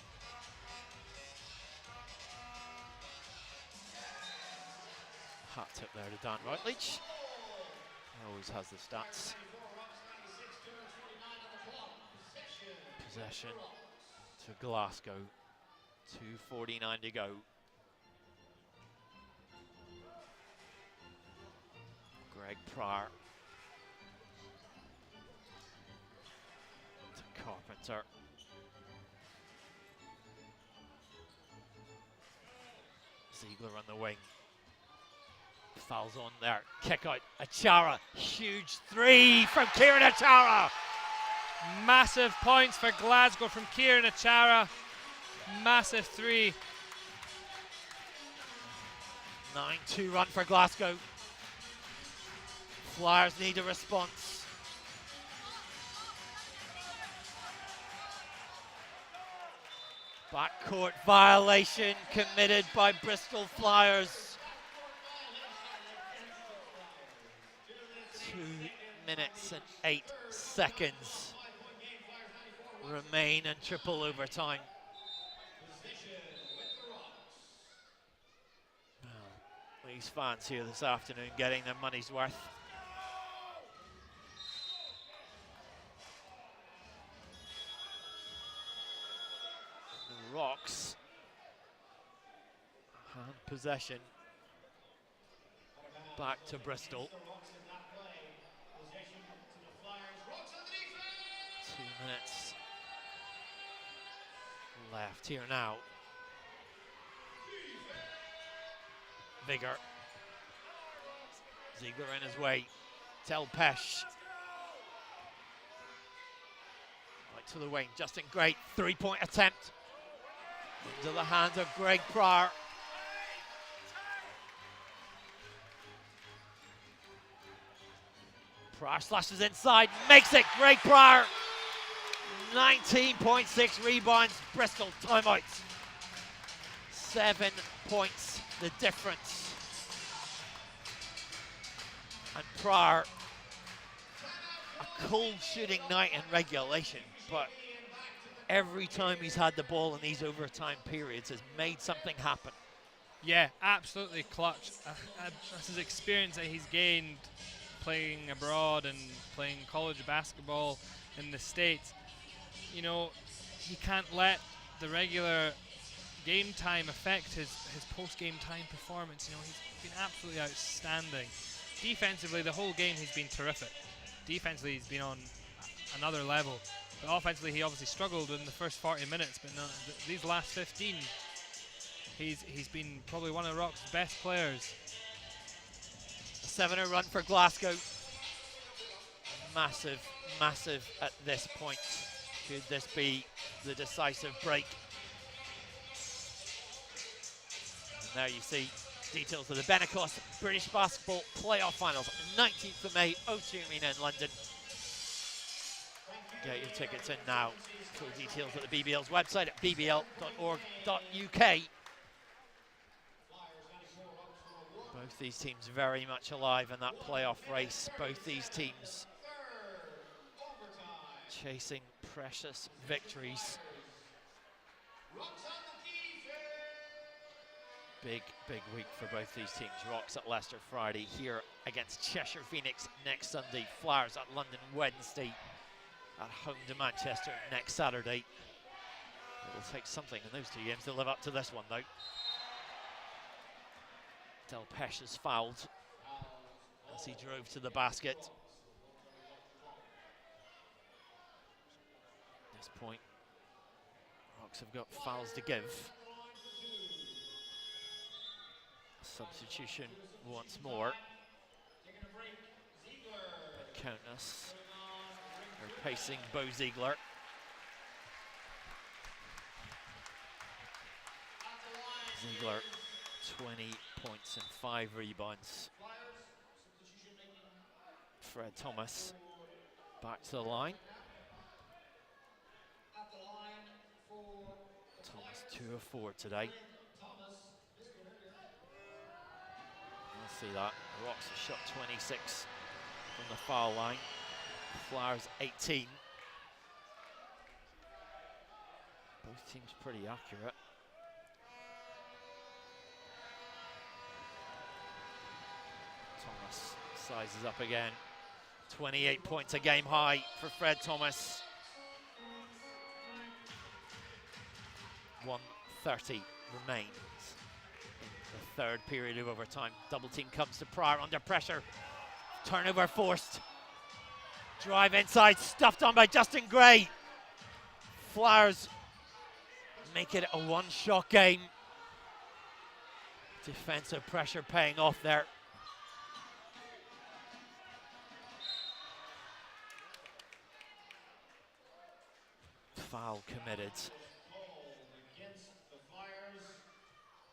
Hat tip there to Dan Routledge. Always has the stats. Possession to Glasgow. 2:49 to go. Greg Pryor to Carpenter. Ziegler on the wing. Fouls on there. Kick out. Achara. Huge 3 from Kieran Achara. Massive points for Glasgow from Kieran Achara. Massive 3. 9-2 run for Glasgow. Flyers need a response. Backcourt violation committed by Bristol Flyers. 2 minutes and 8 seconds remain in triple overtime. Well, these fans here this afternoon getting their money's worth. The Rocks hand possession back to Bristol. 2 minutes left here now. Vigor. Ziegler in his way. Tel Pesh. Right to the wing. Justin Great. 3-point attempt. Into the hands of Greg Pryor. Pryor slashes inside. Makes it. Greg Pryor. 19.6 rebounds. Bristol timeouts. 7 points the difference. And Pryor, a cold shooting night in regulation, but every time he's had the ball in these overtime periods has made something happen. Yeah, absolutely clutch. That's his experience that he's gained playing abroad and playing college basketball in the States. you know, he can't let the regular game time affect his post-game time performance. You know, he's been absolutely outstanding. Defensively, the whole game he's been terrific. Defensively, he's been on another level. But offensively, he obviously struggled in the first 40 minutes. But these last 15, he's been probably one of Rock's best players. A 7-0 run for Glasgow. Massive, massive at this point. Could this be the decisive break? And there you see details of the Benacos British Basketball Playoff Finals, 19th of May, O2 Arena in London. Get your tickets in now. Full details at the BBL's website at bbl.org.uk. Both these teams very much alive in that playoff race. Both these teams chasing precious victories. Big week for both these teams. Rocks at Leicester Friday, here against Cheshire Phoenix next Sunday. Flyers at London Wednesday, at home to Manchester next Saturday. It'll take something in those two games to live up to this one, though. Delpeche is fouled as he drove to the basket. At this point, Rocks have got fouls to give. Substitution once more. Countess replacing Bo Ziegler. Ziegler, 20 points and 5 rebounds. Fred Thomas back to the line. Thomas 2 of 4 today. You'll see that. Rocks have shot 26 from the foul line. Flyers 18. Both teams pretty accurate. Thomas sizes up again. 28 points, a game high for Fred Thomas. 1:30 remains in the third period of overtime. Double team comes to Pryor under pressure. Turnover forced. Drive inside, stuffed on by Justin Gray. Flyers make it a one-shot game. Defensive pressure paying off there. Foul committed.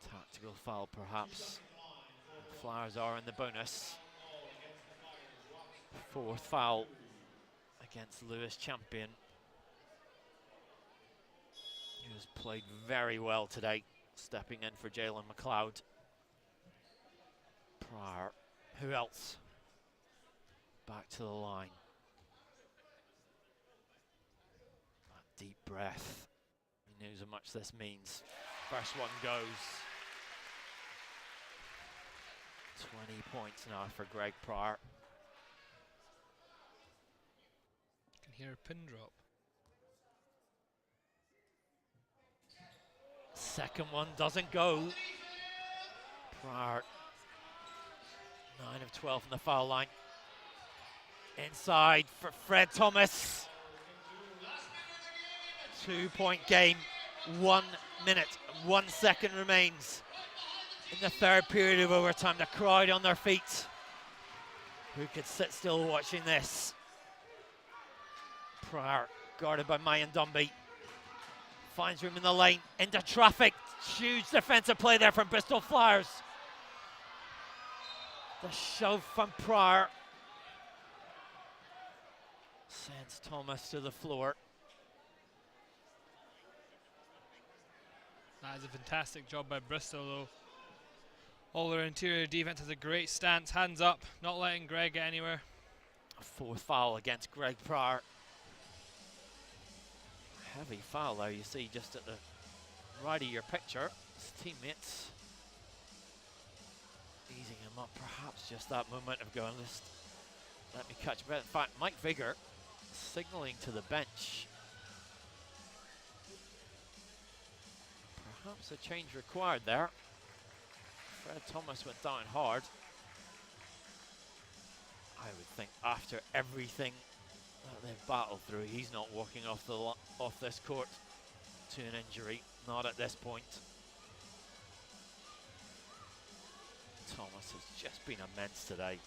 Tactical foul perhaps. Flyers are in the bonus. Fourth foul against Lewis Champion, who has played very well today, stepping in for Jalen McLeod. Pryor, who else? Back to the line. That deep breath. He knows how much this means. First one goes. 20 points now for Greg Pryor. You can hear a pin drop. Second one doesn't go. Pryor, 9 of 12 from the foul line. Inside for Fred Thomas. 2-point game. 1 minute, 1 second remains in the third period of overtime. The crowd on their feet. Who could sit still watching this? Pryor, guarded by Mayan Dumby. Finds room in the lane, into traffic. Huge defensive play there from Bristol Flyers. The shove from Pryor sends Thomas to the floor. That is a fantastic job by Bristol, though. All their interior defense has a great stance, hands up, not letting Greg get anywhere. A fourth foul against Greg Pryor. Heavy foul there, you see just at the right of your picture. His teammates easing him up, perhaps just that moment of going, just let me catch a breath. In fact, Mike Vigor signaling to the bench Perhaps a change required there. Fred Thomas went down hard. I would think after everything that they've battled through, he's not walking off this court to an injury. Not at this point. Thomas has just been immense today.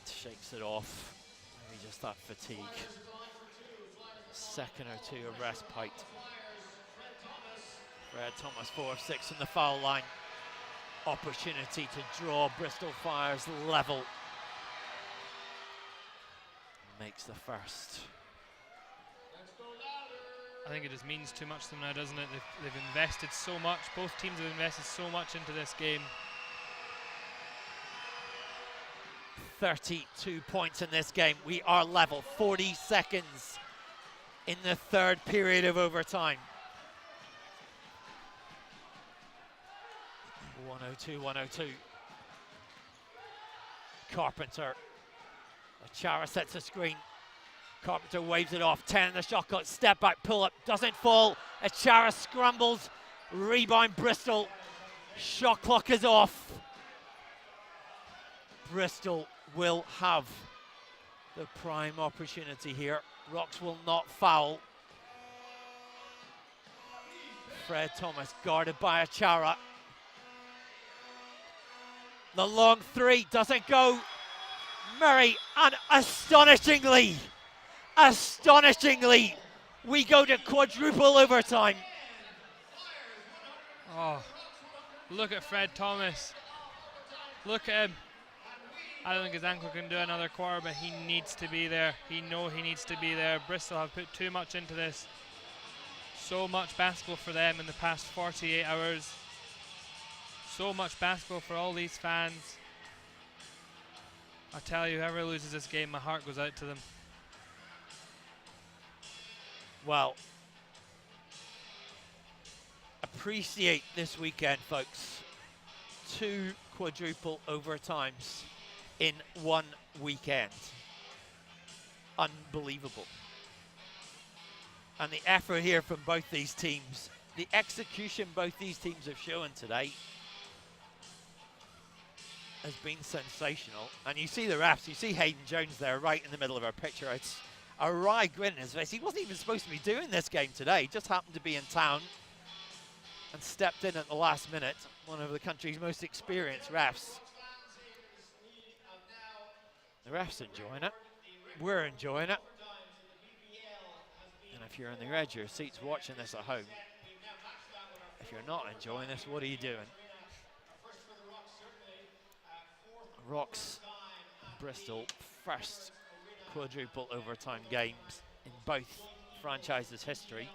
Shakes it off. Maybe just that fatigue. Second or two of respite. Fred Thomas 4 of 6 from the foul line. Opportunity to draw Bristol Fires level. Makes the first. I think it just means too much to them now, doesn't it? They've invested so much. Both teams have invested so much into this game. 32 points in this game. We are level. 40 seconds in the third period of overtime. 102-102. Carpenter. Achara sets a screen. Carpenter waves it off. 10 in the shot clock. Step back, pull up. Doesn't fall. Achara scrambles. Rebound Bristol. Shot clock is off. Bristol will have the prime opportunity here. Rocks will not foul. Fred Thomas guarded by Achara. The long three doesn't go. Murray, and astonishingly, we go to quadruple overtime. Oh, look at Fred Thomas. Look at him. I don't think his ankle can do another quarter, but he needs to be there. He needs to be there. Bristol have put too much into this. So much basketball for them in the past 48 hours. So much basketball for all these fans. I tell you, whoever loses this game, my heart goes out to them. Well, appreciate this weekend, folks. 2 quadruple overtimes in one weekend. Unbelievable. And the effort here from both these teams, the execution both these teams have shown today has been sensational. And you see the refs, you see Hayden Jones there right in the middle of our picture. It's a wry grin in his face. He wasn't even supposed to be doing this game today. He just happened to be in town and stepped in at the last minute. One of the country's most experienced refs. The refs enjoying it. We're enjoying it. And if you're on the edge of your seats watching this at home, if you're not enjoying this, what are you doing? Rocks, Bristol, first quadruple overtime games in both franchises' history.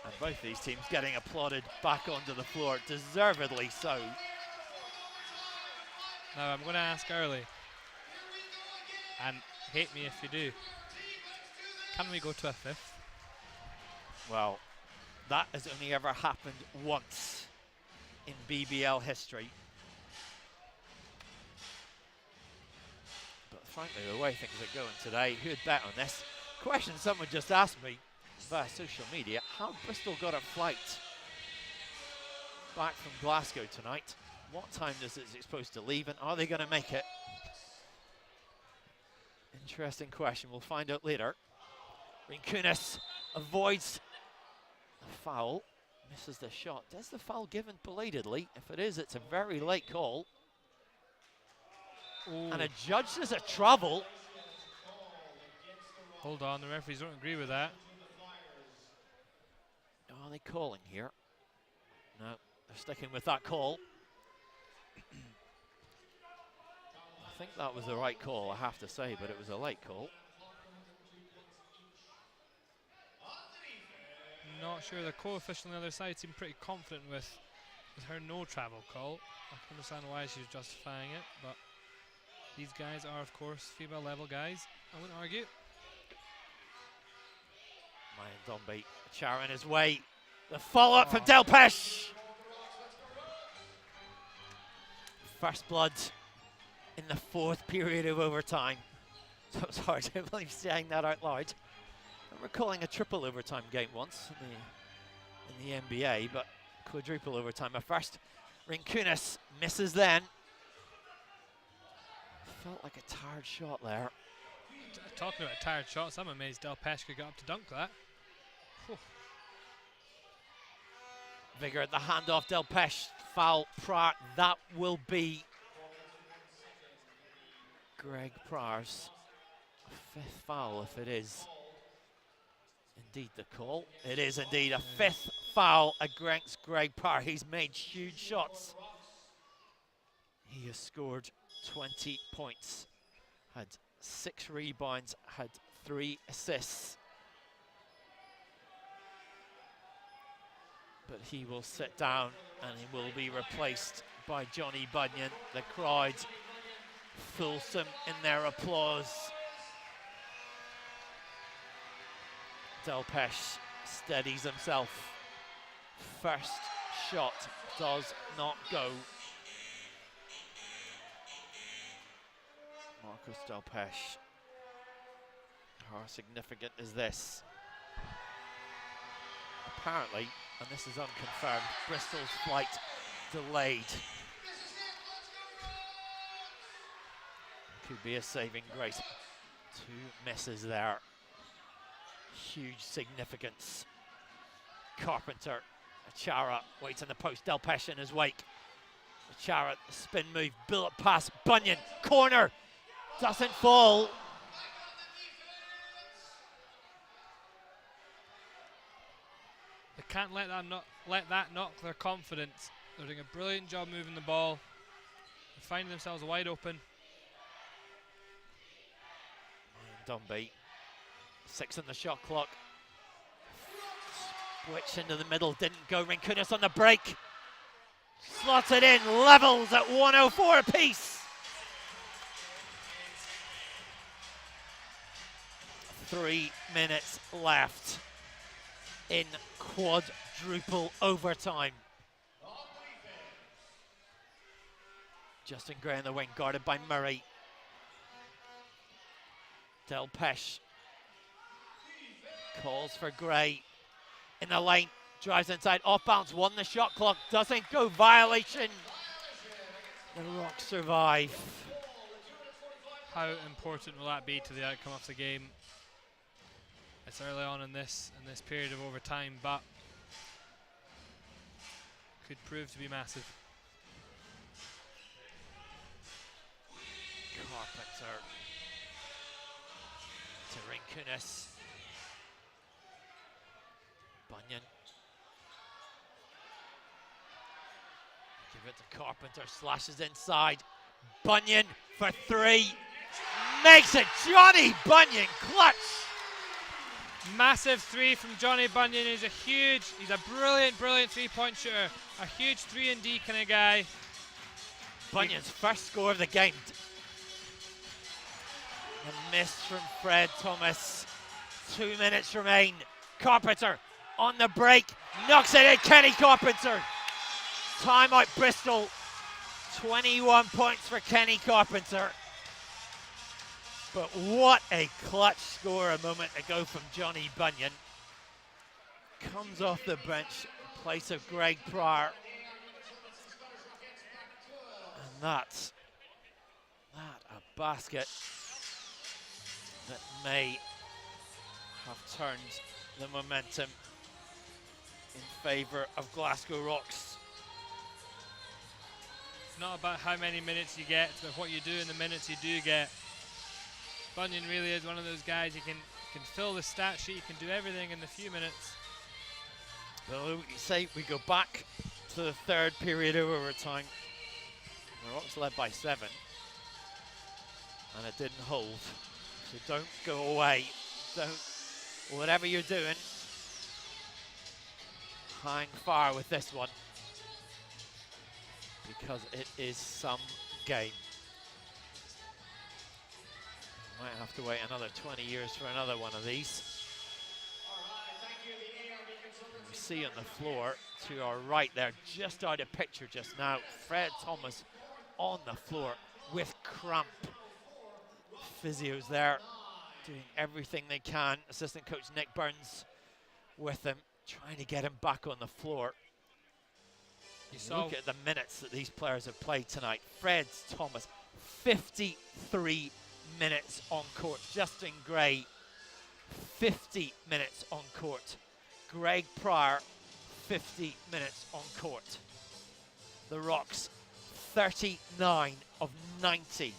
And both these teams getting applauded back onto the floor, deservedly so. Now I'm going to ask early, and hate me if you do, can we go to a 5th? Well, that has only ever happened once in BBL history. But frankly, the way things are going today, who'd bet on this? Question someone just asked me via social media, how Bristol got a flight back from Glasgow tonight. What time is it supposed to leave, and are they going to make it? Interesting question. We'll find out later. Rinkunas avoids the foul, misses the shot. Is the foul given belatedly? If it is, it's a very late call. Ooh. And a judge says a travel. Hold on, the referees don't agree with that. Are they calling here? No, they're sticking with that call. I think that was the right call, I have to say, but it was a late call. Not sure. The co-official on the other side seemed pretty confident with her no travel call. I can understand why she was justifying it, but these guys are, of course, female level guys. I wouldn't argue. Mayan Dombe, Chara in his way. The follow-up from Delpesh. First blood in the 4th period of overtime. So it's hard to believe saying that out loud. I'm recalling a triple overtime game once in the NBA, but quadruple overtime at first. Rinkunas misses then. Felt like a tired shot there. Talking about tired shots, I'm amazed Del Pesca got up to dunk that. Whew. Vigor at the handoff, Del Pesh, foul Pryor. That will be Greg Pryor's 5th foul, if it is indeed the call. It is indeed a 5th foul against Greg Pryor. He's made huge shots. He has scored 20 points, had 6 rebounds, had 3 assists. But he will sit down and he will be replaced by Johnny Bunyan. The crowd fulsome in their applause. Del Pesh steadies himself. First shot does not go. Marcus Del Pesh. How significant is this? Apparently, and this is unconfirmed, Bristol's flight delayed. Could be a saving grace. 2 misses there. Huge significance. Carpenter, Achara waits in the post. Del Pesh in his wake. Achara, spin move, bullet pass, Bunyan, corner, doesn't fall. They can't let that knock their confidence. They're doing a brilliant job moving the ball. They're finding themselves wide open. Dunby, 6 on the shot clock. Switch into the middle, didn't go. Rinkunas on the break. Slots it in, levels at 104 apiece. 3 minutes left in quadruple overtime. Justin Gray in the wing, guarded by Murray. Del Pesh calls for Gray in the lane, drives inside, off bounce, won the shot clock, doesn't go, violation. The Rocks survive. How important will that be to the outcome of the game? It's early on in this period of overtime, but could prove to be massive. Carpenter to Rinkunas. Bunyan. Give it to Carpenter, slashes inside. Bunyan for 3. Makes it, Johnny Bunyan, clutch. Massive 3 from Johnny Bunyan. He's a brilliant 3-point shooter. A huge 3-and-D kind of guy. Bunyan's first score of the game. A miss from Fred Thomas. 2 minutes remain. Carpenter on the break. Knocks it in. Kenny Carpenter. Timeout Bristol. 21 points for Kenny Carpenter. But what a clutch score a moment ago from Johnny Bunyan. Comes off the bench in place of Greg Pryor. And that's a basket that may have turned the momentum in favour of Glasgow Rocks. It's not about how many minutes you get, it's about what you do in the minutes you do get. Bunyan really is one of those guys, he can fill the stat sheet, he can do everything in the few minutes. Well, we say we go back to the 3rd period of overtime. The Rocks led by 7. And it didn't hold. So don't go away. Whatever you're doing, hang fire with this one. Because it is some game. Might have to wait another 20 years for another one of these. We see on the floor to our right there, just out of picture just now, Fred Thomas on the floor, with cramp. Physios there doing everything they can. Assistant coach Nick Burns with him, trying to get him back on the floor. Look at the minutes that these players have played tonight. Fred Thomas, 53 minutes on court. Justin Gray, 50 minutes on court. Greg Pryor, 50 minutes on court. The Rocks, 39 of 90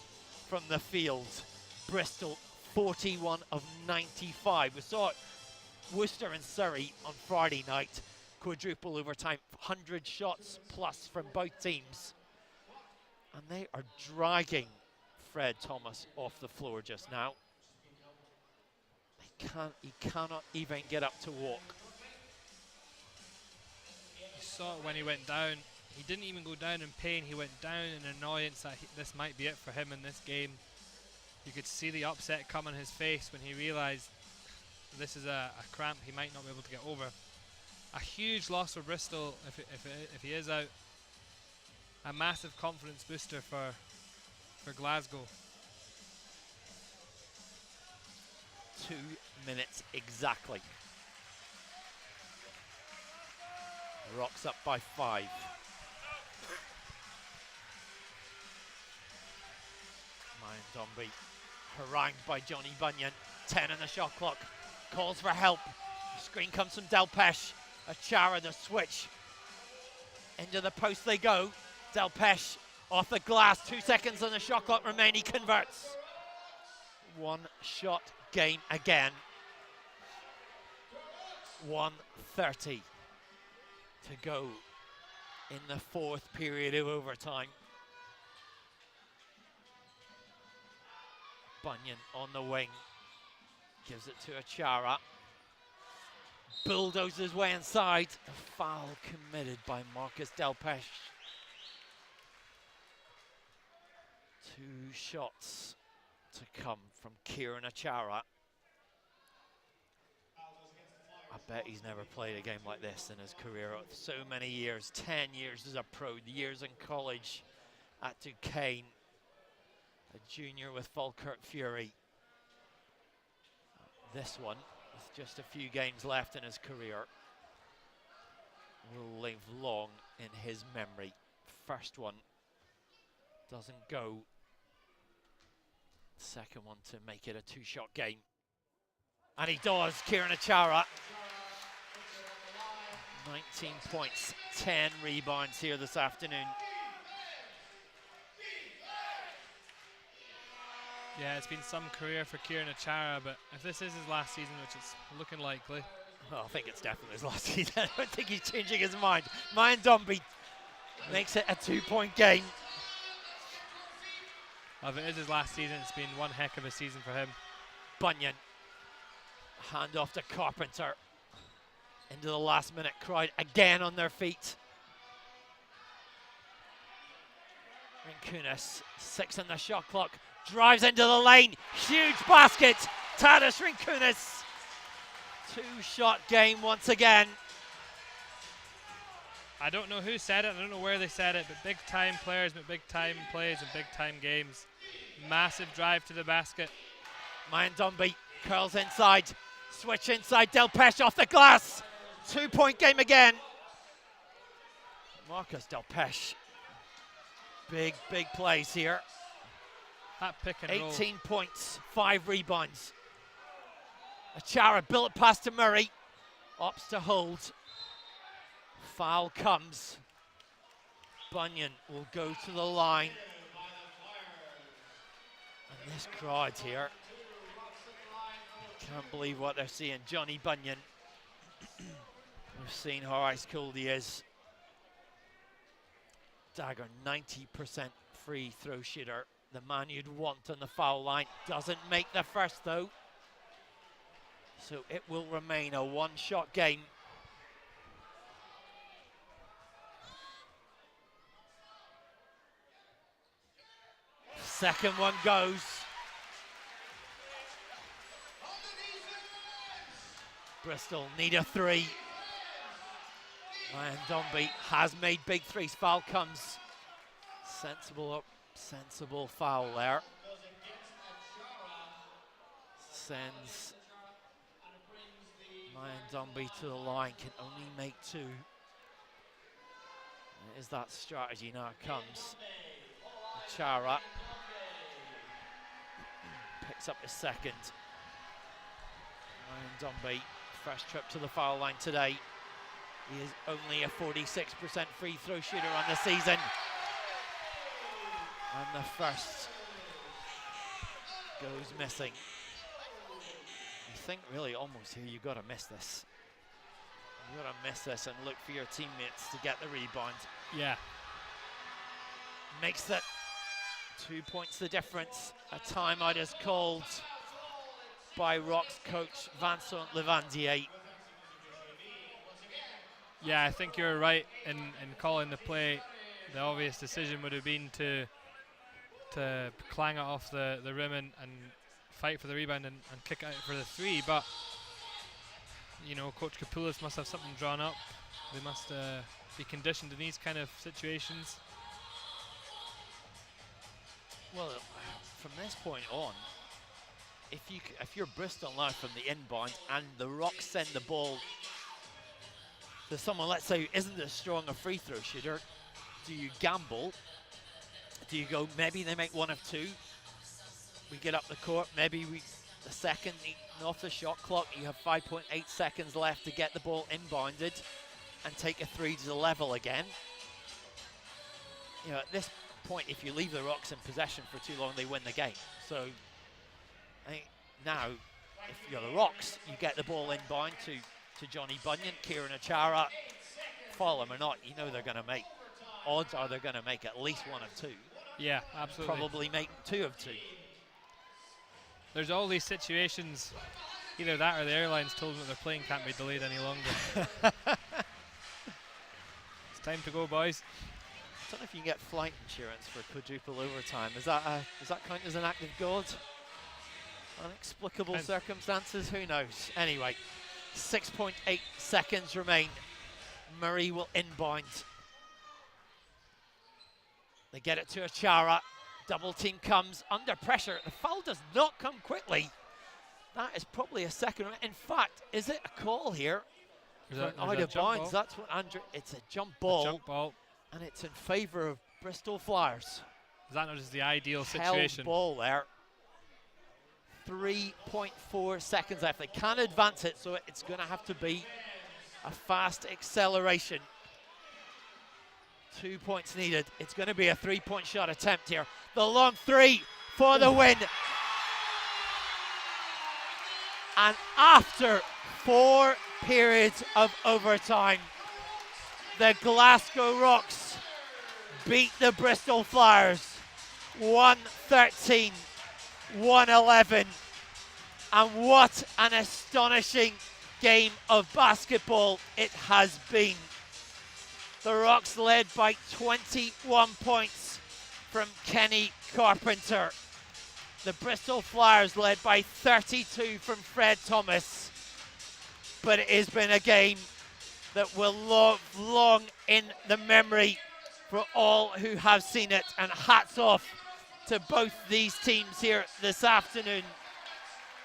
from the field. Bristol, 41 of 95. We saw it, Worcester and Surrey on Friday night. Quadruple overtime, 100 shots plus from both teams. And they are dragging Fred Thomas off the floor just now. He cannot even get up to walk. You saw it when he went down. He didn't even go down in pain. He went down in annoyance that this might be it for him in this game. You could see the upset come on his face when he realised this is a cramp he might not be able to get over. A huge loss for Bristol if he is out. A massive confidence booster for Glasgow. 2 minutes exactly. Rocks up by 5. Ryan Dombey harangued by Johnny Bunyan. 10 on the shot clock. Calls for help. The screen comes from Delpesh. Achara, the switch. Into the post they go. Delpesh off the glass. 2 seconds on the shot clock remain. He converts. 1 shot game again. 1:30 to go in the 4th period of overtime. Bunyan on the wing. Gives it to Achara. Bulldozes his way inside. A foul committed by Marcus Delpesh. 2 shots to come from Kieran Achara. I bet he's never played a game like this in his career. So many years, 10 years as a pro, years in college at Duquesne. A junior with Falkirk Fury. This one, with just a few games left in his career, will live long in his memory. First one doesn't go. Second one to make it a 2-shot game. And he does, Kieran Achara. 19 points, 10 rebounds here this afternoon. Yeah, it's been some career for Kieran Achara, but if this is his last season, which it's looking likely. Well, I think it's definitely his last season. I don't think he's changing his mind. Ryan Dombey makes it a 2-point game. Well, if it is his last season, it's been one heck of a season for him. Bunyan, hand off to Carpenter. Into the last minute, crowd again on their feet. Rinkunas, 6 on the shot clock, drives into the lane, huge basket. TADAS Rinkunas, 2-shot game once again. I don't know who said it, I don't know where they said it, but big time players make big time plays and big time games. Massive drive to the basket. Ryan Dombey curls inside, switch inside, Delpesh off the glass. 2-point game again. Marcus Delpesh. Big plays here. That pick and roll. 18 points, 5 rebounds. Achara built pass to Murray. Opts to hold. Foul comes. Bunyan will go to the line. And this crowd here, can't believe what they're seeing. Johnny Bunyan. We've seen how ice cold he is. Dagger, 90% free throw shooter. The man you'd want on the foul line. Doesn't make the first though. So it will remain a 1-shot game. Second one goes. Bristol need a 3. Ryan Dombey has made big threes. Foul comes. Sensible Sensible foul there. Sends Mayan to the line, can only make 2. Is that strategy? Now it comes. Chara picks up his second. Mayan first trip to the foul line today. He is only a 46% free throw shooter on the season. And the first goes missing. You think really almost here you've got to miss this. You've got to miss this and look for your teammates to get the rebound. Yeah. Makes it 2 points the difference. A timeout is called by Rock's coach Vincent Levandier. Yeah, I think you're right in calling the play. The obvious decision would have been to clang it off the rim and fight for the rebound and kick it out for the 3, but you know, Coach Kapoulis must have something drawn up. They must be conditioned in these kind of situations. Well, from this point on, if you're Bristol now from the inbound and the Rocks send the ball to someone, let's say, who isn't as strong a free throw shooter, do you gamble? Do you go, maybe they make 1 of 2, we get up the court, maybe the second eaten off the shot clock, you have 5.8 seconds left to get the ball inbounded and take a 3 to the level again. You know, at this point, if you leave the Rocks in possession for too long, they win the game. So I think now, if you're the Rocks, you get the ball inbound to Johnny Bunyan, Kieran Achara, follow them or not, you know they're going to make, odds are they're going to make at least 1 of 2. Yeah, absolutely. Probably make 2 of 2. There's all these situations, either that or the airlines told them that their plane can't be delayed any longer. It's time to go, boys. I don't know if you can get flight insurance for quadruple overtime. Does that count as an act of God? Inexplicable circumstances, who knows? Anyway, 6.8 seconds remain. Murray will inbound. They get it to Achara. Double team comes under pressure. The foul does not come quickly. That is probably a second. In fact, is it a call here? Out of bounds. That's what Andrew. It's a jump ball. A jump ball. And it's in favour of Bristol Flyers. Is that not just the ideal situation? Held ball there. 3.4 seconds left. They can't advance it, so it's going to have to be a fast acceleration. 2 points needed. It's going to be a 3-point shot attempt here. The long 3 for the win. And after 4 periods of overtime, the Glasgow Rocks beat the Bristol Flyers 113-111. And what an astonishing game of basketball it has been. The Rocks led by 21 points from Kenny Carpenter. The Bristol Flyers led by 32 from Fred Thomas. But it has been a game that will live long in the memory for all who have seen it. And hats off to both these teams here this afternoon.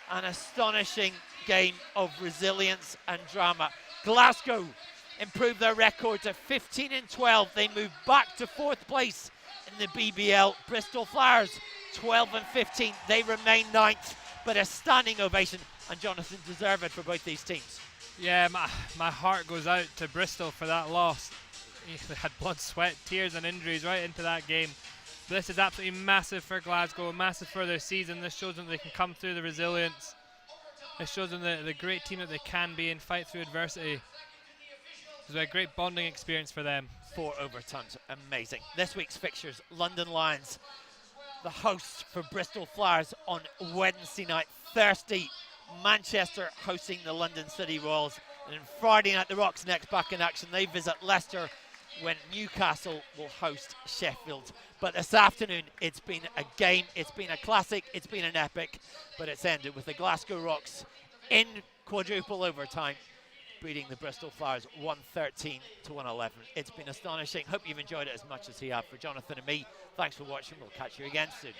An astonishing game of resilience and drama. Glasgow improved their record to 15-12. They move back to 4th place in the BBL. Bristol Flyers 12-15. They remain 9th, but a standing ovation, and Jonathan, deserve it for both these teams. Yeah, my heart goes out to Bristol for that loss. They had blood, sweat, tears and injuries right into that game. This is absolutely massive for Glasgow, massive for their season. This shows them they can come through the resilience. It shows them the great team that they can be and fight through adversity. It was a great bonding experience for them. 4 overtimes, amazing. This week's fixtures, London Lions, the hosts for Bristol Flyers on Wednesday night. Thursday, Manchester hosting the London City Royals. And then Friday night, the Rocks next back in action. They visit Leicester when Newcastle will host Sheffield. But this afternoon, it's been a game, it's been a classic, it's been an epic, but it's ended with the Glasgow Rocks in quadruple overtime, beating the Bristol Flyers 113 to 111. It's been astonishing. Hope you've enjoyed it as much as he have. For Jonathan and me, thanks for watching. We'll catch you again soon.